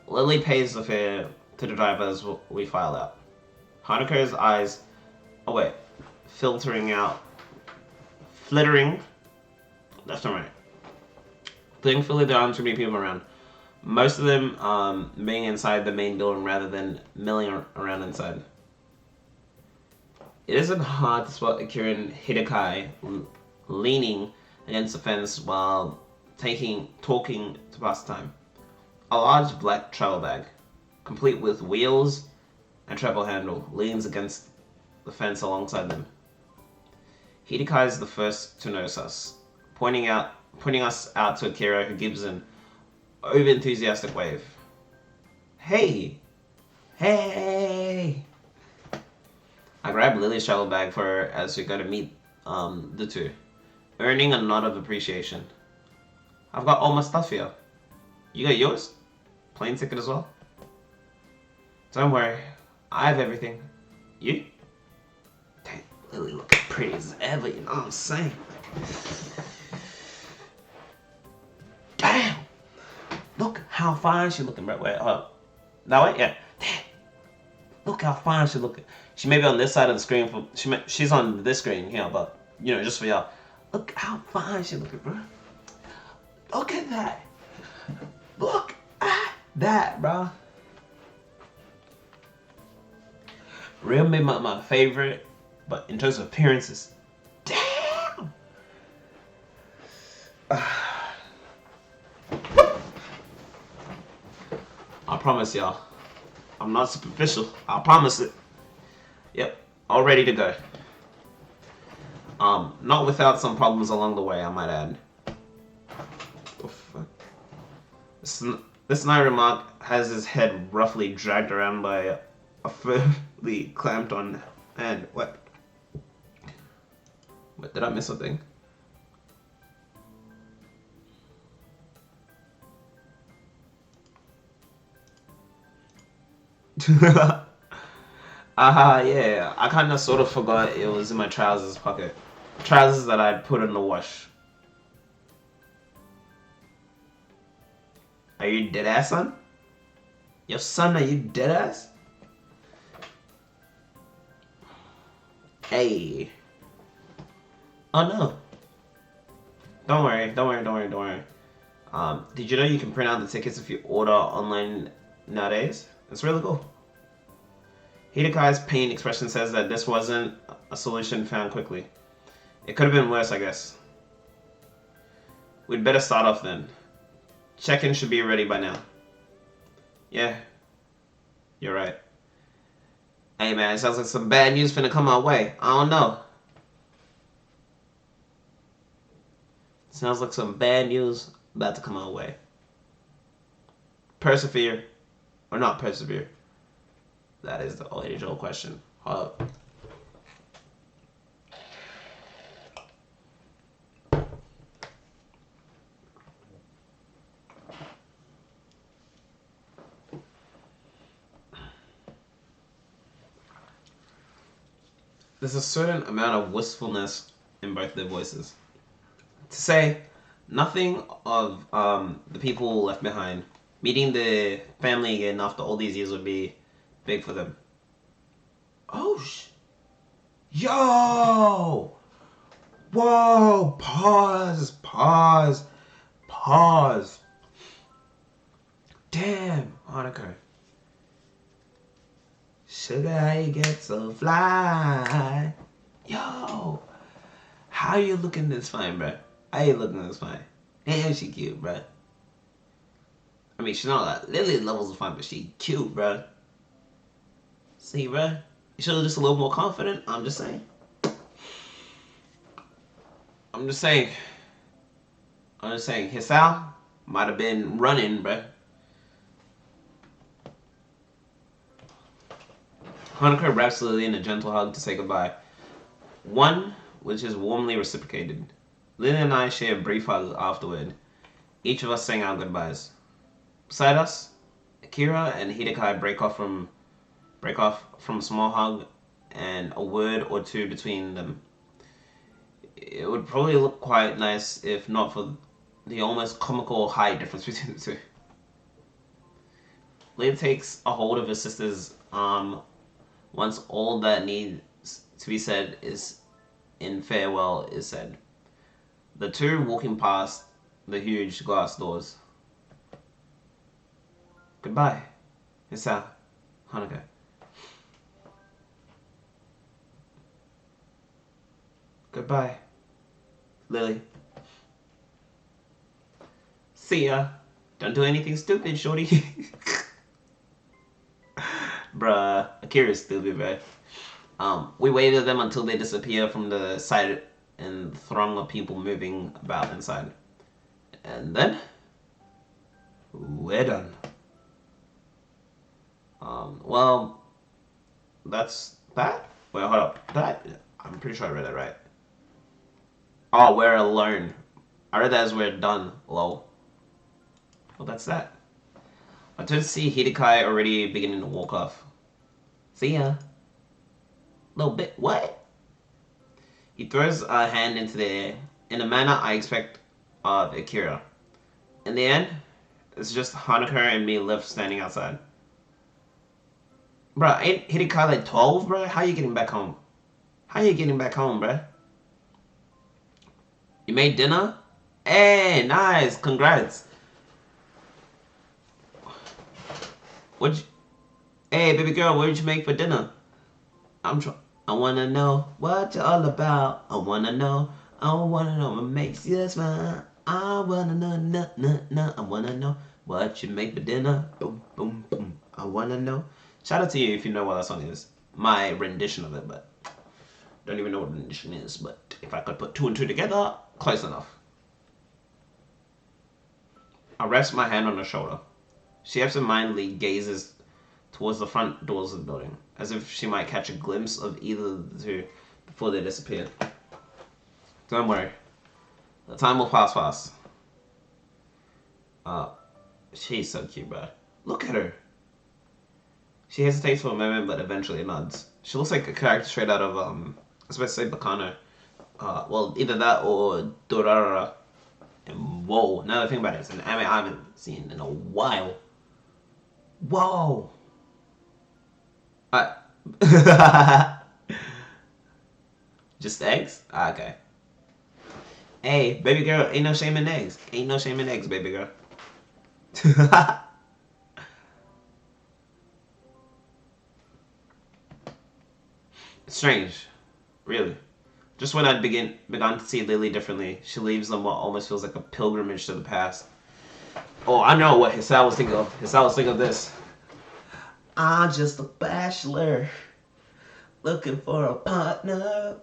Lily pays the fare to the driver as we file out. Hanukkah's eyes, oh wait, flittering left and right. Thankfully, there aren't too many people around. Most of them being inside the main building rather than milling around inside. It isn't hard to spot Akira and Hidekai leaning against the fence while talking to pass time. A large black travel bag, complete with wheels and travel handle, leans against the fence alongside them. Hidekai is the first to notice us, pointing us out to Akira, who gives an over-enthusiastic wave. Hey! Hey! I grab Lily's travel bag for her as we go to meet the two, earning a nod of appreciation. I've got all my stuff here. You got yours? Plane ticket as well? Don't worry, I have everything. You? Dang, Lily looking pretty as ever, you know what I'm saying? Damn! Look how fine she looking, bro. Wait, that way? Yeah. Damn. Look how fine she looking. She may be on this side of the screen. She's on this screen here, but, you know, just for y'all. Look how fine she looking, bro. Look at that. Look at that, bro. Real may my favorite, but in terms of appearances, damn. I promise y'all, I'm not superficial. I promise it. Yep, all ready to go. Not without some problems along the way, I might add. Oh, fuck. This night remark has his head roughly dragged around by a firmly clamped on hand. What? What, did I miss something? Yeah. I kind of sort of forgot it was in my trousers pocket. Trousers that I'd put in the wash. Are you dead ass, son? Yo, son, are you dead ass? Hey. Oh no. Don't worry. Did you know you can print out the tickets if you order online nowadays? It's really cool. Hidekai's pain expression says that this wasn't a solution found quickly. It could have been worse, I guess. We'd better start off then. Check-in should be ready by now. Yeah. You're right. Hey man, it sounds like some bad news finna come our way. I don't know. Sounds like some bad news about to come our way. Persevere or not persevere? That is the age-old question. Hold up. There's a certain amount of wistfulness in both their voices. To say nothing of the people left behind. Meeting the family again after all these years would be big for them. Oh, yo! Whoa! Pause. Damn, Hanukkah. Sugar, how you get so fly? Yo! How you looking this fine, bruh? How you looking this fine? Damn, she cute, bruh. I mean, she's not like Lily levels of fine, but she cute, bruh. See, bruh? You should have just a little more confident. I'm just saying. Hisao might have been running, bruh. Hanukkah wraps Lily in a gentle hug to say goodbye. One which is warmly reciprocated. Lily and I share a brief hug afterward. Each of us saying our goodbyes. Beside us, Akira and Hidekai break off from a small hug and a word or two between them. It would probably look quite nice if not for the almost comical height difference between the two. Lily takes a hold of his sister's arm once all that needs to be said is in farewell is said. The two walking past the huge glass doors. Goodbye, Hisa, Hanukkah. Goodbye, Lily. See ya. Don't do anything stupid, shorty. Bruh, Akira's stupid, bruh. We waited them until they disappear from the sight and throng of people moving about inside. And then, we're done. Well, that's that? Wait, hold up. That? I'm pretty sure I read it right. Oh, we're alone. I read that as we're done. Lol. Well, that's that. I turned to see Hidekai already beginning to walk off. See ya. Little bit. What? He throws a hand into the air in a manner I expect of Akira. In the end, it's just Hanukkah and me left standing outside. Bruh, ain't Hidekai like 12, bruh? How you getting back home? How you getting back home, bruh? You made dinner? Hey, nice. Congrats. Hey, baby girl, what did you make for dinner? I wanna know what you're all about. I wanna know what makes you smile. I wanna know. I wanna know what you make for dinner. Boom, boom, boom. I wanna know. Shout out to you if you know what that song is. My rendition of it, but don't even know what rendition is. But if I could put two and two together, close enough. I rest my hand on her shoulder. She absentmindedly gazes towards the front doors of the building, as if she might catch a glimpse of either of the two before they disappear. Don't worry. The time will pass fast. She's so cute, bro. Look at her. She hesitates for a moment, but eventually nods. She looks like a character straight out of, I was supposed to say Bacano. Well, either that or Dorara. And whoa, another thing about it, it's an anime I haven't seen in a while. Whoa! Just eggs? Okay. Hey, baby girl, ain't no shame in eggs. Ain't no shame in eggs, baby girl. Strange. Really. Just when I'd begun to see Lily differently, she leaves on what almost feels like a pilgrimage to the past. Oh, I know what Hisao was thinking of. Hisao was thinking of this. I'm just a bachelor, looking for a partner,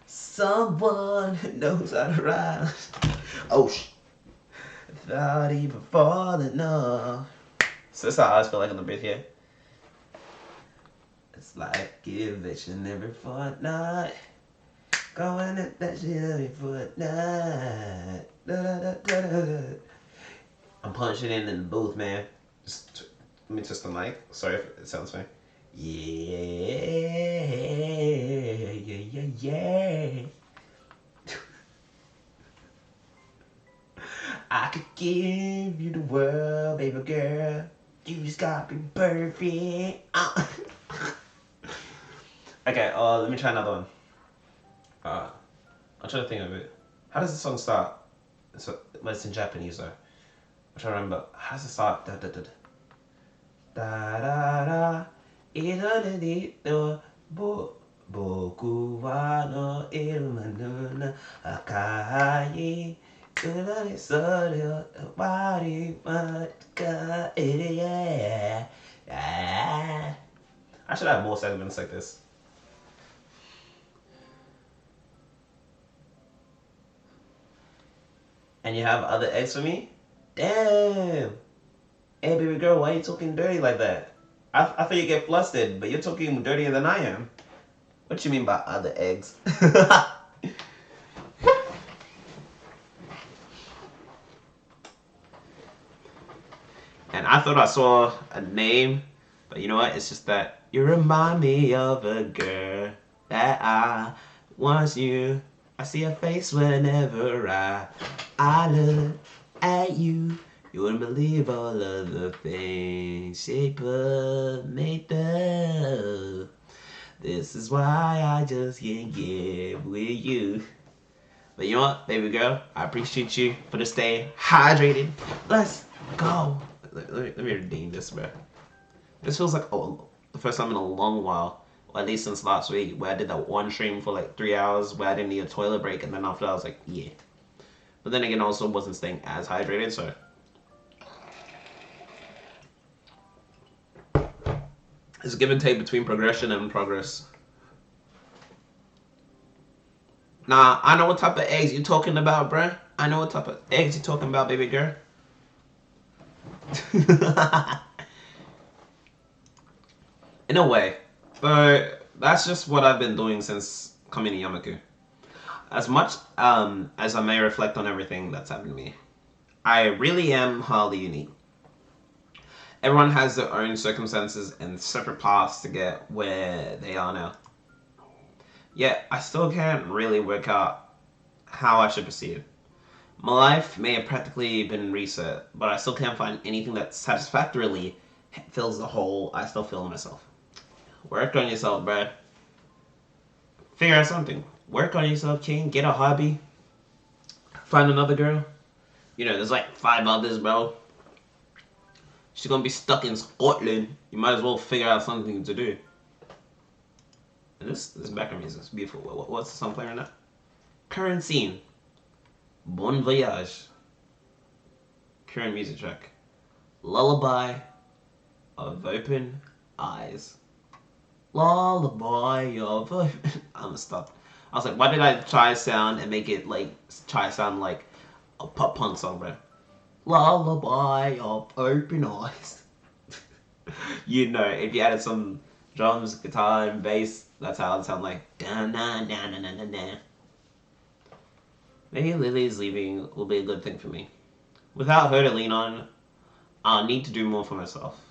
someone who knows how to ride. Oh, without even falling off. So that's how I always feel like on the bit here. It's like eviction every fortnight. Going at that shit every fortnight. I'm punching in the booth, man. Just let me test the mic. Sorry if it sounds funny. Yeah. I could give you the world, baby girl. You just gotta be perfect. Okay, let me try another one. I'll try to think of it. How does the song start? But it's in Japanese though. I'm trying to remember. How does it start? Da da da da da da. Iranito boku wa no iru na akai. I should have more segments like this. And you have other eggs for me? Damn! Hey, baby girl, why are you talking dirty like that? I thought you get flustered, but you're talking dirtier than I am. What you mean by other eggs? And I thought I saw a name, but you know what? It's just that you remind me of a girl that I once knew. I see her face whenever I look at you. You wouldn't believe all of the things shape up, made up. This is why I just can't get with you. But you know what, baby girl? I appreciate you for the stay hydrated. Let's go. Let me redeem this, bro. This feels like the first time in a long while, or at least since last week, where I did that one stream for like 3 hours where I didn't need a toilet break, and then after I was like, yeah. But then again, I also wasn't staying as hydrated, so. It's give and take between progression and progress. Nah, I know what type of eggs you're talking about, bruh. I know what type of eggs you're talking about, baby girl. In a way. But that's just what I've been doing since coming to Yamaku. As much as I may reflect on everything that's happened to me, I really am highly unique. Everyone has their own circumstances and separate paths to get where they are now. Yet, I still can't really work out how I should proceed. My life may have practically been reset, but I still can't find anything that satisfactorily fills the hole I still feel in myself. Work on yourself, bruh. Figure out something. Work on yourself, King. Get a hobby. Find another girl. You know, there's like 5 others, bro. She's gonna be stuck in Scotland. You might as well figure out something to do. And this background music is beautiful. What's the song playing right now? Current scene. Bon Voyage. Current music track. Lullaby of Open Eyes. Lullaby of Open... I'm gonna stop. I was like, why did I try sound and make it like, try sound like a pop punk song, bro? Lullaby of Open Eyes. You know, if you added some drums, guitar, and bass, that's how it would sound like. Maybe Lily's leaving will be a good thing for me. Without her to lean on, I'll need to do more for myself.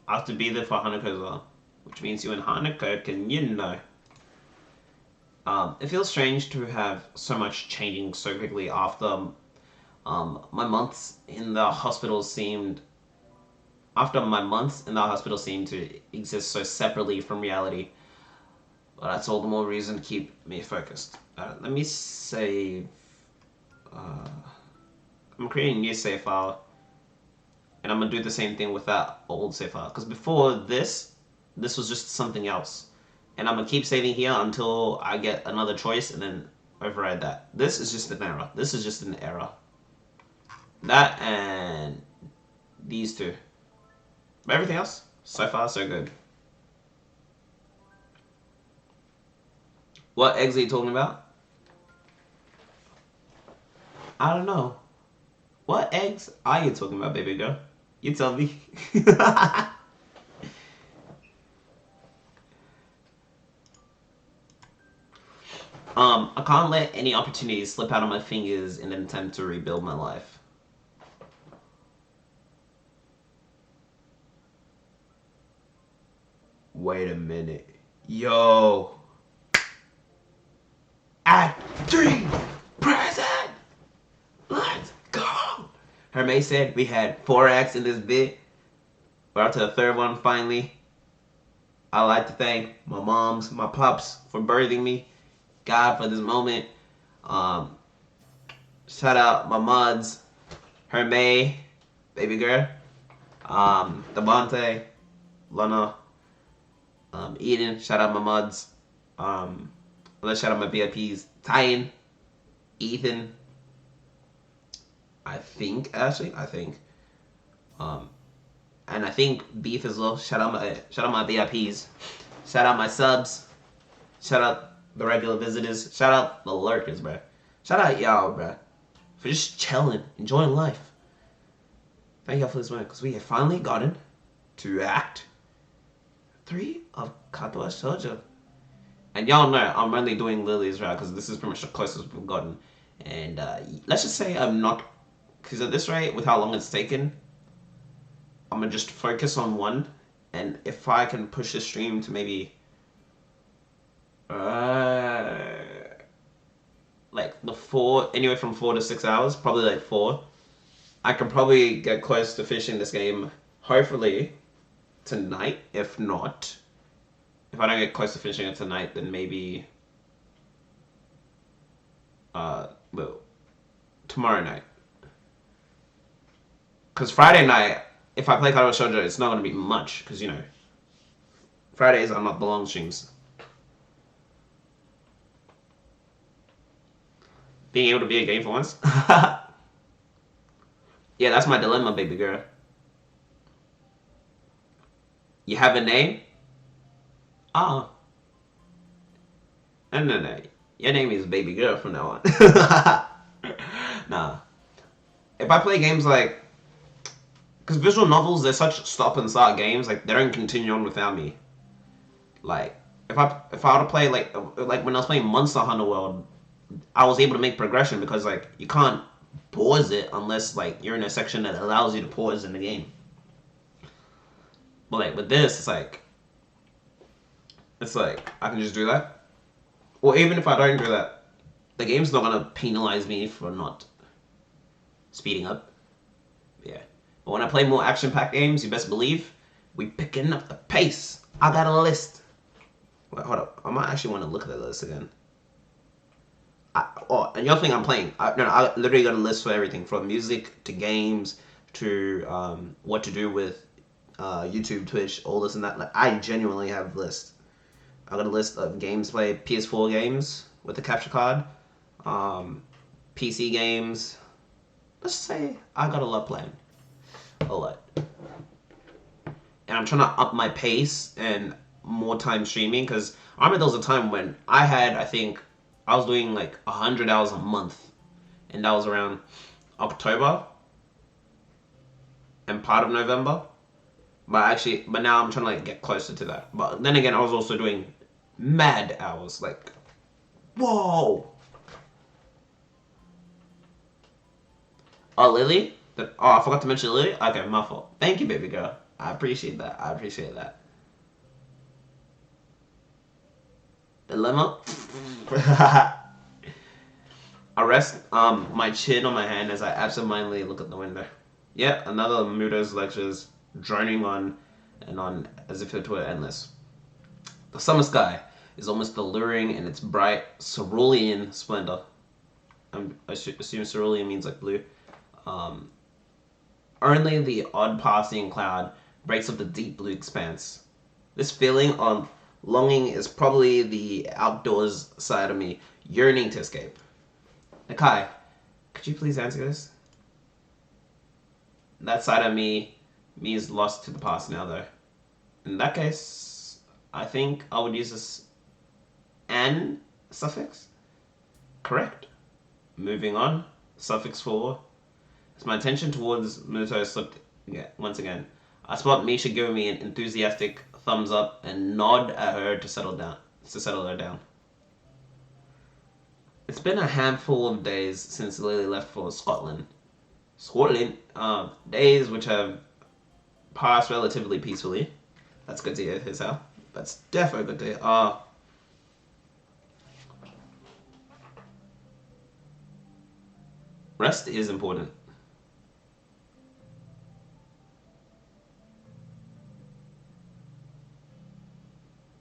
I have to be there for Hanukkah as well, which means you and Hanukkah can, you know. It feels strange to have so much changing so quickly after my months in the hospital seemed to exist so separately from reality. But that's all the more reason to keep me focused. Let me save. I'm creating a new save file, and I'm gonna do the same thing with that old save file. Because before this was just something else, and I'm gonna keep saving here until I get another choice, and then override that. This is just an error. This is just an error. That and these two. But everything else, so far, so good. What eggs are you talking about? I don't know. What eggs are you talking about, baby girl? You tell me. I can't let any opportunities slip out of my fingers in an attempt to rebuild my life. Wait a minute. Yo. Act 3 present. Let's go. Hermé said we had 4 acts in this bit. We're up to the 3rd one finally. I'd like to thank my moms, my pops for birthing me. God for this moment. Shout out my mods. Hermé, baby girl. Devontae, Lana, Eden. Shout out my mods. Let's shout out my VIPs. Tyan, Ethan. I think. And I think Beef as well. Shout out my VIPs. Shout out my subs. Shout out the regular visitors. Shout out the lurkers, bruh. Shout out y'all, bruh, for just chilling, enjoying life. Thank y'all for this one, because we have finally gotten to Act 3 of Katawa Shoujo. And y'all know I'm only doing Lily's route because this is pretty much the closest we've gotten. And let's just say I'm not, because at this rate, with how long it's taken, I'm going to just focus on one. And if I can push the stream to maybe like the 4, anywhere from 4 to 6 hours, probably like 4. I can probably get close to finishing this game, hopefully tonight. If not, if I don't get close to finishing it tonight, then maybe well, tomorrow night. Because Friday night, if I play Katawa Shoujo, it's not going to be much. Because, Fridays are not the long streams. Being able to be a game for once. Yeah, that's my dilemma, baby girl. You have a name? Oh. No. Your name is baby girl from now on. Nah. If I play games like... Because visual novels, they're such stop and start games. Like, they don't continue on without me. Like, if I were to play, like when I was playing Monster Hunter World, I was able to make progression because, like, you can't pause it unless, like, you're in a section that allows you to pause in the game. But, like, with this, it's like, I can just do that. Or even if I don't do that, the game's not going to penalize me for not speeding up. Yeah. But when I play more action-packed games, you best believe, we picking up the pace. I got a list. Wait, hold up. I might actually want to look at the list again. And the other thing I'm playing, I literally got a list for everything, from music to games to what to do with YouTube, Twitch, all this and that. Like, I genuinely have a list. I got a list of games played, PS4 games with the capture card, PC games. Let's say I got a lot planned. A lot. And I'm trying to up my pace and more time streaming, because I remember there was a time when I think I was doing like 100 hours a month, and that was around October and part of November. But now I'm trying to like get closer to that. But then again, I was also doing mad hours. Like, whoa. Oh, Lily? I forgot to mention Lily? Okay, my fault. Thank you, baby girl. I appreciate that. Dilemma? I rest my chin on my hand as I absentmindedly look at the window. Yeah, another Muto's lectures droning on and on as if it were endless. The summer sky is almost alluring in its bright cerulean splendor. I assume cerulean means like blue. Only the odd passing cloud breaks up the deep blue expanse. This feeling of longing is probably the outdoors side of me yearning to escape. Nakai, could you please answer this? That side of me is lost to the past now, though. In that case, I think I would use this an suffix. Correct. Moving on. Suffix 4. As my attention towards Muto slipped once again, I spot Misha giving me an enthusiastic thumbs up and nod at her to settle her down. It's been a handful of days since Lily left for Scotland. Days which have passed relatively peacefully. That's good to hear, Hisao. That's definitely good to hear. Rest is important.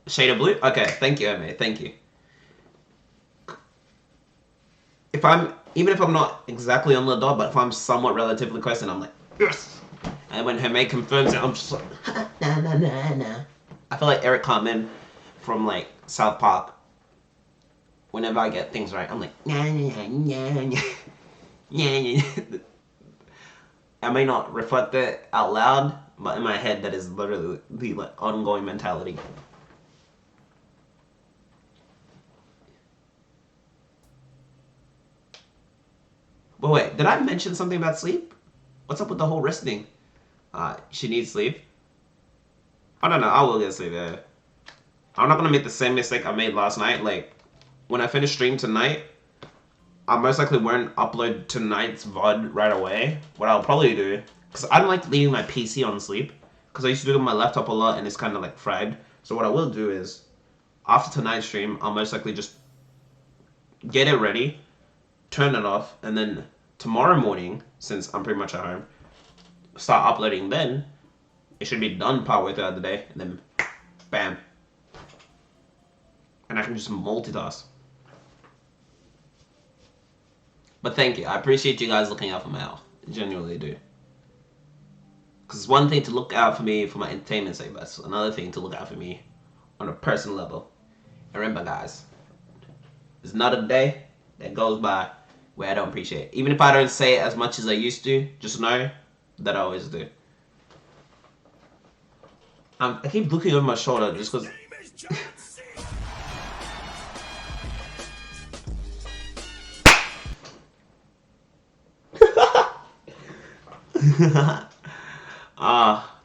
Shade of blue? Okay, thank you, Ame. Thank you. Even if I'm not exactly on the dot, but if I'm somewhat relatively close, and I'm like, yes! And when her mate confirms it, I'm just like, nah. I feel like Eric Cartman from like South Park. Whenever I get things right, I'm like, nah. I may not reflect it out loud, but in my head, that is literally the like ongoing mentality. But wait, did I mention something about sleep? What's up with the whole rest thing? She needs sleep. I don't know. I will get sleep. Yeah. I'm not gonna make the same mistake I made last night. Like, when I finish stream tonight, I most likely won't upload tonight's VOD right away. What I'll probably do, because I don't like leaving my PC on sleep, because I used to do it on my laptop a lot and it's kind of like fried. So what I will do is, after tonight's stream, I'll most likely just get it ready, turn it off, and then tomorrow morning, since I'm pretty much at home, start uploading then, it should be done partway throughout the day, and then bam. And I can just multitask. But thank you. I appreciate you guys looking out for my health. I genuinely do. Because it's one thing to look out for me for my entertainment sake, but it's another thing to look out for me on a personal level. And remember, guys, there's not a day that goes by where I don't appreciate it. Even if I don't say it as much as I used to, just know that I always do. I keep looking over my shoulder just because.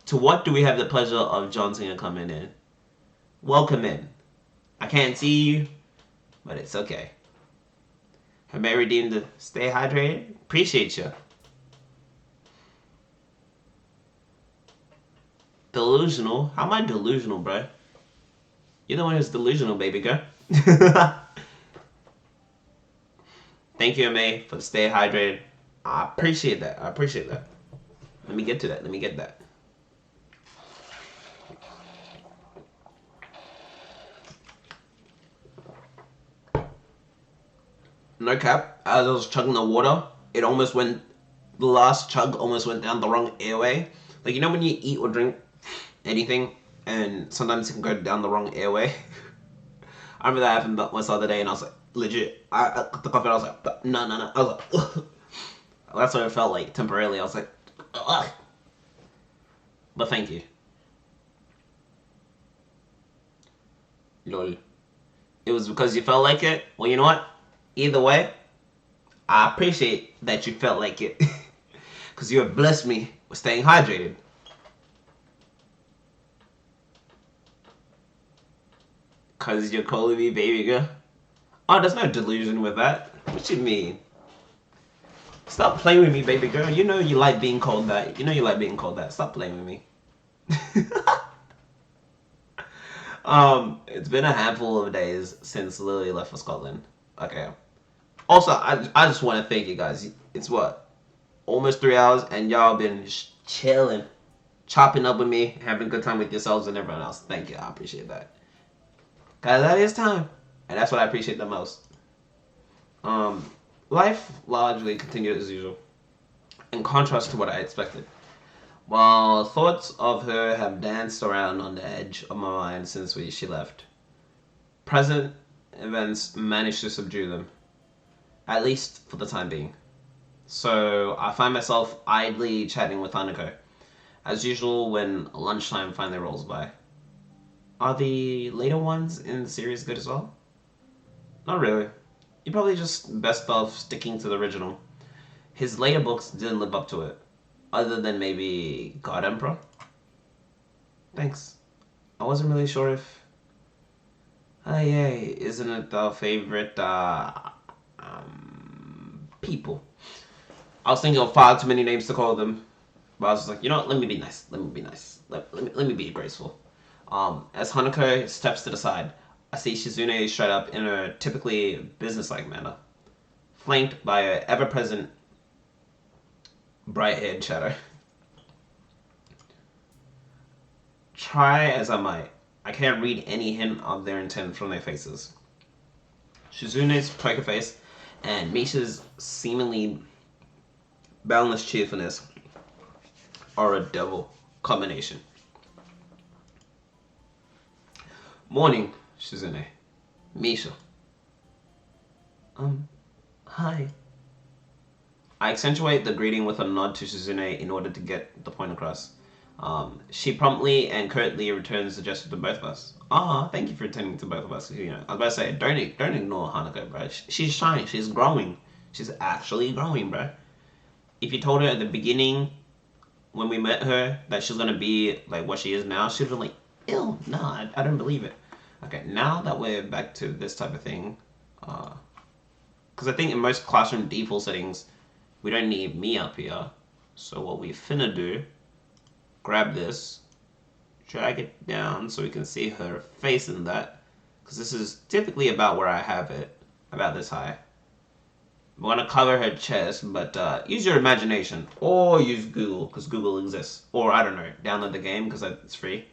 To what do we have the pleasure of John Cena coming in? Welcome in. I can't see you, but it's okay. Have I redeemed to stay hydrated? Appreciate you. Delusional? How am I delusional, bro? You're the one who's delusional, baby girl. Thank you, MA, for staying hydrated. I appreciate that. I appreciate that. Let me get to that. Let me get that. No cap, as I was chugging the water, it almost went, the last chug almost went down the wrong airway. Like, you know when you eat or drink anything, and sometimes it can go down the wrong airway? I remember that happened once the other day, and I was like, legit, I took the coffee, and I was like, no. I was like, ugh. That's what it felt like, temporarily. I was like, ugh. But thank you. Lol. It was because you felt like it? Well, you know what? Either way, I appreciate that you felt like it. Because you have blessed me with staying hydrated. Because you're calling me baby girl? Oh, there's no delusion with that. What you mean? Stop playing with me, baby girl. You know you like being called that. You know you like being called that. Stop playing with me. It's been a handful of days since Lily left for Scotland. Okay. Also, I just want to thank you guys. It's what? Almost 3 hours, and y'all been just chilling, chopping up with me, having a good time with yourselves and everyone else. Thank you. I appreciate that. Guys, that is time. And that's what I appreciate the most. Life largely continued as usual, in contrast to what I expected. While thoughts of her have danced around on the edge of my mind since she left, present events managed to subdue them, at least for the time being. So I find myself idly chatting with Hanako, as usual when lunchtime finally rolls by. Are the later ones in the series good as well? Not really. You probably just best off sticking to the original. His later books didn't live up to it, other than maybe God Emperor. Thanks. I wasn't really sure if... Oh yay, isn't it our favorite, people? I was thinking of far too many names to call them, but I was just like, you know what, let me be nice. Let me be nice. Let me be graceful. As Hanako steps to the side, I see Shizune straight up in a typically businesslike manner, flanked by an ever-present bright-haired shadow. Try as I might, I can't read any hint of their intent from their faces. Shizune's poker face and Misha's seemingly boundless cheerfulness are a double combination. Morning, Shizune. Misha. Hi. I accentuate the greeting with a nod to Shizune in order to get the point across. She promptly and curtly returns the gesture to both of us. Thank you for attending to both of us. You know, I was about to say, don't ignore Hanako, bro. She's shining. She's growing. She's actually growing, bro. If you told her at the beginning, when we met her, that she's gonna be like what she is now, she'd been like, ew, nah, I don't believe it. Okay, now that we're back to this type of thing, because I think in most classroom default settings, we don't need me up here. So what we finna do, grab this, drag it down so we can see her face in that, because this is typically about where I have it, about this high. We want to cover her chest, but use your imagination. Or use Google, because Google exists. Or, I don't know, download the game, because it's free.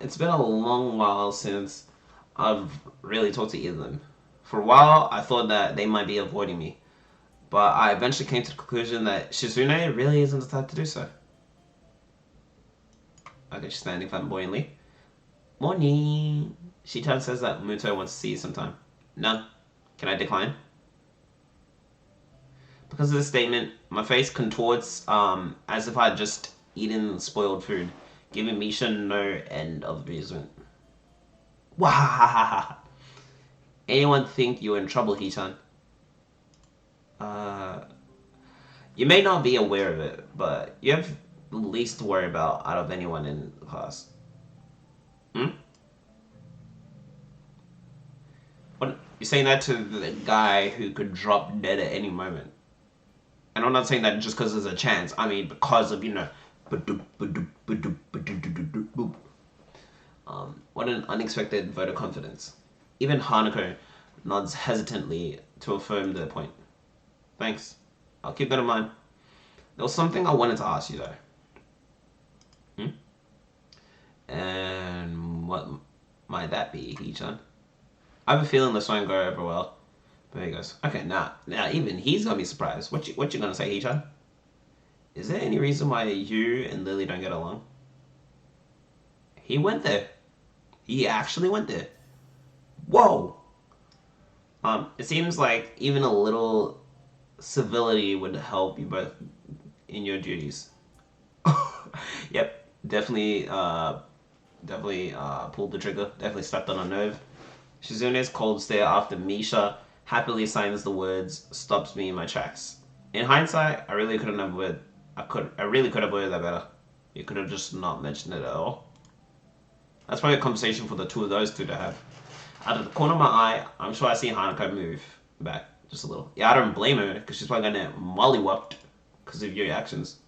It's been a long while since I've really talked to either of them. For a while, I thought that they might be avoiding me, but I eventually came to the conclusion that Shizune really isn't the type to do so. Okay, she's standing flamboyantly. Morning! Shitan says that Muto wants to see you sometime. No. Can I decline? Because of this statement, my face contorts as if I had just eaten spoiled food, giving Misha no end of amusement. Wahahaha! Anyone think you're in trouble, Hitan? Uh, you may not be aware of it, but you have the least to worry about out of anyone in the class. Hmm? What? You're saying that to the guy who could drop dead at any moment. And I'm not saying that just because there's a chance. I mean, because of, what an unexpected vote of confidence. Even Hanako nods hesitantly to affirm the point. Thanks. I'll keep that in mind. There was something I wanted to ask you, though. And what might that be, Hee-chan? I have a feeling this won't go over well. But he goes, okay, now even he's gonna be surprised. What you gonna say, Hee-chan? Is there any reason why you and Lily don't get along? He went there. He actually went there. Whoa! It seems like even a little civility would help you both in your duties. Yep, definitely pulled the trigger. Definitely stepped on a nerve. Shizune's cold stare after Misha happily signs the words stops me in my tracks. In hindsight, I really couldn't have worded. I really could have worded that better. You could have just not mentioned it at all. That's probably a conversation for the two of those two to have. Out of the corner of my eye, I'm sure I see Hanako move back just a little. Yeah, I don't blame her because she's probably gonna mollywhopped because of your actions.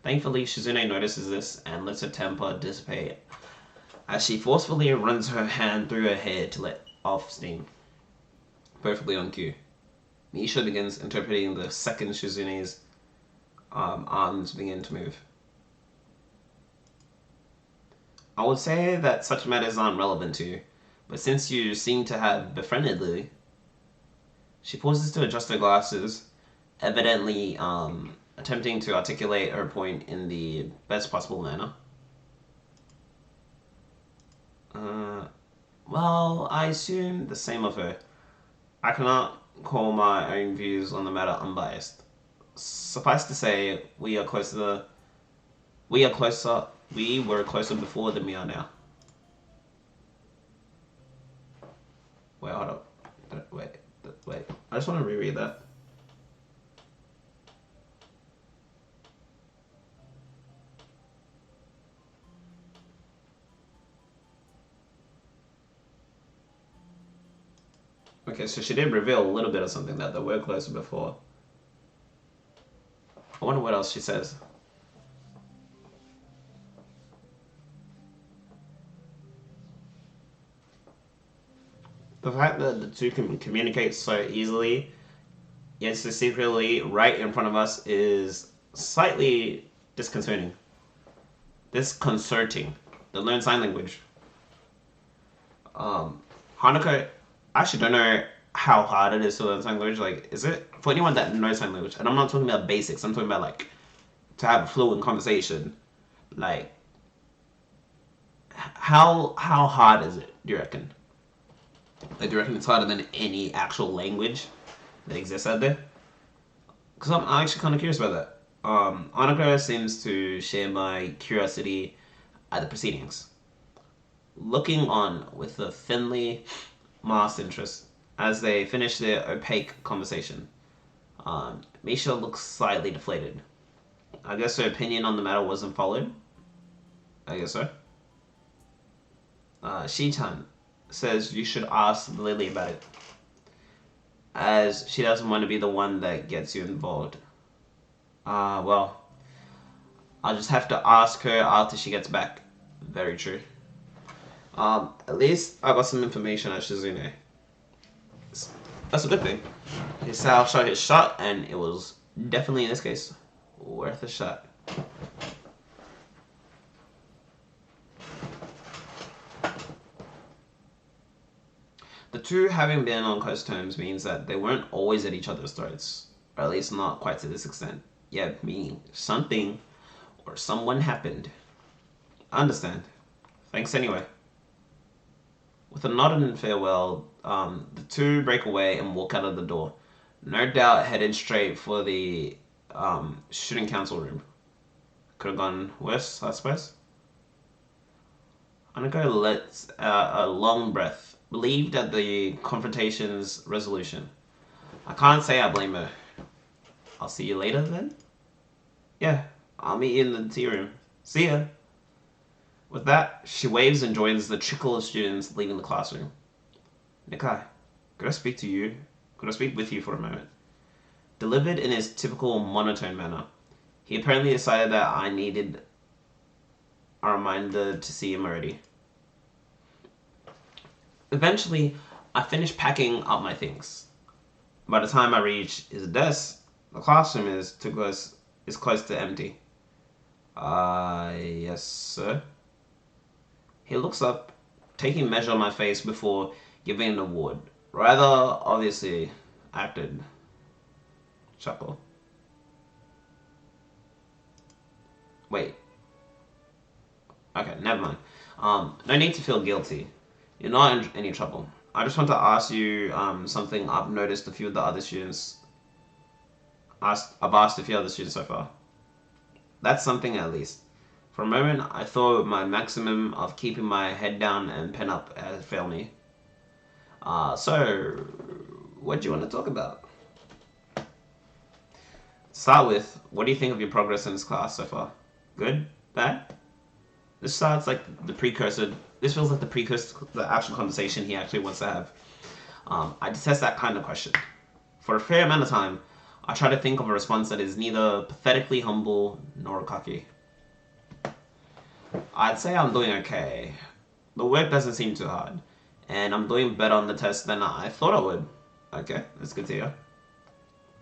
Thankfully, Shizune notices this and lets her temper dissipate as she forcefully runs her hand through her hair to let off steam. Perfectly on cue. Misha begins interpreting the second Shizune's arms begin to move. I would say that such matters aren't relevant to you, but since you seem to have befriended Lily, she pauses to adjust her glasses, evidently attempting to articulate her point in the best possible manner. Well, I assume the same of her. I cannot call my own views on the matter unbiased. Suffice to say, we are closer. We are closer. We were closer before than we are now. Wait, hold up. Wait. I just want to reread that. Okay, so she did reveal a little bit of something that they were closer before. I wonder what else she says. The fact that the two can communicate so easily, yet so secretly right in front of us, is slightly disconcerting. Disconcerting. The learn sign language. Hanukkah, I actually don't know how hard it is to learn sign language. Like, is it for anyone that knows sign language? And I'm not talking about basics. I'm talking about like to have a fluent conversation. Like, how hard is it? Do you reckon? Like, do you reckon it's harder than any actual language that exists out there? Because I'm actually kind of curious about that. Annika seems to share my curiosity at the proceedings. Looking on with a thinly masked interest as they finish their opaque conversation. Misha looks slightly deflated. I guess her opinion on the matter wasn't followed. I guess so. Shitan says you should ask Lily about it, as she doesn't want to be the one that gets you involved. Well, I'll just have to ask her after she gets back. Very true. At least I got some information at Shizune. That's a good thing. He said I'll show his shot, and it was definitely in this case worth a shot. The two having been on close terms means that they weren't always at each other's throats, or at least not quite to this extent. Yet, meaning something or someone happened. I understand. Thanks anyway. With a nod and farewell, the two break away and walk out of the door. No doubt headed straight for the shooting council room. Could have gone worse, I suppose. Anako lets a long breath, relieved at the confrontation's resolution. I can't say I blame her. I'll see you later then? Yeah, I'll meet you in the tea room. See ya! With that, she waves and joins the trickle of students leaving the classroom. Nikai, could I speak to you? Could I speak with you for a moment? Delivered in his typical monotone manner, he apparently decided that I needed a reminder to see him already. Eventually, I finished packing up my things. By the time I reach his desk, the classroom is close to empty. Yes, sir. He looks up, taking measure of my face before giving an award. Rather obviously acted. Chuckle. Wait. Okay, never mind. No need to feel guilty. You're not in any trouble. I just want to ask you something I've noticed a few of the other students. I've asked a few other students so far. That's something at least. For a moment, I thought my maximum of keeping my head down and pen up had failed me. So, what do you want to talk about? To start with, what do you think of your progress in this class so far? Good? Bad? This starts like the precursor. This feels like the precursor to the actual conversation he actually wants to have. I detest that kind of question. For a fair amount of time, I try to think of a response that is neither pathetically humble nor cocky. I'd say I'm doing okay. The work doesn't seem too hard, and I'm doing better on the test than I thought I would. Okay, that's good to hear.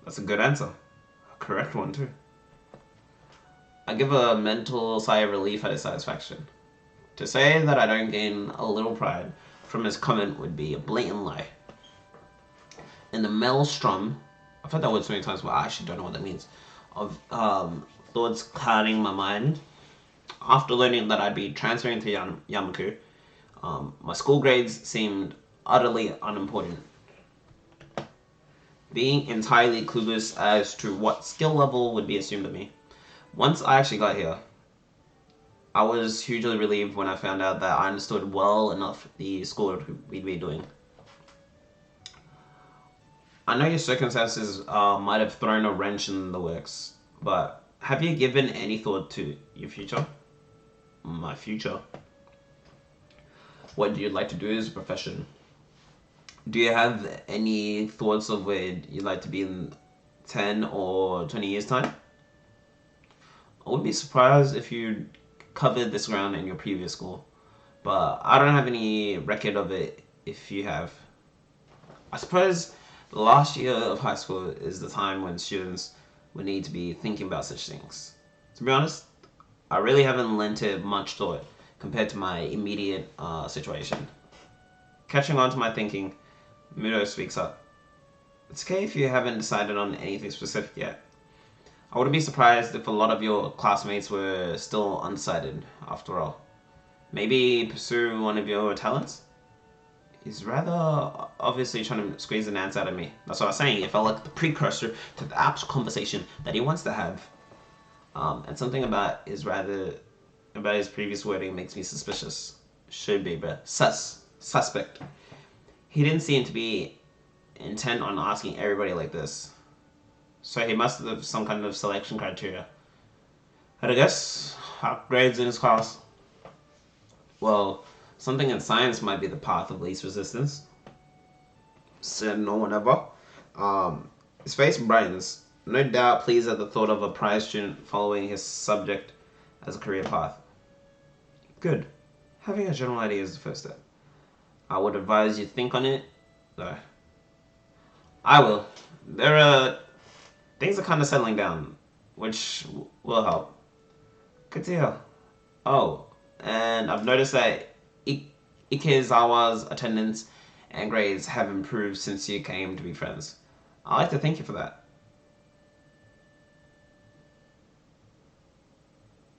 That's a good answer. A correct one, too. I give a mental sigh of relief at his satisfaction. To say that I don't gain a little pride from his comment would be a blatant lie. In the maelstrom, I've heard that word so many times, but I actually don't know what that means, of thoughts clouding my mind, after learning that I'd be transferring to Yamaku, my school grades seemed utterly unimportant. Being entirely clueless as to what skill level would be assumed of me. Once I actually got here, I was hugely relieved when I found out that I understood well enough the school we'd be doing. I know your circumstances might have thrown a wrench in the works, but have you given any thought to your future? My future? What do you like to do as a profession? Do you have any thoughts of where you'd like to be in 10 or 20 years' time? I would be surprised if you covered this ground in your previous school, but I don't have any record of it if you have. I suppose the last year of high school is the time when students would need to be thinking about such things. To be honest, I really haven't lent it much thought compared to my immediate situation. Catching on to my thinking, Mudo speaks up. It's okay if you haven't decided on anything specific yet. I wouldn't be surprised if a lot of your classmates were still undecided, after all. Maybe pursue one of your talents? He's rather obviously trying to squeeze an answer out of me. That's what I was saying. It felt like the precursor to the actual conversation that he wants to have. And something about his previous wording makes me suspicious. Should be, but suspect. He didn't seem to be intent on asking everybody like this. So he must have some kind of selection criteria. I'd guess, top grades in his class. Well, something in science might be the path of least resistance. Said no one ever. His face brightens, no doubt pleased at the thought of a prize student following his subject as a career path. Good. Having a general idea is the first step. I would advise you think on it, though. I will. There are things are kind of settling down, which will help. Good to hear. Oh, and I've noticed that Ikezawa's attendance and grades have improved since you came to be friends. I'd like to thank you for that.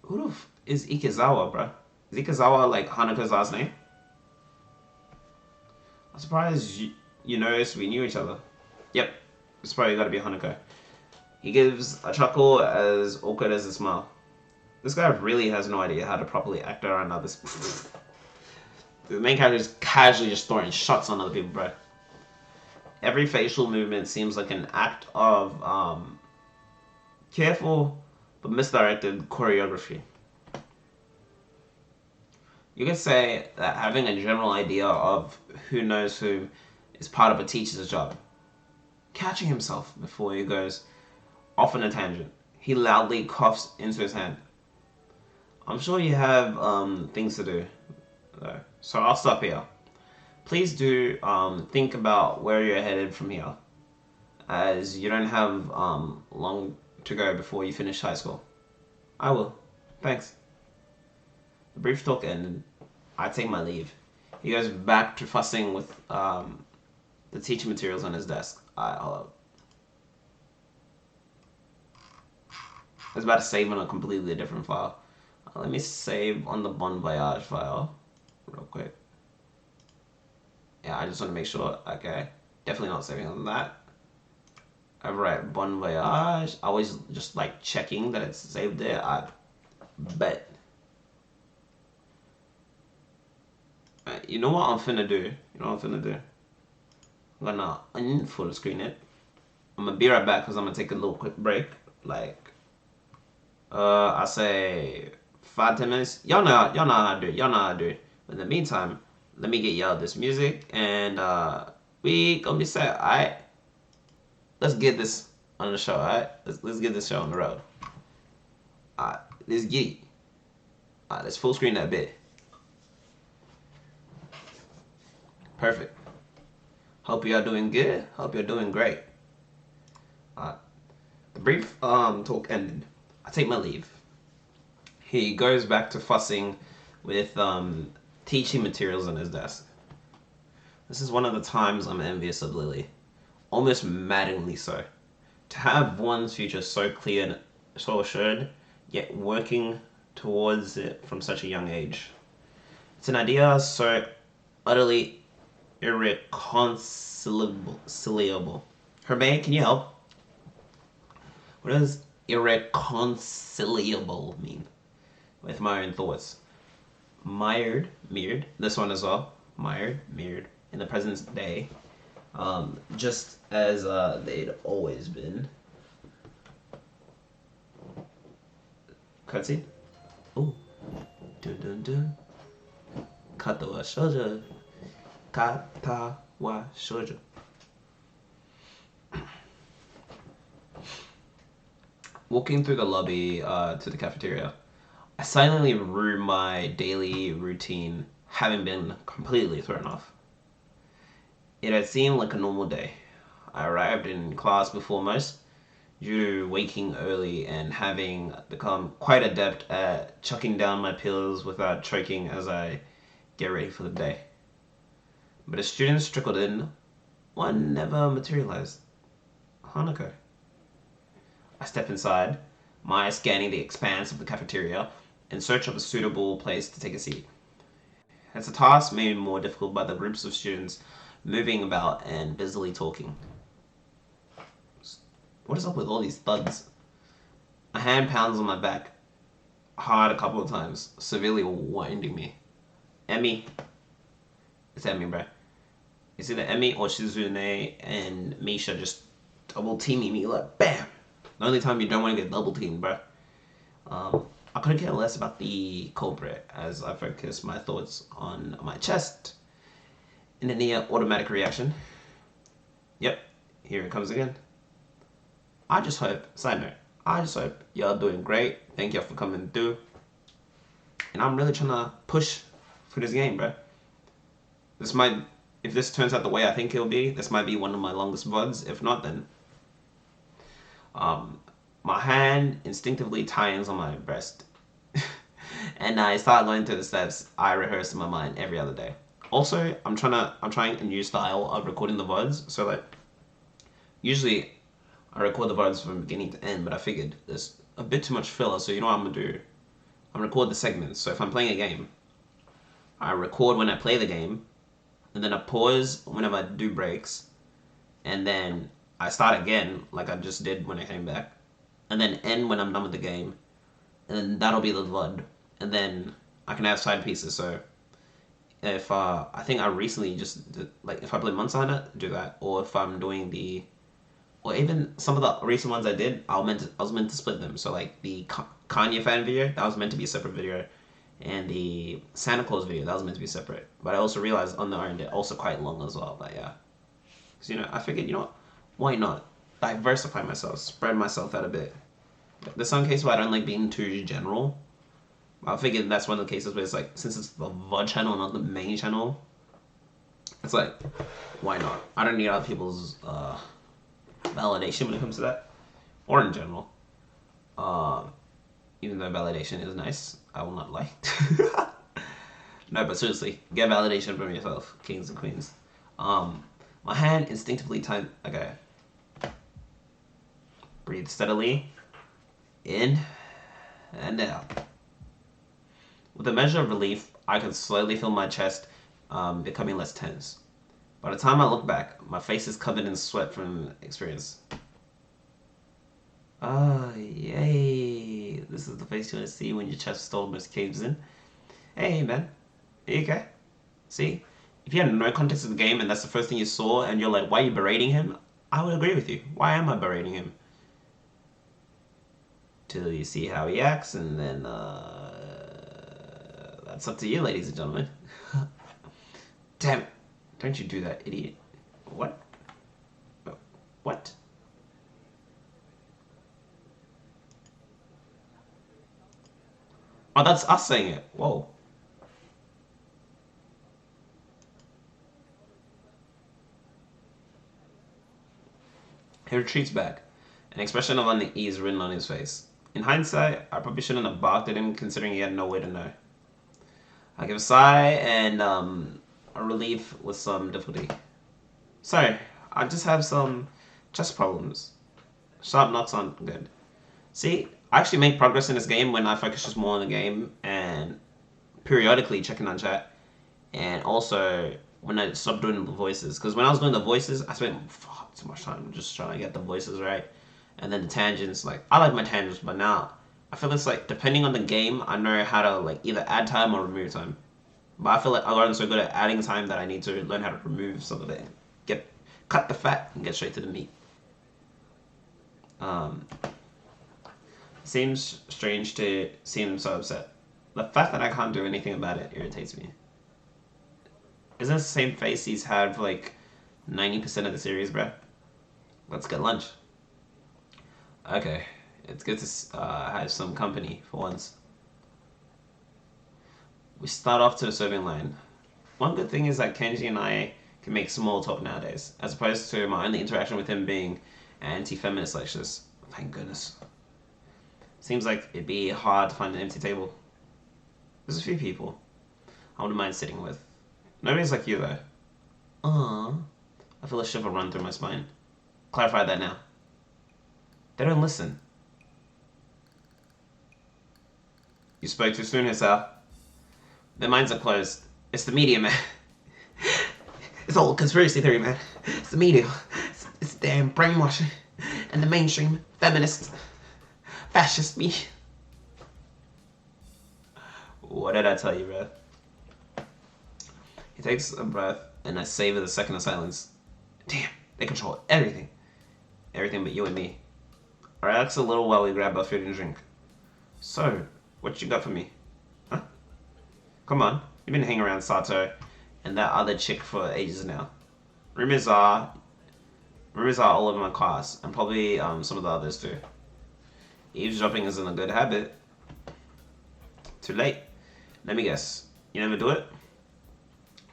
Who the is Ikezawa, bruh? Is Ikezawa like Hanuko's last name? I'm surprised you noticed we knew each other. Yep, it's probably gotta be Hanuko. He gives a chuckle as awkward as a smile. This guy really has no idea how to properly act around others. The main character is casually just throwing shots on other people, bro. Every facial movement seems like an act of careful but misdirected choreography. You could say that having a general idea of who knows who is part of a teacher's job. Catching himself before he goes off on a tangent. He loudly coughs into his hand. I'm sure you have things to do, though, so I'll stop here. Please do think about where you're headed from here, as you don't have long to go before you finish high school. I will. Thanks. The brief talk ended. I take my leave. He goes back to fussing with the teaching materials on his desk. Hold up. I was about to save on a completely different file. Let me save on the Bon Voyage file real quick. Yeah, I just want to make sure. Okay, definitely not saving on that. Alright, Bon Voyage. I always just like checking that it's saved there. I bet. You know what I'm finna do? I'm gonna unfull screen it. I'm gonna be right back because I'm gonna take a little quick break. Like, I say 5-10 minutes. Y'all know how to do it. But in the meantime, let me get y'all this music and we gonna be set. Alright, let's get this on the show. Alright, let's get this show on the road. Alright, let's get it. Alright, let's full screen that bit. Perfect. Hope y'all doing good. Hope you're doing great. The brief talk ended. I take my leave. He goes back to fussing with teaching materials on his desk. This is one of the times I'm envious of Lily. Almost maddeningly so. To have one's future so clear and so assured, yet working towards it from such a young age. It's an idea so utterly irreconcilable. Hermé, can you help? What does irreconcilable mean? With my own thoughts. Mirrored, this one as well. Mirrored, in the present day. Just as they'd always been. Cutscene? Ooh. Dun dun dun. Katawa Shoujo. Katawa Shoujo. Walking through the lobby to the cafeteria, I silently rue my daily routine having been completely thrown off. It had seemed like a normal day. I arrived in class before most, due to waking early and having become quite adept at chucking down my pills without choking as I get ready for the day. But as students trickled in, one never materialized. Hanako. I step inside, my eyes scanning the expanse of the cafeteria in search of a suitable place to take a seat. It's a task made more difficult by the groups of students moving about and busily talking. What is up with all these thuds? A hand pounds on my back hard a couple of times, severely winding me. Emmy. It's Emmy, bruh. It's either Emmy or Shizune and Misha just double teaming me like BAM! The only time you don't want to get double teamed, bruh. I couldn't care less about the culprit as I focus my thoughts on my chest in a near automatic reaction. Yep, here it comes again. Side note, I just hope y'all doing great. Thank y'all for coming through. and I'm really trying to push for this game, bro. This might, if this turns out the way I think it'll be, this might be one of my longest VODs. If not, then my hand instinctively tightens on my breast, and I start going through the steps I rehearse in my mind every other day. Also, I'm trying a new style of recording the VODs. So like, usually I record the VODs from beginning to end, but I figured there's a bit too much filler. So you know what I'm gonna do? I'm gonna record the segments. So if I'm playing a game, I record when I play the game, and then I pause whenever I do breaks, and then I start again like I just did when I came back, and then end when I'm done with the game, and then that'll be the VOD, and then I can have side pieces. So if I think I recently just did, like if I play Monster Hunter, do that, or if I'm doing the, or even some of the recent ones I did, I was meant to split them. So like the Kanye fan video, that was meant to be a separate video, and the Santa Claus video, that was meant to be separate. But I also realized on their own they're also quite long as well. But yeah, because you know I figured, you know what, why not diversify myself, spread myself out a bit. There's some cases where I don't like being too general. I figured that's one of the cases where it's like, since it's the VOD channel, not the main channel, it's like, why not? I don't need other people's validation when it comes to that, or in general. Even though validation is nice, I will not lie. No, but seriously, get validation from yourself, kings and queens. My hand instinctively tight. Okay. Breathe steadily, in and out. With a measure of relief, I could slowly feel my chest becoming less tense. By the time I look back, my face is covered in sweat from experience. Oh, yay. This is the face you want to see when your chest almost caves in. Hey, man. Are you okay? See? If you had no context of the game and that's the first thing you saw and you're like, why are you berating him? I would agree with you. Why am I berating him? Till you see how he acts, and then, that's up to you, ladies and gentlemen. Damn it. Don't you do that, idiot. What? What? Oh, that's us saying it. Whoa. He retreats back, an expression of unease written on his face. In hindsight, I probably shouldn't have barked at him, considering he had no way to know. I give a sigh and a relief with some difficulty. Sorry, I just have some chest problems. Sharp knocks aren't good. See, I actually make progress in this game when I focus just more on the game and periodically checking on chat, and also when I stop doing the voices. Because when I was doing the voices, I spent too much time just trying to get the voices right, and then the tangents. Like, I like my tangents, but now I feel it's like, depending on the game, I know how to like either add time or remove time. But I feel like I learned so good at adding time that I need to learn how to remove some of it. Cut the fat and get straight to the meat. Seems strange to see him so upset. The fact that I can't do anything about it irritates me. Isn't this the same face he's had for like 90% of the series, bruh? Let's get lunch. Okay, it's good to have some company for once. We start off to the serving line. One good thing is that Kenji and I can make small talk nowadays, as opposed to my only interaction with him being anti-feminist lectures. Thank goodness. Seems like it'd be hard to find an empty table. There's a few people I wouldn't mind sitting with. Nobody's like you though. I feel a shiver run through my spine. Clarify that now. They don't listen. You spoke too soon, Hisao. Their minds are closed. It's the media, man. It's all conspiracy theory, man. It's the media. It's damn brainwashing. And the mainstream feminist fascist me. What did I tell you, bro? He takes a breath, and I savor the second of silence. Damn, they control everything. Everything but you and me. I relax a little while we grab our food and drink. So, what you got for me? Huh? Come on, you've been hanging around Sato and that other chick for ages now. Rumors are all over my class, and probably some of the others too. Eavesdropping isn't a good habit. Too late. Let me guess. You never do it?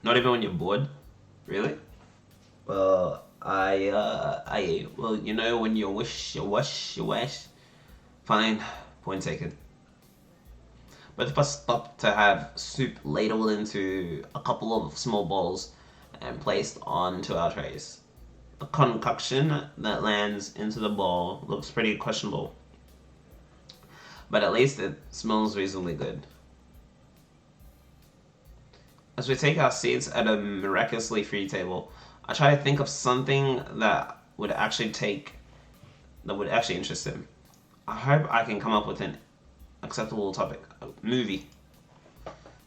Not even when you're bored? Really? Well, well, when you wish. Fine, point taken. But if I stop to have soup ladled into a couple of small bowls and placed onto our trays, the concoction that lands into the bowl looks pretty questionable. But at least it smells reasonably good. As we take our seats at a miraculously free table, I try to think of something that would actually interest him. I hope I can come up with an acceptable topic. A movie.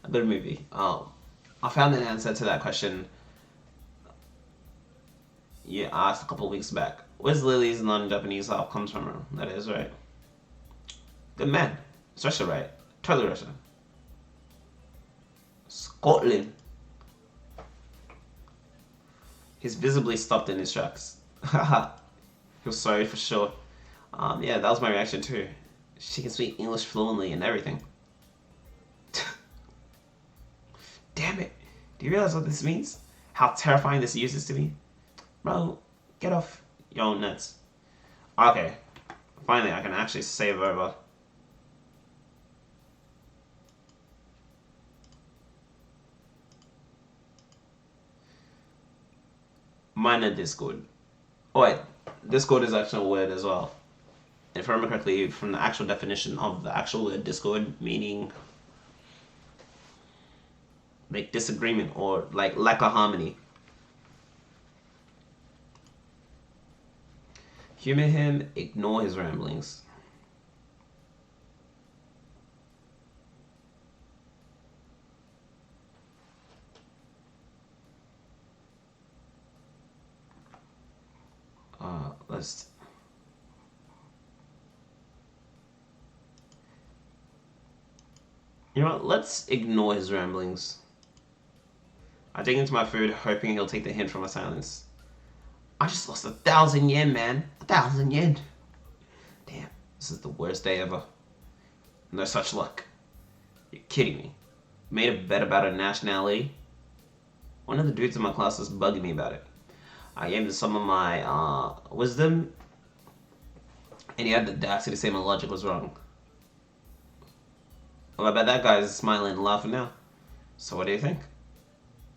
A good movie. Oh, I found an answer to that question you asked a couple weeks back. Where's Lily's non-Japanese half comes from? That is right. Good man. It's Russia, right? Totally Russia. Scotland. He's visibly stopped in his tracks. Haha. He was sorry for sure. Yeah, that was my reaction too. She can speak English fluently and everything. Damn it. Do you realize what this means? How terrifying this uses to me? Bro, get off your own nuts. Okay. Finally, I can actually save over. Minor Discord. Oh wait, Discord is actually a word as well. If I remember correctly, from the actual definition of the actual word Discord, meaning like disagreement or like lack of harmony. Humor him, ignore his ramblings. Let's. You know what? Let's ignore his ramblings. I dig into my food, hoping he'll take the hint from my silence. I just lost 1,000 yen, man. 1,000 yen. Damn, this is the worst day ever. No such luck. You're kidding me. Made a bet about a nationality. One of the dudes in my class was bugging me about it. I gave him some of my wisdom, and he had the audacity to say my logic was wrong. Well, I bet that guy's smiling and laughing now. So what do you think?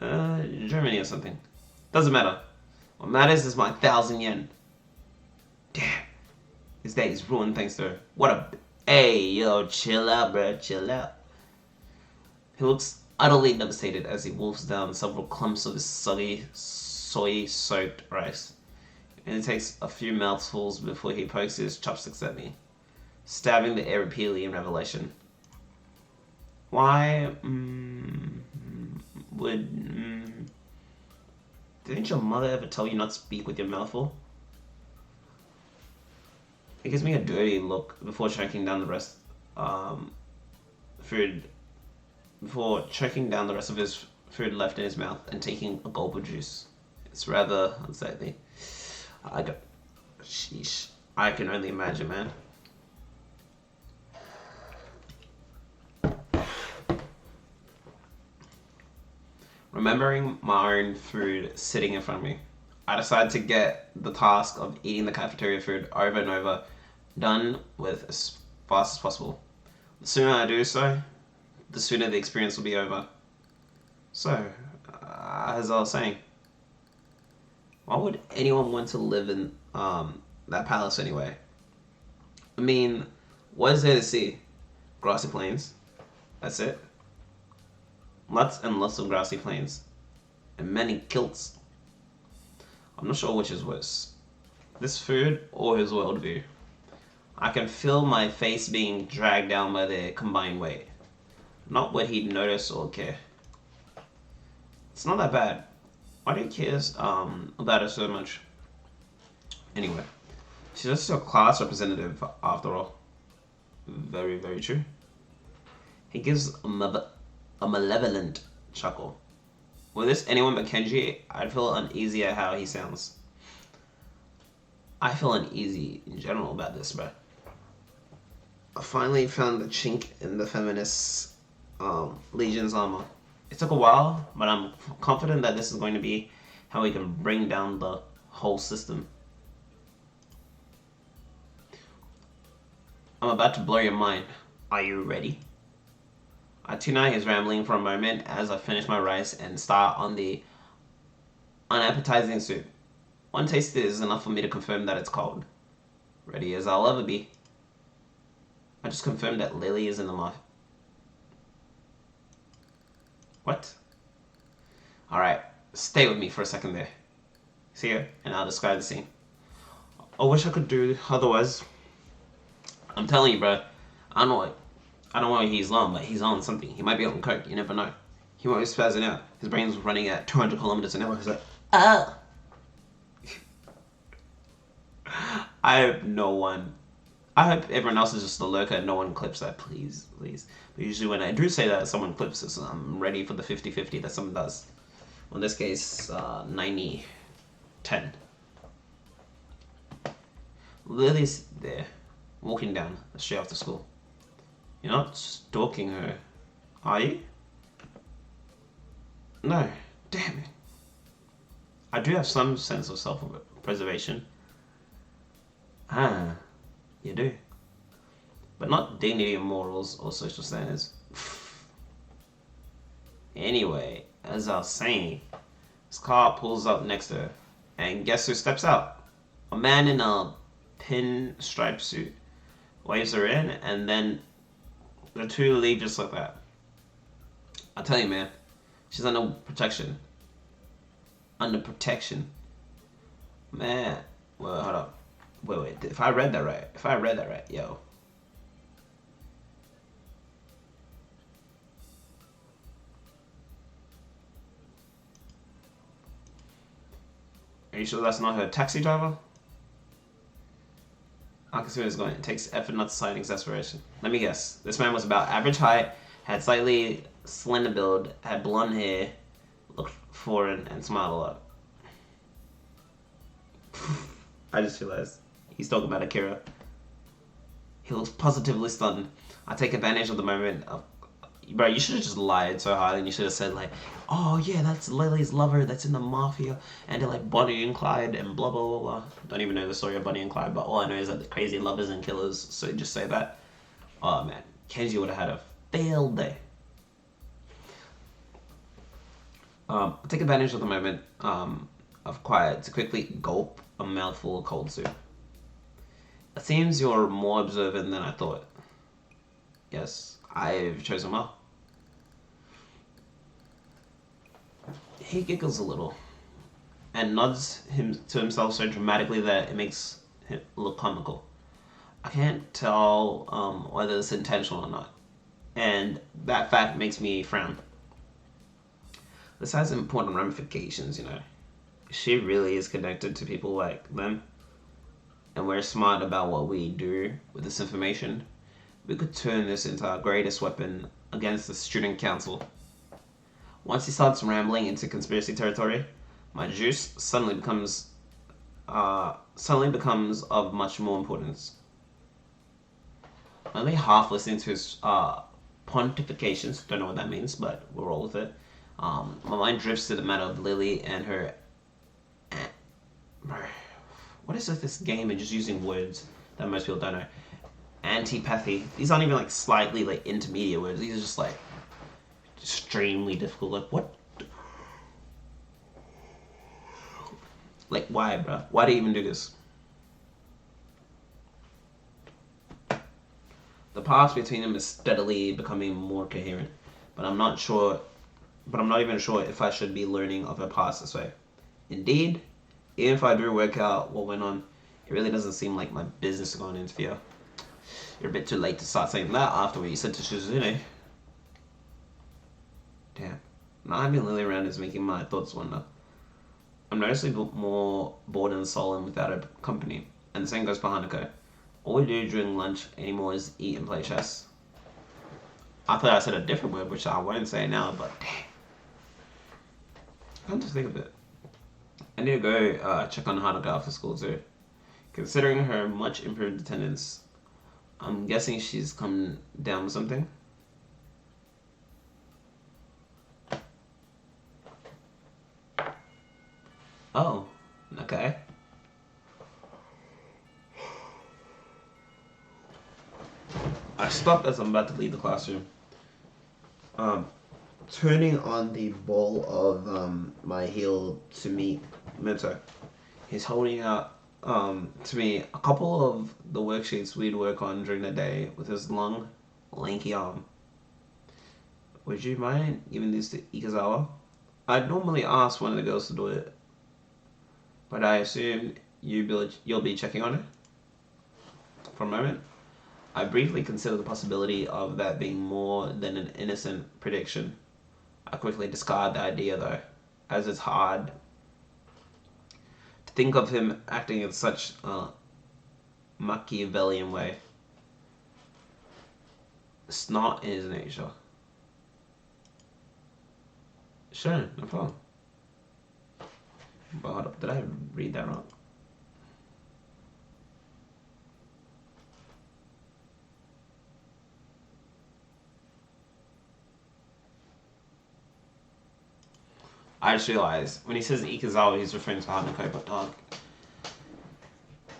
Germany or something. Doesn't matter. What matters is my 1,000 yen. Damn. His day is ruined thanks to her. What a... Hey, yo, chill out, bro. Chill out. He looks utterly devastated as he wolfs down several clumps of his soggy, soy-soaked rice. And it takes a few mouthfuls before he pokes his chopsticks at me, stabbing the air repeatedly in revelation. Why, didn't your mother ever tell you not to speak with your mouth full? It gives me a dirty look before choking down the rest, before choking down the rest of his food left in his mouth and taking a gulp of juice. It's rather unsightly. Sheesh. I can only imagine, man. Remembering my own food sitting in front of me, I decided to get the task of eating the cafeteria food over and over done with as fast as possible. The sooner I do so, the sooner the experience will be over. So, as I was saying, why would anyone want to live in that palace anyway? I mean, what is there to see? Grassy plains. That's it. Lots and lots of grassy plains. And many kilts. I'm not sure which is worse. This food or his worldview. I can feel my face being dragged down by their combined weight. Not what he'd notice or care. It's not that bad. Why do you care about her so much? Anyway, she's just a class representative after all. Very, very true. He gives a malevolent chuckle. Were this anyone but Kenji, I'd feel uneasy at how he sounds. I feel uneasy in general about this, but I finally found the chink in the feminist's Legion's armor. It took a while, but I'm confident that this is going to be how we can bring down the whole system. I'm about to blow your mind. Are you ready? I tune out his rambling for a moment as I finish my rice and start on the unappetizing soup. One taste is enough for me to confirm that it's cold. Ready as I'll ever be. I just confirmed that Lily is in the muff. What? Alright, stay with me for a second there. See ya, and I'll describe the scene. I wish I could do otherwise. I'm telling you, bro. I don't know why he's on, but he's on something. He might be on coke. You never know. He might be spazzing out. His brain's running at 200 kilometers an hour. He's like, oh. I hope no one. I hope everyone else is just a lurker and no one clips that, please, please. But usually when I do say that, someone clips it, so I'm ready for the 50-50 that someone does. In this case, 90-10. Lily's there, walking down straight after school. You're not stalking her, are you? No, damn it. I do have some sense of self-preservation. Ah, you do. But not dignity or morals or social standards. Anyway, as I was saying, this car pulls up next to her, and guess who steps out? A man in a pinstripe suit waves her in, and then the two leave just like that. I tell you, man, she's under protection. Under protection. Man, well, hold up. Wait, if I read that right, yo. Are you sure that's not her taxi driver? I can see where it's going. It takes effort not to cite exasperation. Let me guess. This man was about average height, had slightly slender build, had blonde hair, looked foreign, and smiled a lot. I just realized he's talking about Akira. He looks positively stunned. I take advantage of the moment of, bro, you should have just lied so hard and you should have said like, oh yeah, that's Lily's lover that's in the mafia and they're like Bonnie and Clyde and blah blah blah blah. Don't even know the story of Bonnie and Clyde, but all I know is that they're crazy lovers and killers, so just say that. Oh man, Kenji would have had a failed day. Take advantage of the moment of quiet to quickly gulp a mouthful of cold soup. It seems you're more observant than I thought. Yes, I've chosen well. He giggles a little and nods him to himself so dramatically that it makes him look comical. I can't tell whether it's intentional or not, and that fact makes me frown. This has important ramifications, you know. She really is connected to people like them, and we're smart about what we do with this information. We could turn this into our greatest weapon against the student council. Once he starts rambling into conspiracy territory, my juice suddenly becomes of much more importance. I'm only half listening to his pontifications. Don't know what that means, but we'll roll with it. My mind drifts to the matter of Lily and her. What is with this game and just using words that most people don't know? Antipathy. These aren't even like slightly like intermediate words. These are just like extremely difficult. Like what? Like why, bro? Why do you even do this? The path between them is steadily becoming more coherent, but I'm not even sure if I should be learning of her past this way. Indeed, even if I do work out what went on, it really doesn't seem like my business to go and interfere. You're a bit too late to start saying that after what you said to Shizune. Damn. Not having Lily around is making my thoughts wander. I'm noticeably more bored and sullen without her company, and the same goes for Hanako. All we do during lunch anymore is eat and play chess. I thought I said a different word, which I won't say now, but damn. Come to think of it, I need to go check on Hanako after school too. Considering her much improved attendance, I'm guessing she's come down with something. Oh, okay. I stopped as I'm about to leave the classroom. Um, Turning on the ball of my heel to meet Minto. He's holding out to me a couple of the worksheets we'd work on during the day with his long, lanky arm. Would you mind giving these to Ikazawa? I'd normally ask one of the girls to do it, but I assume you'll be checking on it? For a moment, I briefly considered the possibility of that being more than an innocent prediction. I quickly discard the idea though, as it's hard to think of him acting in such a Machiavellian way. It's not in his nature. Sure, no problem. But hold up, did I read that wrong? I just realized when he says Ikazawa, he's referring to Hanako, but dog.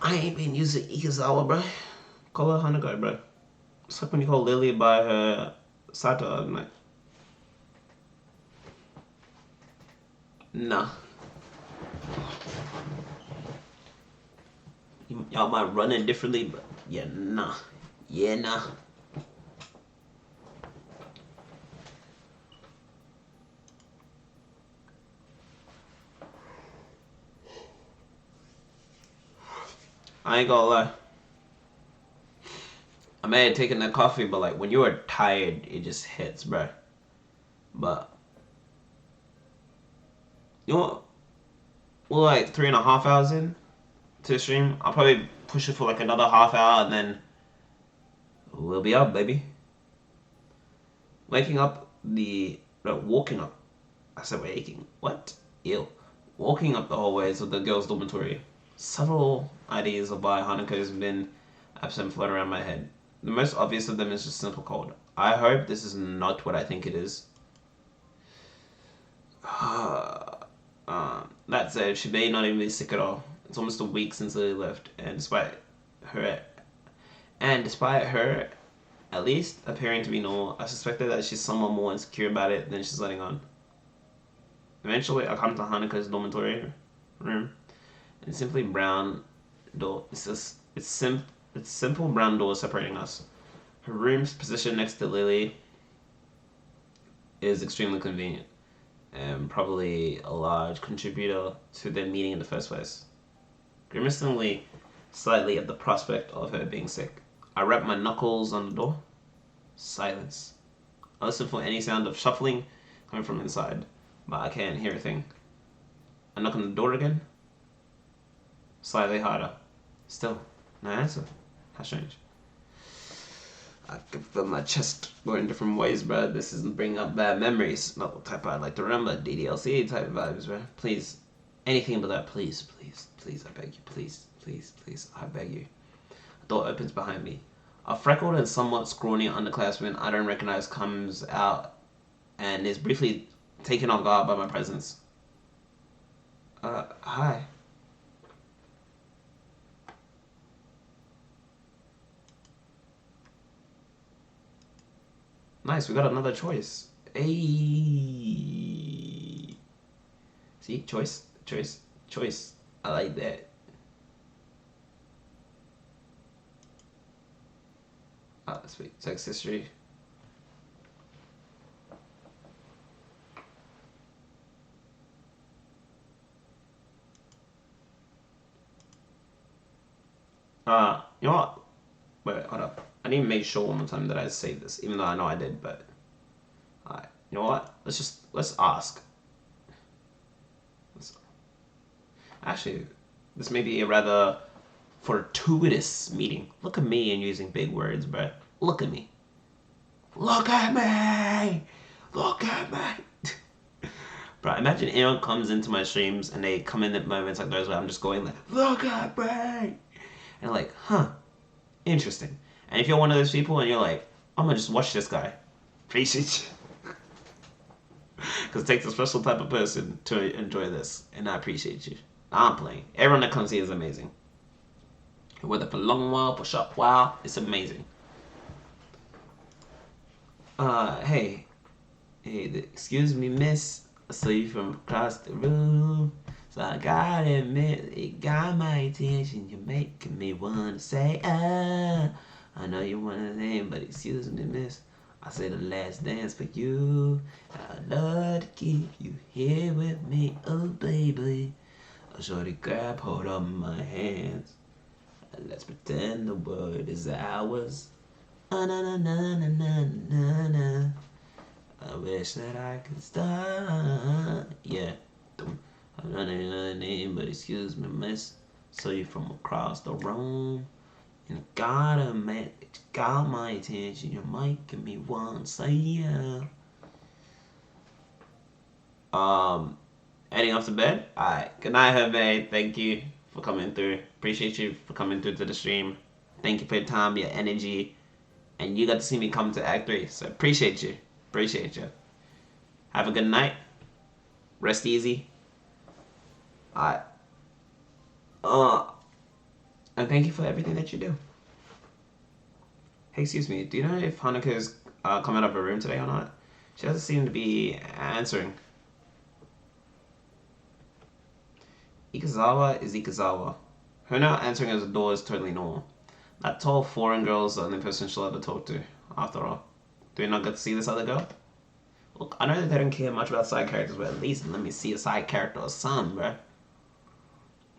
I ain't been using Ikazawa, bro. Call her Hanako, bro. It's like when you call Lily by her Sato. I'm like, nah. Y'all might run it differently, but yeah, nah. Yeah, nah. I ain't gonna lie. I may have taken that coffee, but like when you are tired, it just hits, bro. But you know what? We're like 3.5 hours in to the stream. I'll probably push it for like another half hour, and then we'll be up, baby. Waking up the no, walking up. I said waking. What? Ew. Walking up the hallways of the girls' dormitory. Several ideas of why Hanukkah has been absent float around my head. The most obvious of them is just simple cold. I hope this is not what I think it is. That said, she may not even be sick at all. It's almost a week since Lily left, and her, despite her, at least appearing to be normal, I suspected that she's somewhat more insecure about it than she's letting on. Eventually, I come to Hanukkah's dormitory room, and simply brown door. It's simple brown door separating us. Her room's position next to Lily is extremely convenient, and probably a large contributor to their meeting in the first place. Grimacingly, slightly at the prospect of her being sick, I rap my knuckles on the door. Silence. I listen for any sound of shuffling coming from inside, but I can't hear a thing. I knock on the door again. Slightly harder. Still, no answer. How strange. I can feel my chest going different ways, bro. This isn't bringing up bad memories. Not the type I'd like to remember. DDLC type vibes, bro. Please. Anything but that. Please, please, please. I beg you. Please, please, please. I beg you. A door opens behind me. A freckled and somewhat scrawny underclassman I don't recognize comes out and is briefly taken off guard by my presence. Hi. Nice, we got another choice. Hey. See? Choice, choice, choice. I like that. Ah, sweet. Sex history. You know what? Wait, hold up. I need to make sure one more time that I saved this, even though I know I did, but... Alright, you know what? Let's ask. Actually, this may be a rather fortuitous meeting. Look at me and using big words, bruh. Look at me. Look at me! Look at me! Bro, imagine anyone comes into my streams and they come in at moments like those where I'm just going like, look at me! And like, huh, interesting. And if you're one of those people and you're like, I'm gonna just watch this guy. Appreciate you. Because it takes a special type of person to enjoy this, and I appreciate you. I'm playing. Everyone that comes here is amazing. Whether for long while, for short while, it's amazing. Hey, excuse me, miss. I saw you from across the room. So I gotta admit, it got my attention. You're making me wanna say, ah. I know you want to name, but excuse me, miss. I say the last dance for you. I'd love to keep you here with me, oh baby. A shorty grab hold of my hands. Let's pretend the world is ours. Na na na na na na na. I wish that I could start. Yeah. I'm not another name, but excuse me, miss. Saw you from across the room. And it got my attention. You're making me want to say yeah. Heading off to bed. Alright. Good night, Hervé. Thank you for coming through. Appreciate you for coming through to the stream. Thank you for your time, your energy. And you got to see me come to Act 3. So appreciate you. Appreciate you. Have a good night. Rest easy. Alright. And thank you for everything that you do. Hey, excuse me. Do you know if Hanukkah is coming out of her room today or not? She doesn't seem to be answering. Ikazawa is Ikazawa. Her not answering at the door is totally normal. That tall foreign girl is the only person she'll ever talk to, after all. Do you not get to see this other girl? Look, I know that they don't care much about side characters, but at least let me see a side character or something, bruh.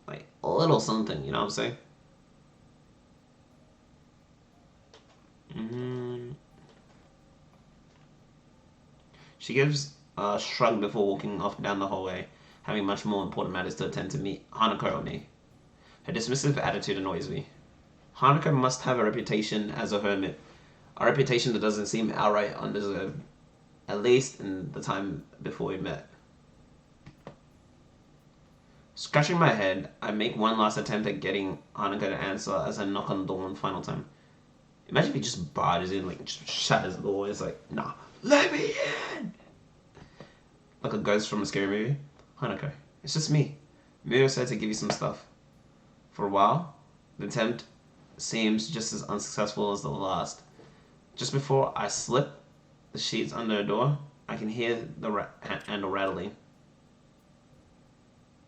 Like, a little something, you know what I'm saying? She gives a shrug before walking off down the hallway, having much more important matters to attend to me, Hanukkah or me. Her dismissive attitude annoys me. Hanukkah must have a reputation as a hermit, a reputation that doesn't seem outright undeserved, at least in the time before we met. Scratching my head, I make one last attempt at getting Hanukkah to answer as I knock on the door one final time. Imagine if he just barges in, like, just shatters the door. It's like, nah, let me in! Like a ghost from a scary movie. Hanukkah, it's just me. Miro said to give you some stuff. For a while, the attempt seems just as unsuccessful as the last. Just before I slip the sheets under the door, I can hear the handle rattling.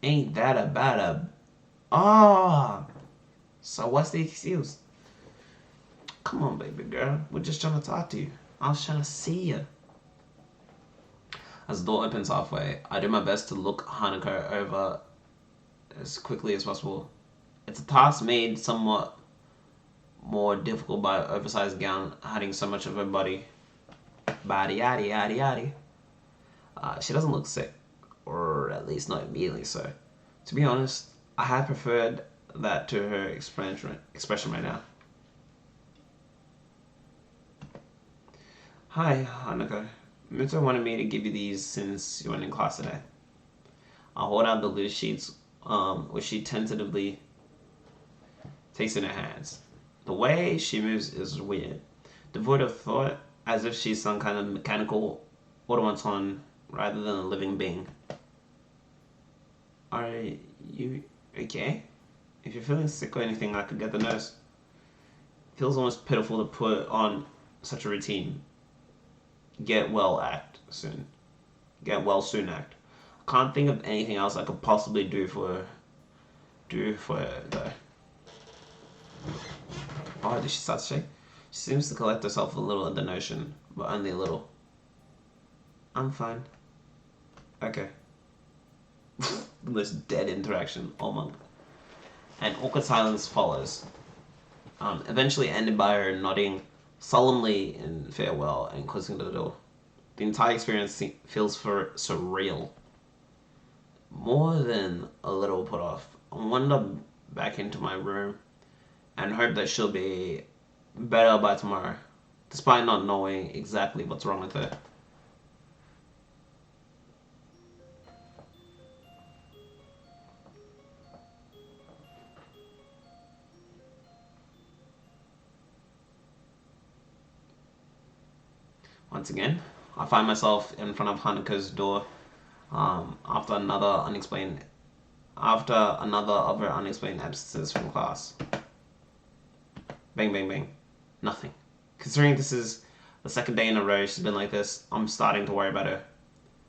Ain't that about a... Oh! So what's the excuse? Come on, baby girl. We're just trying to talk to you. I was trying to see you. As the door opens halfway, I do my best to look Hanukkah over as quickly as possible. It's a task made somewhat more difficult by an oversized gown hiding so much of her body. Body, yaddy, yaddy, yaddy. She doesn't look sick, or at least not immediately so. To be honest, I had preferred that to her expression right now. Hi, Hanukkah. Mito wanted me to give you these since you weren't in class today. I hold out the loose sheets, which she tentatively takes in her hands. The way she moves is weird, devoid of thought, as if she's some kind of mechanical automaton rather than a living being. Are you okay? If you're feeling sick or anything, I could get the nurse. It feels almost pitiful to put on such a routine. Get well soon act. I can't think of anything else I could possibly do for her though. Oh, did she start to shake? She seems to collect herself a little at the notion, but only a little. I'm fine. Okay. The most dead interaction. Oh my. An awkward silence follows. Eventually ended by her nodding solemnly in farewell and closing the door. The entire experience feels surreal. More than a little put off. I wander back into my room and hope that she'll be better by tomorrow, despite not knowing exactly what's wrong with her. Once again, I find myself in front of Hanukkah's door after another of her unexplained absences from class. Bang, bang, bang. Nothing. Considering this is the second day in a row she's been like this, I'm starting to worry about her.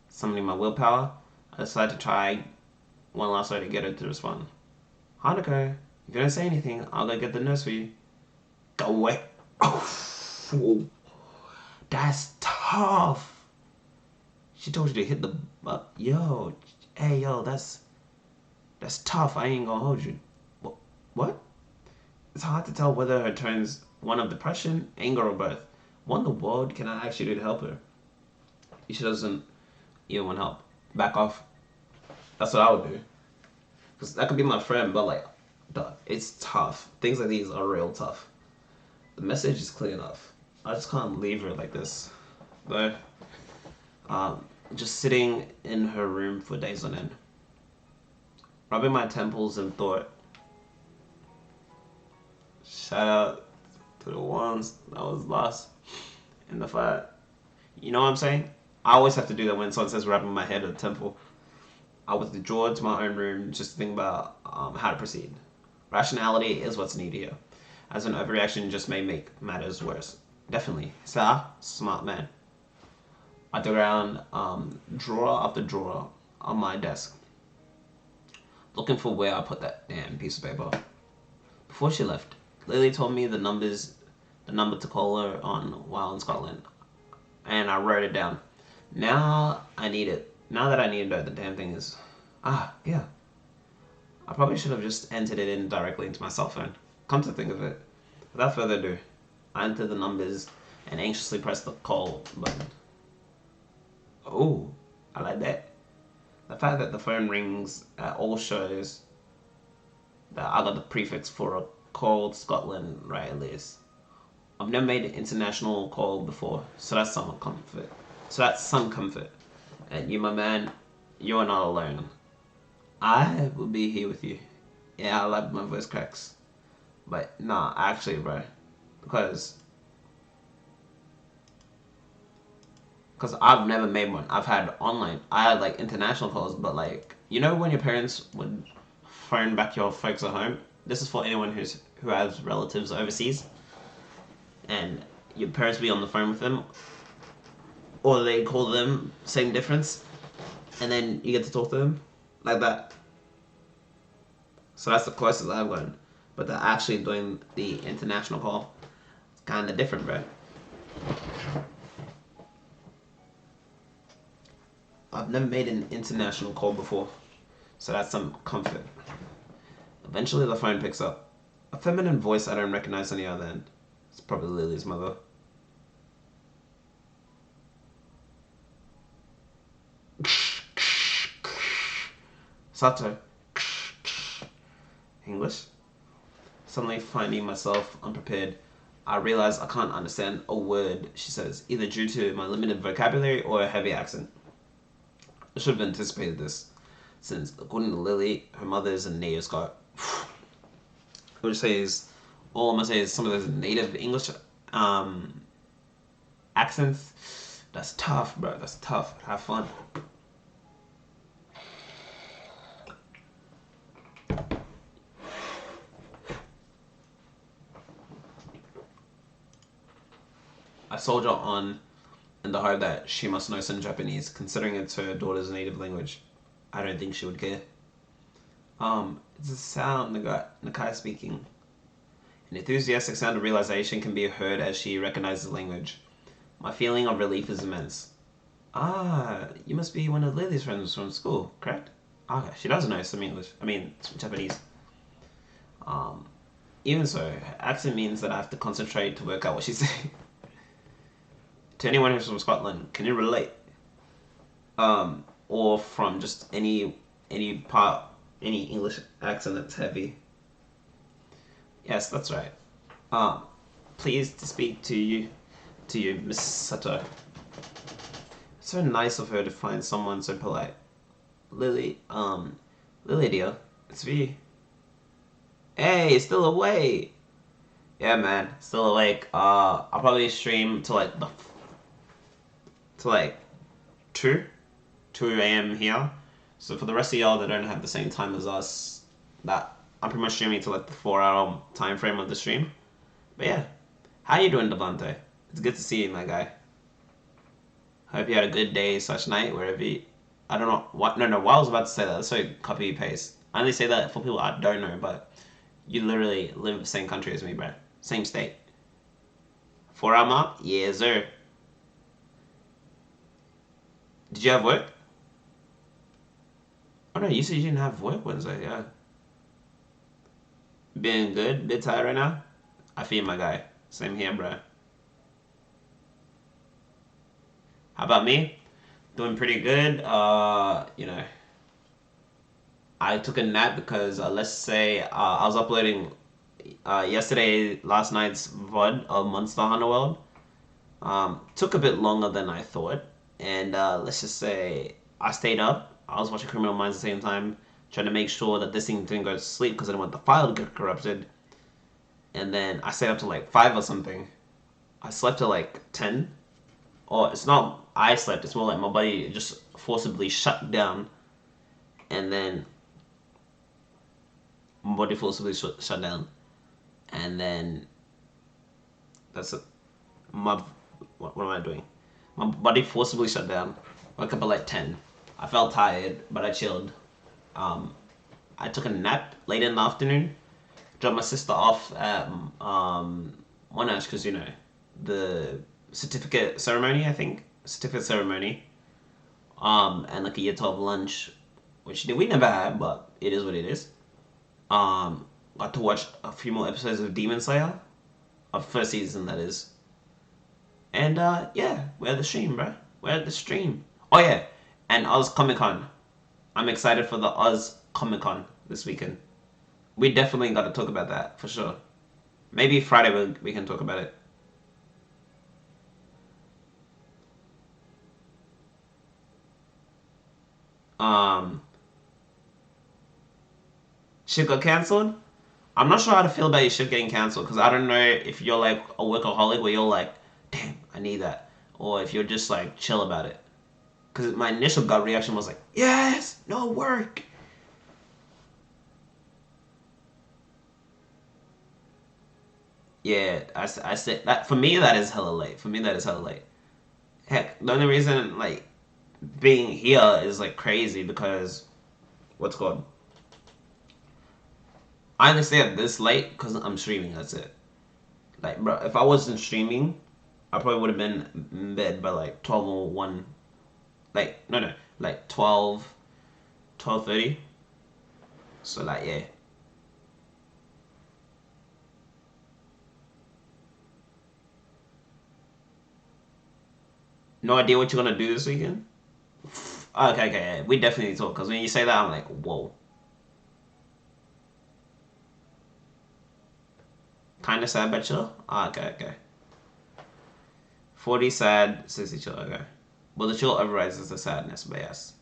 Summoning my willpower, I decide to try one last way to get her to respond. Hanukkah, if you don't say anything, I'll go get the nurse for you. Go away. Oh, that's tough. She told you to hit the yo, hey yo, that's tough. I ain't gonna hold you. What? It's hard to tell whether her tone's one of depression, anger, or both. What in the world can I actually do to help her? She doesn't even want help. Back off. That's what I would do. Because that could be my friend, but like, it's tough. Things like these are real tough. The message is clear enough. I just can't leave her like this. Though, just sitting in her room for days on end. Rubbing my temples in thought. Shout out to the ones that was lost in the fight. You know what I'm saying? I always have to do that when someone says rubbing my head at the temple. I withdraw to my own room just to think about how to proceed. Rationality is what's needed here, as an overreaction just may make matters worse. Definitely. Sir, smart man. I dug around drawer after drawer on my desk, looking for where I put that damn piece of paper. Before she left, Lily told me the number to call her on while in Scotland, and I wrote it down. Now that I need to know the damn thing is... yeah. I probably should have just entered it in directly into my cell phone. Come to think of it. Without further ado, I entered the numbers and anxiously pressed the call button. Oh, I like that. The fact that the phone rings at all shows that I got the prefix for a called Scotland right at least. I've never made an international call before, so that's some comfort. And you, my man, you're not alone. I will be here with you. Yeah, I like my voice cracks. But nah, actually, bro. Because I've never made one. I had like international calls, but like, you know when your parents would phone back your folks at home? This is for anyone who has relatives overseas. And your parents be on the phone with them. Or they call them, same difference. And then you get to talk to them. Like that. So that's the closest I've gotten. But they're actually doing the international call. It's kind of different, bro. I've never made an international call before. So that's some comfort. Eventually the phone picks up. A feminine voice I don't recognize on the other end. It's probably Lily's mother. Sato. English. Suddenly finding myself unprepared, I realize I can't understand a word she says, either due to my limited vocabulary or a heavy accent. I should have anticipated this, since according to Lily, her mother is a native Scot. All I'm gonna say is some of those native English accents. That's tough, bro. That's tough. Have fun. I soldier on in the hope that she must know some Japanese, considering it's her daughter's native language. I don't think she would care. It's a sound Nakai speaking. An enthusiastic sound of realization can be heard as she recognizes the language. My feeling of relief is immense. You must be one of Lily's friends from school, correct? Okay, she does know some English. Some Japanese. Even so, her accent means that I have to concentrate to work out what she's saying. To anyone who's from Scotland, can you relate? Or from just any English accent that's heavy. Yes, that's right. Pleased to speak to you, Miss Sato. So nice of her to find someone so polite. Lily dear, it's V. Hey, still awake? Yeah, man, still awake. I'll probably stream till like to like 2 a.m. here. So for the rest of y'all that don't have the same time as us, that I'm pretty much streaming to like the 4 hour time frame of the stream. But yeah, how you doing, Devante? It's good to see you, my guy. Hope you had a good day / night wherever you. I don't know what. No, why I was about to say that. So copy paste. I only say that for people I don't know, but you literally live in the same country as me, bro. Same state. 4 hour mark? Yes, sir. Did you have work? Oh no, you said you didn't have work Wednesday. Yeah. Being good. Bit tired right now. I feel my guy. Same here, bro. How about me? Doing pretty good. I took a nap because let's say I was uploading last night's VOD of Monster Hunter World. Took a bit longer than I thought, and let's just say I stayed up. I was watching Criminal Minds at the same time, trying to make sure that this thing didn't go to sleep because I didn't want the file to get corrupted. And then I stayed up to like 5 or something. I slept till like 10. Or it's not I slept, it's more like my body just forcibly shut down. And then my body forcibly shut down. And then that's it. What am I doing? My body forcibly shut down. Woke up at like 10. I felt tired, but I chilled. I took a nap late in the afternoon. Dropped my sister off at Monash because the certificate ceremony. I think certificate ceremony. And like a year 12 lunch, which we never had, but it is what it is. Got to watch a few more episodes of Demon Slayer, of first season that is. And yeah, we're at the stream, bro. We're at the stream. Oh yeah, and Oz Comic Con. I'm excited for the Oz Comic Con this weekend. We definitely got to talk about that for sure. Maybe Friday we can talk about it. Shit got cancelled. I'm not sure how to feel about your shit getting cancelled because I don't know if you're like a workaholic where you're like, damn, I need that, or if you're just like chill about it. Because my initial gut reaction was like, yes, no work. Yeah, I said that for me that is hella late. For me that is hella late. Heck, the only reason like being here is like crazy because what's called. I understand this late because I'm streaming. That's it. Like, bro, if I wasn't streaming, I probably would have been in bed by like 12 or 1. Like, no, like 12:30. So, like, yeah. No idea what you're gonna do this weekend? Okay, yeah. We definitely talk because when you say that, I'm like, whoa. Kind of sad but chill? Okay. 40 sad, 60 chill, okay. Well, the chill overrides the sadness, but yes.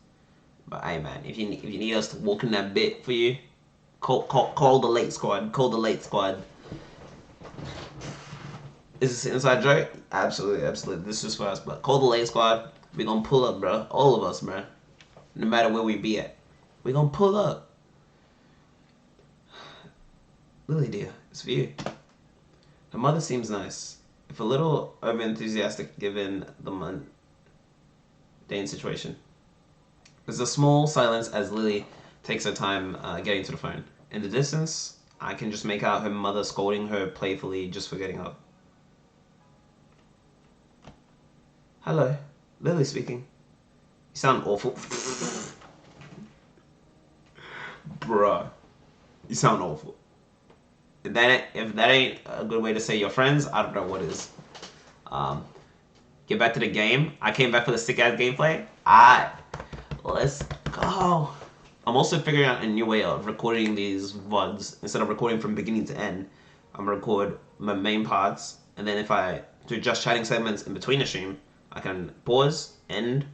But hey, man, if you need us to walk in that bit for you, call the late squad. Call the late squad. Is this an inside joke? Absolutely. This is for us, but call the late squad. We gonna pull up, bro. All of us, bro. No matter where we be at, we gonna pull up. Lily, dear, it's for you. The mother seems nice, if a little over enthusiastic given the mundane situation. There's a small silence as Lily takes her time getting to the phone. In the distance, I can just make out her mother scolding her playfully just for getting up. Hello, Lily speaking. You sound awful. Bruh, you sound awful. If that ain't a good way to say your friends, I don't know what is. Get back to the game. I came back for the sick ass gameplay. Let's go. I'm also figuring out a new way of recording these VODs. Instead of recording from beginning to end, I'm gonna record my main parts, and then if I do just chatting segments in between the stream, I can pause, end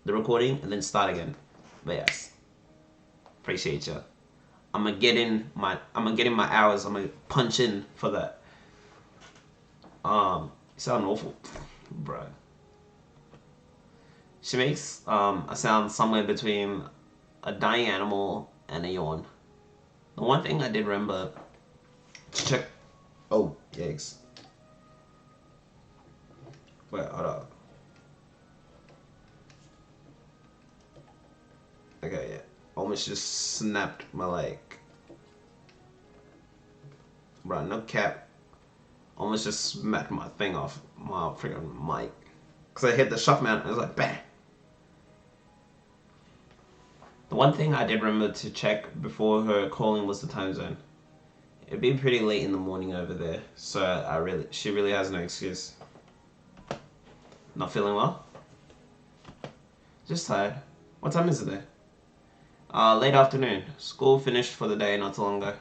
the recording, and then start again. But yes, appreciate you. I'm gonna get in my hours. I'm gonna punch in for that. You sound awful, bro. She makes a sound somewhere between a dying animal and a yawn. The one thing I did remember to check. Oh, yikes. Wait, hold up. Okay, yeah. Almost just snapped my leg. Bro, no cap. Almost just smacked my thing off my freaking mic. Because I hit the shuff mount and it was like, bang. The one thing I did remember to check before her calling was the time zone. It'd be pretty late in the morning over there, so she really has no excuse. Not feeling well? Just tired. What time is it there? Late afternoon. School finished for the day not too long ago.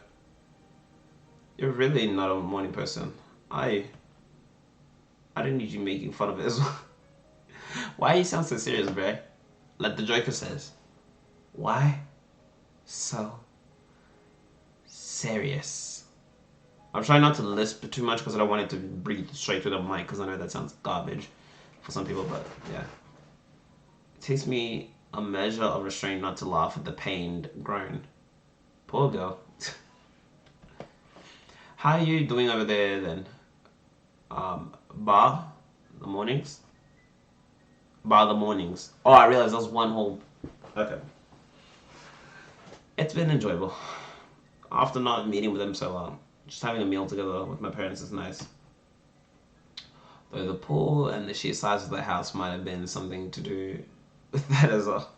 You're really not a morning person. I don't need you making fun of it as well. Why you sound so serious, bro? Like the Joker says. Why so serious? I'm trying not to lisp too much because I don't want it to breathe straight through the mic because I know that sounds garbage for some people, but yeah. It takes me a measure of restraint not to laugh at the pained groan. Poor girl. How are you doing over there then? Bar the mornings? Bar the mornings. Oh, I realized that was one whole. Okay. It's been enjoyable. After not meeting with them so long, just having a meal together with my parents is nice. Though the pool and the sheer size of the house might have been something to do with that as well.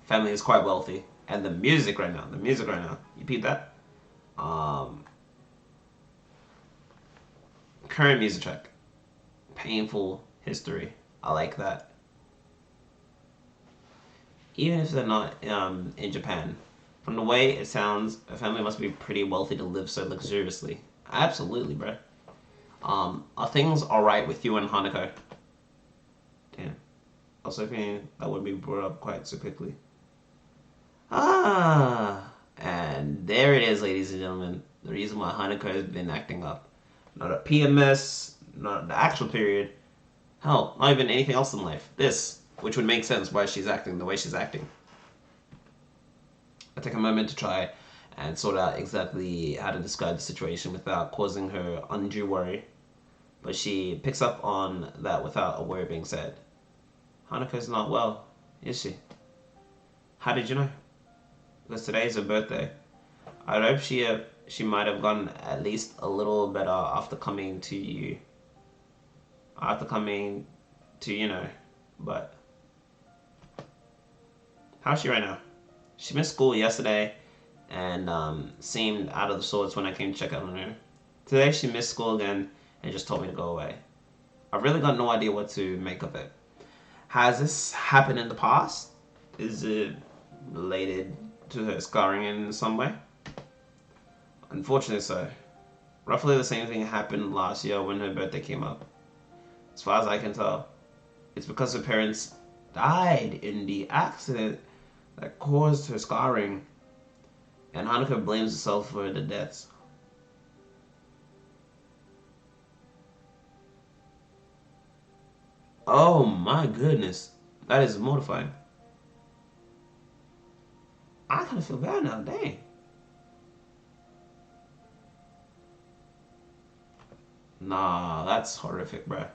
Family is quite wealthy, and the music right now, you peep that? Current music track, painful history. I like that. Even if they're not in Japan, from the way it sounds, a family must be pretty wealthy to live so luxuriously. Absolutely, bro. Are things alright with you and Hanako? Damn. I was hoping that would be brought up quite so quickly. And there it is, ladies and gentlemen. The reason why Hanako has been acting up. Not a PMS, not the actual period. Hell, not even anything else in life. This, which would make sense why she's acting the way she's acting. I take a moment to try and sort out exactly how to describe the situation without causing her undue worry. But she picks up on that without a word being said. Hanako's not well, is she? How did you know? Because today is her birthday. I'd hope she might have gotten at least a little better after coming to you. But how's she right now? She missed school yesterday and seemed out of the sorts when I came to check out on her. Today she missed school again and just told me to go away. I've really got no idea what to make of it. Has this happened in the past? Is it related to her scarring in some way? Unfortunately so. Roughly the same thing happened last year when her birthday came up. As far as I can tell, it's because her parents died in the accident that caused her scarring, and Hanukkah blames herself for the deaths. Oh my goodness, that is mortifying. I kind of feel bad now, dang. Nah, that's horrific, bruh.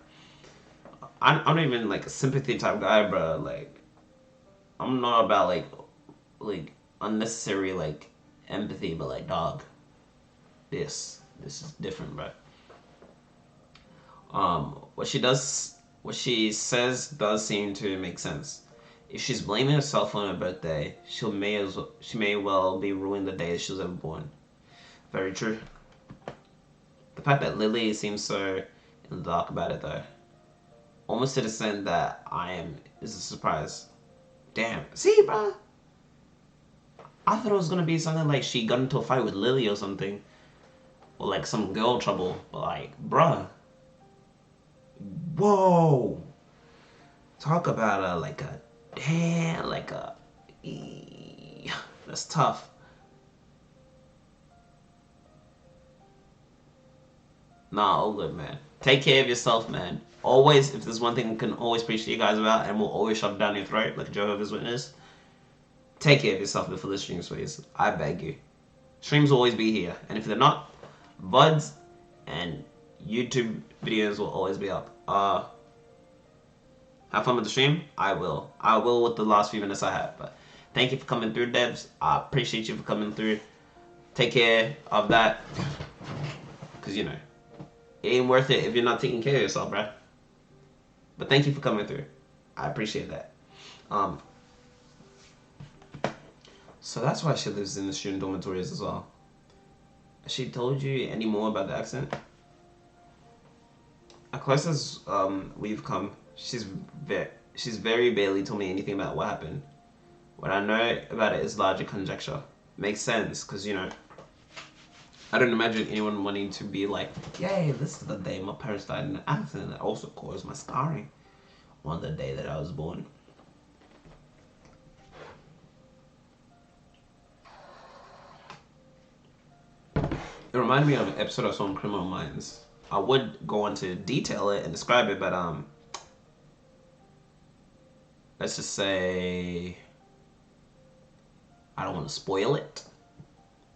I'm not even like a sympathy type guy, bro. Like, I'm not about like unnecessary like empathy, but like, dog, this is different, bro. What she says does seem to make sense. If she's blaming herself on her birthday, she may well be ruining the day she was ever born. Very true. The fact that Lily seems so in the dark about it, though, almost to the extent that I am, is a surprise. Damn. See, bruh? I thought it was gonna be something like she got into a fight with Lily or something. Or like some girl trouble. But like, bruh. Whoa. Talk about like a, damn, like a, that's tough. Nah, all good, man. Take care of yourself, man. Always, if there's one thing I can always preach to you guys about, and will always shove down your throat like a Jehovah's Witness, take care of yourself before the streams, please. I beg you. Streams will always be here, and if they're not, VODs and YouTube videos will always be up. Have fun with the stream? I will. I will with the last few minutes I have, but thank you for coming through, devs. I appreciate you for coming through. Take care of that, because, you know, it ain't worth it if you're not taking care of yourself, bruh. But thank you for coming through. I appreciate that. So that's why she lives in the student dormitories as well. Has she told you any more about the accent? As close as we've come, she's very barely told me anything about what happened. What I know about it is larger conjecture. Makes sense, because, you know, I don't imagine anyone wanting to be like, yay, this is the day my parents died in an accident that also caused my scarring on the day that I was born. It reminded me of an episode I saw on Criminal Minds. I would go on to detail it and describe it, but let's just say I don't want to spoil it.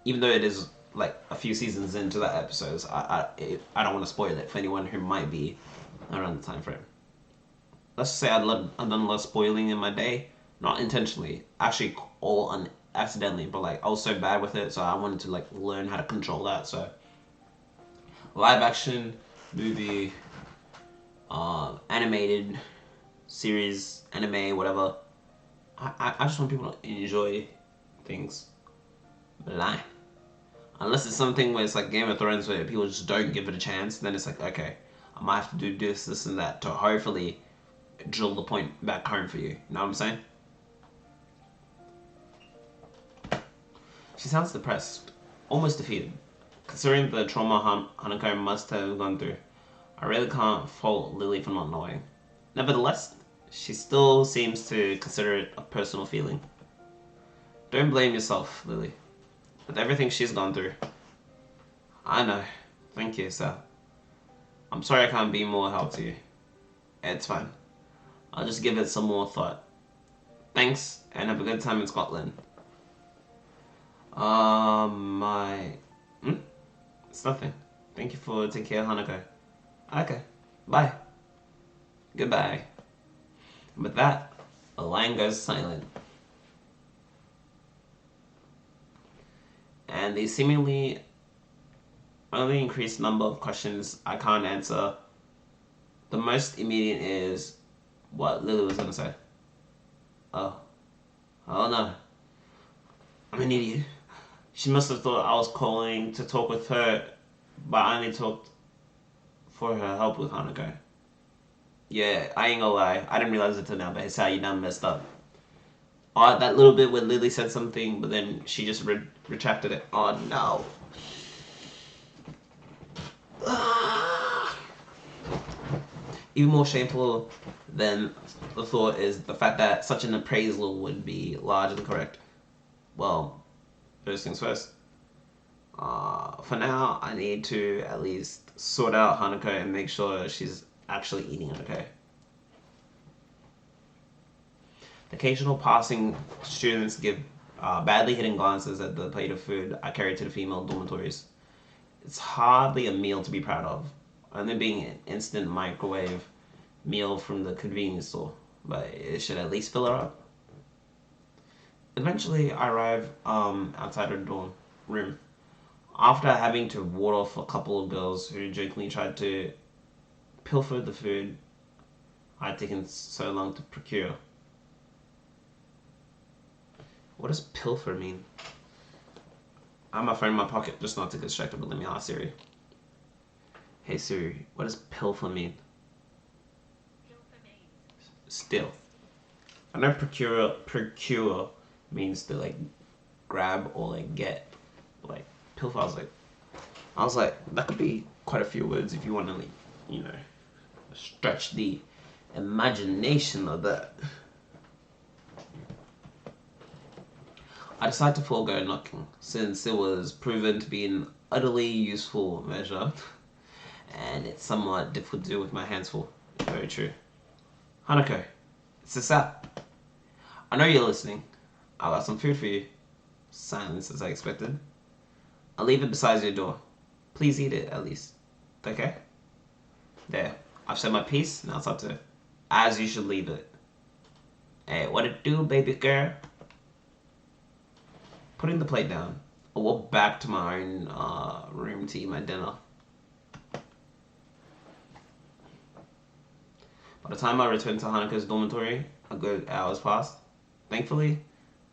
Even though it is like a few seasons into that episode, I don't want to spoil it for anyone who might be around the time frame. Let's just say I've done a lot of spoiling in my day, not intentionally, actually all accidentally, but like I was so bad with it, so I wanted to like learn how to control that. So live action, movie, animated series, anime, whatever. I just want people to enjoy things. But unless it's something where it's like Game of Thrones where people just don't give it a chance, then it's like, okay, I might have to do this, and that to hopefully drill the point back home for you. You know what I'm saying? She sounds depressed, almost defeated. Considering the trauma Hanako must have gone through, I really can't fault Lily for not knowing. Nevertheless, she still seems to consider it a personal feeling. Don't blame yourself, Lily. With everything she's gone through. I know. Thank you, Sal. I'm sorry I can't be more help to you. It's fine. I'll just give it some more thought. Thanks, and have a good time in Scotland. It's nothing. Thank you for taking care of Hanako. Okay, bye. Goodbye. And with that, the line goes silent. And the seemingly only increased number of questions I can't answer. The most immediate is what Lily was gonna say. Oh no. I'm an idiot. She must have thought I was calling to talk with her, but I only talked for her help with Hanako. Yeah, I ain't gonna lie. I didn't realize it till now, but it's how you done messed up. That little bit where Lily said something, but then she just retracted it. Oh no. Even more shameful than the thought is the fact that such an appraisal would be largely correct. Well, first things first. For now, I need to at least sort out Hanako and make sure she's actually eating okay. The occasional passing students give badly hidden glances at the plate of food I carry to the female dormitories. It's hardly a meal to be proud of, only being an instant microwave meal from the convenience store, but it should at least fill her up. Eventually, I arrive outside her dorm room, after having to ward off a couple of girls who jokingly tried to pilfer the food I'd taken so long to procure. What does pilfer mean? I have my phone in my pocket just not to get distracted, but let me ask Siri. Hey Siri, what does pilfer mean? Pilfer means Still. I know procure means to like grab or like get. Like pilfer, I was like, that could be quite a few words if you want to like, you know, stretch the imagination of that. I decided to forego knocking, since it was proven to be an utterly useful measure, and it's somewhat difficult to do with my hands full. Very true. Hanako, it's this up. I know you're listening. I got some food for you. Silence as I expected. I'll leave it beside your door. Please eat it, at least. Okay? There. I've said my piece, now it's up to as you should leave it. Hey, what it do, baby girl? Putting the plate down, I walk back to my own room to eat my dinner. By the time I return to Hanako's dormitory, a good hour's passed. Thankfully,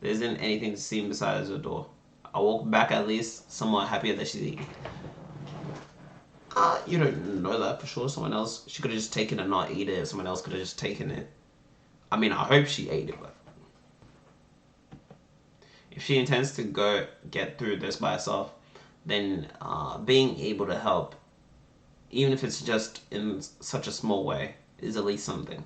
there isn't anything to see besides her door. I walk back at least somewhat happier that she's eating. You don't know that for sure. Someone else, she could have just taken it and not eat it. Someone else could have just taken it. I mean, I hope she ate it, but if she intends to go get through this by herself, then being able to help, even if it's just in such a small way, is at least something.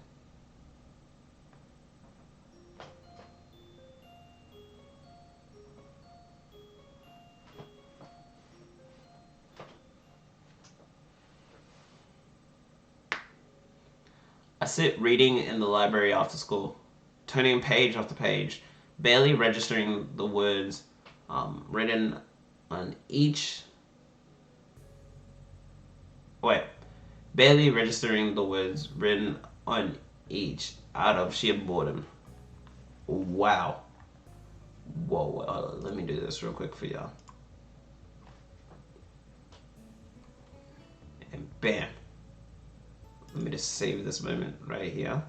I sit reading in the library after school, turning page after page, barely registering the words written on each. Wait, barely registering the words written on each out of sheer boredom. Wow. Whoa, let me do this real quick for y'all. And bam. Let me just save this moment right here.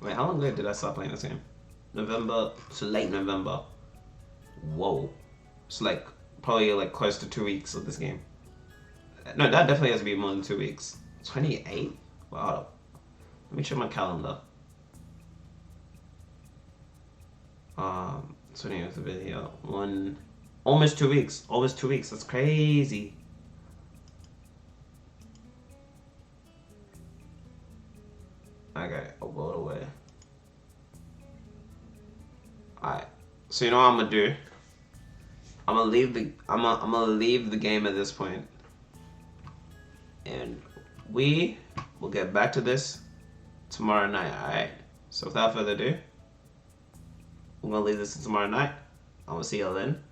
Wait, how long ago did I start playing this game? November to late November. Whoa. It's like probably like close to 2 weeks of this game. No, that definitely has to be more than 2 weeks. 28? Wow. Let me check my calendar. 20 of the video. Almost 2 weeks. Almost 2 weeks. That's crazy. Okay, I'll go away. Alright. So you know what I'm gonna do? I'm gonna leave the game at this point. And we will get back to this tomorrow night, alright? So without further ado, we're gonna leave this to tomorrow night. I'm gonna see y'all then.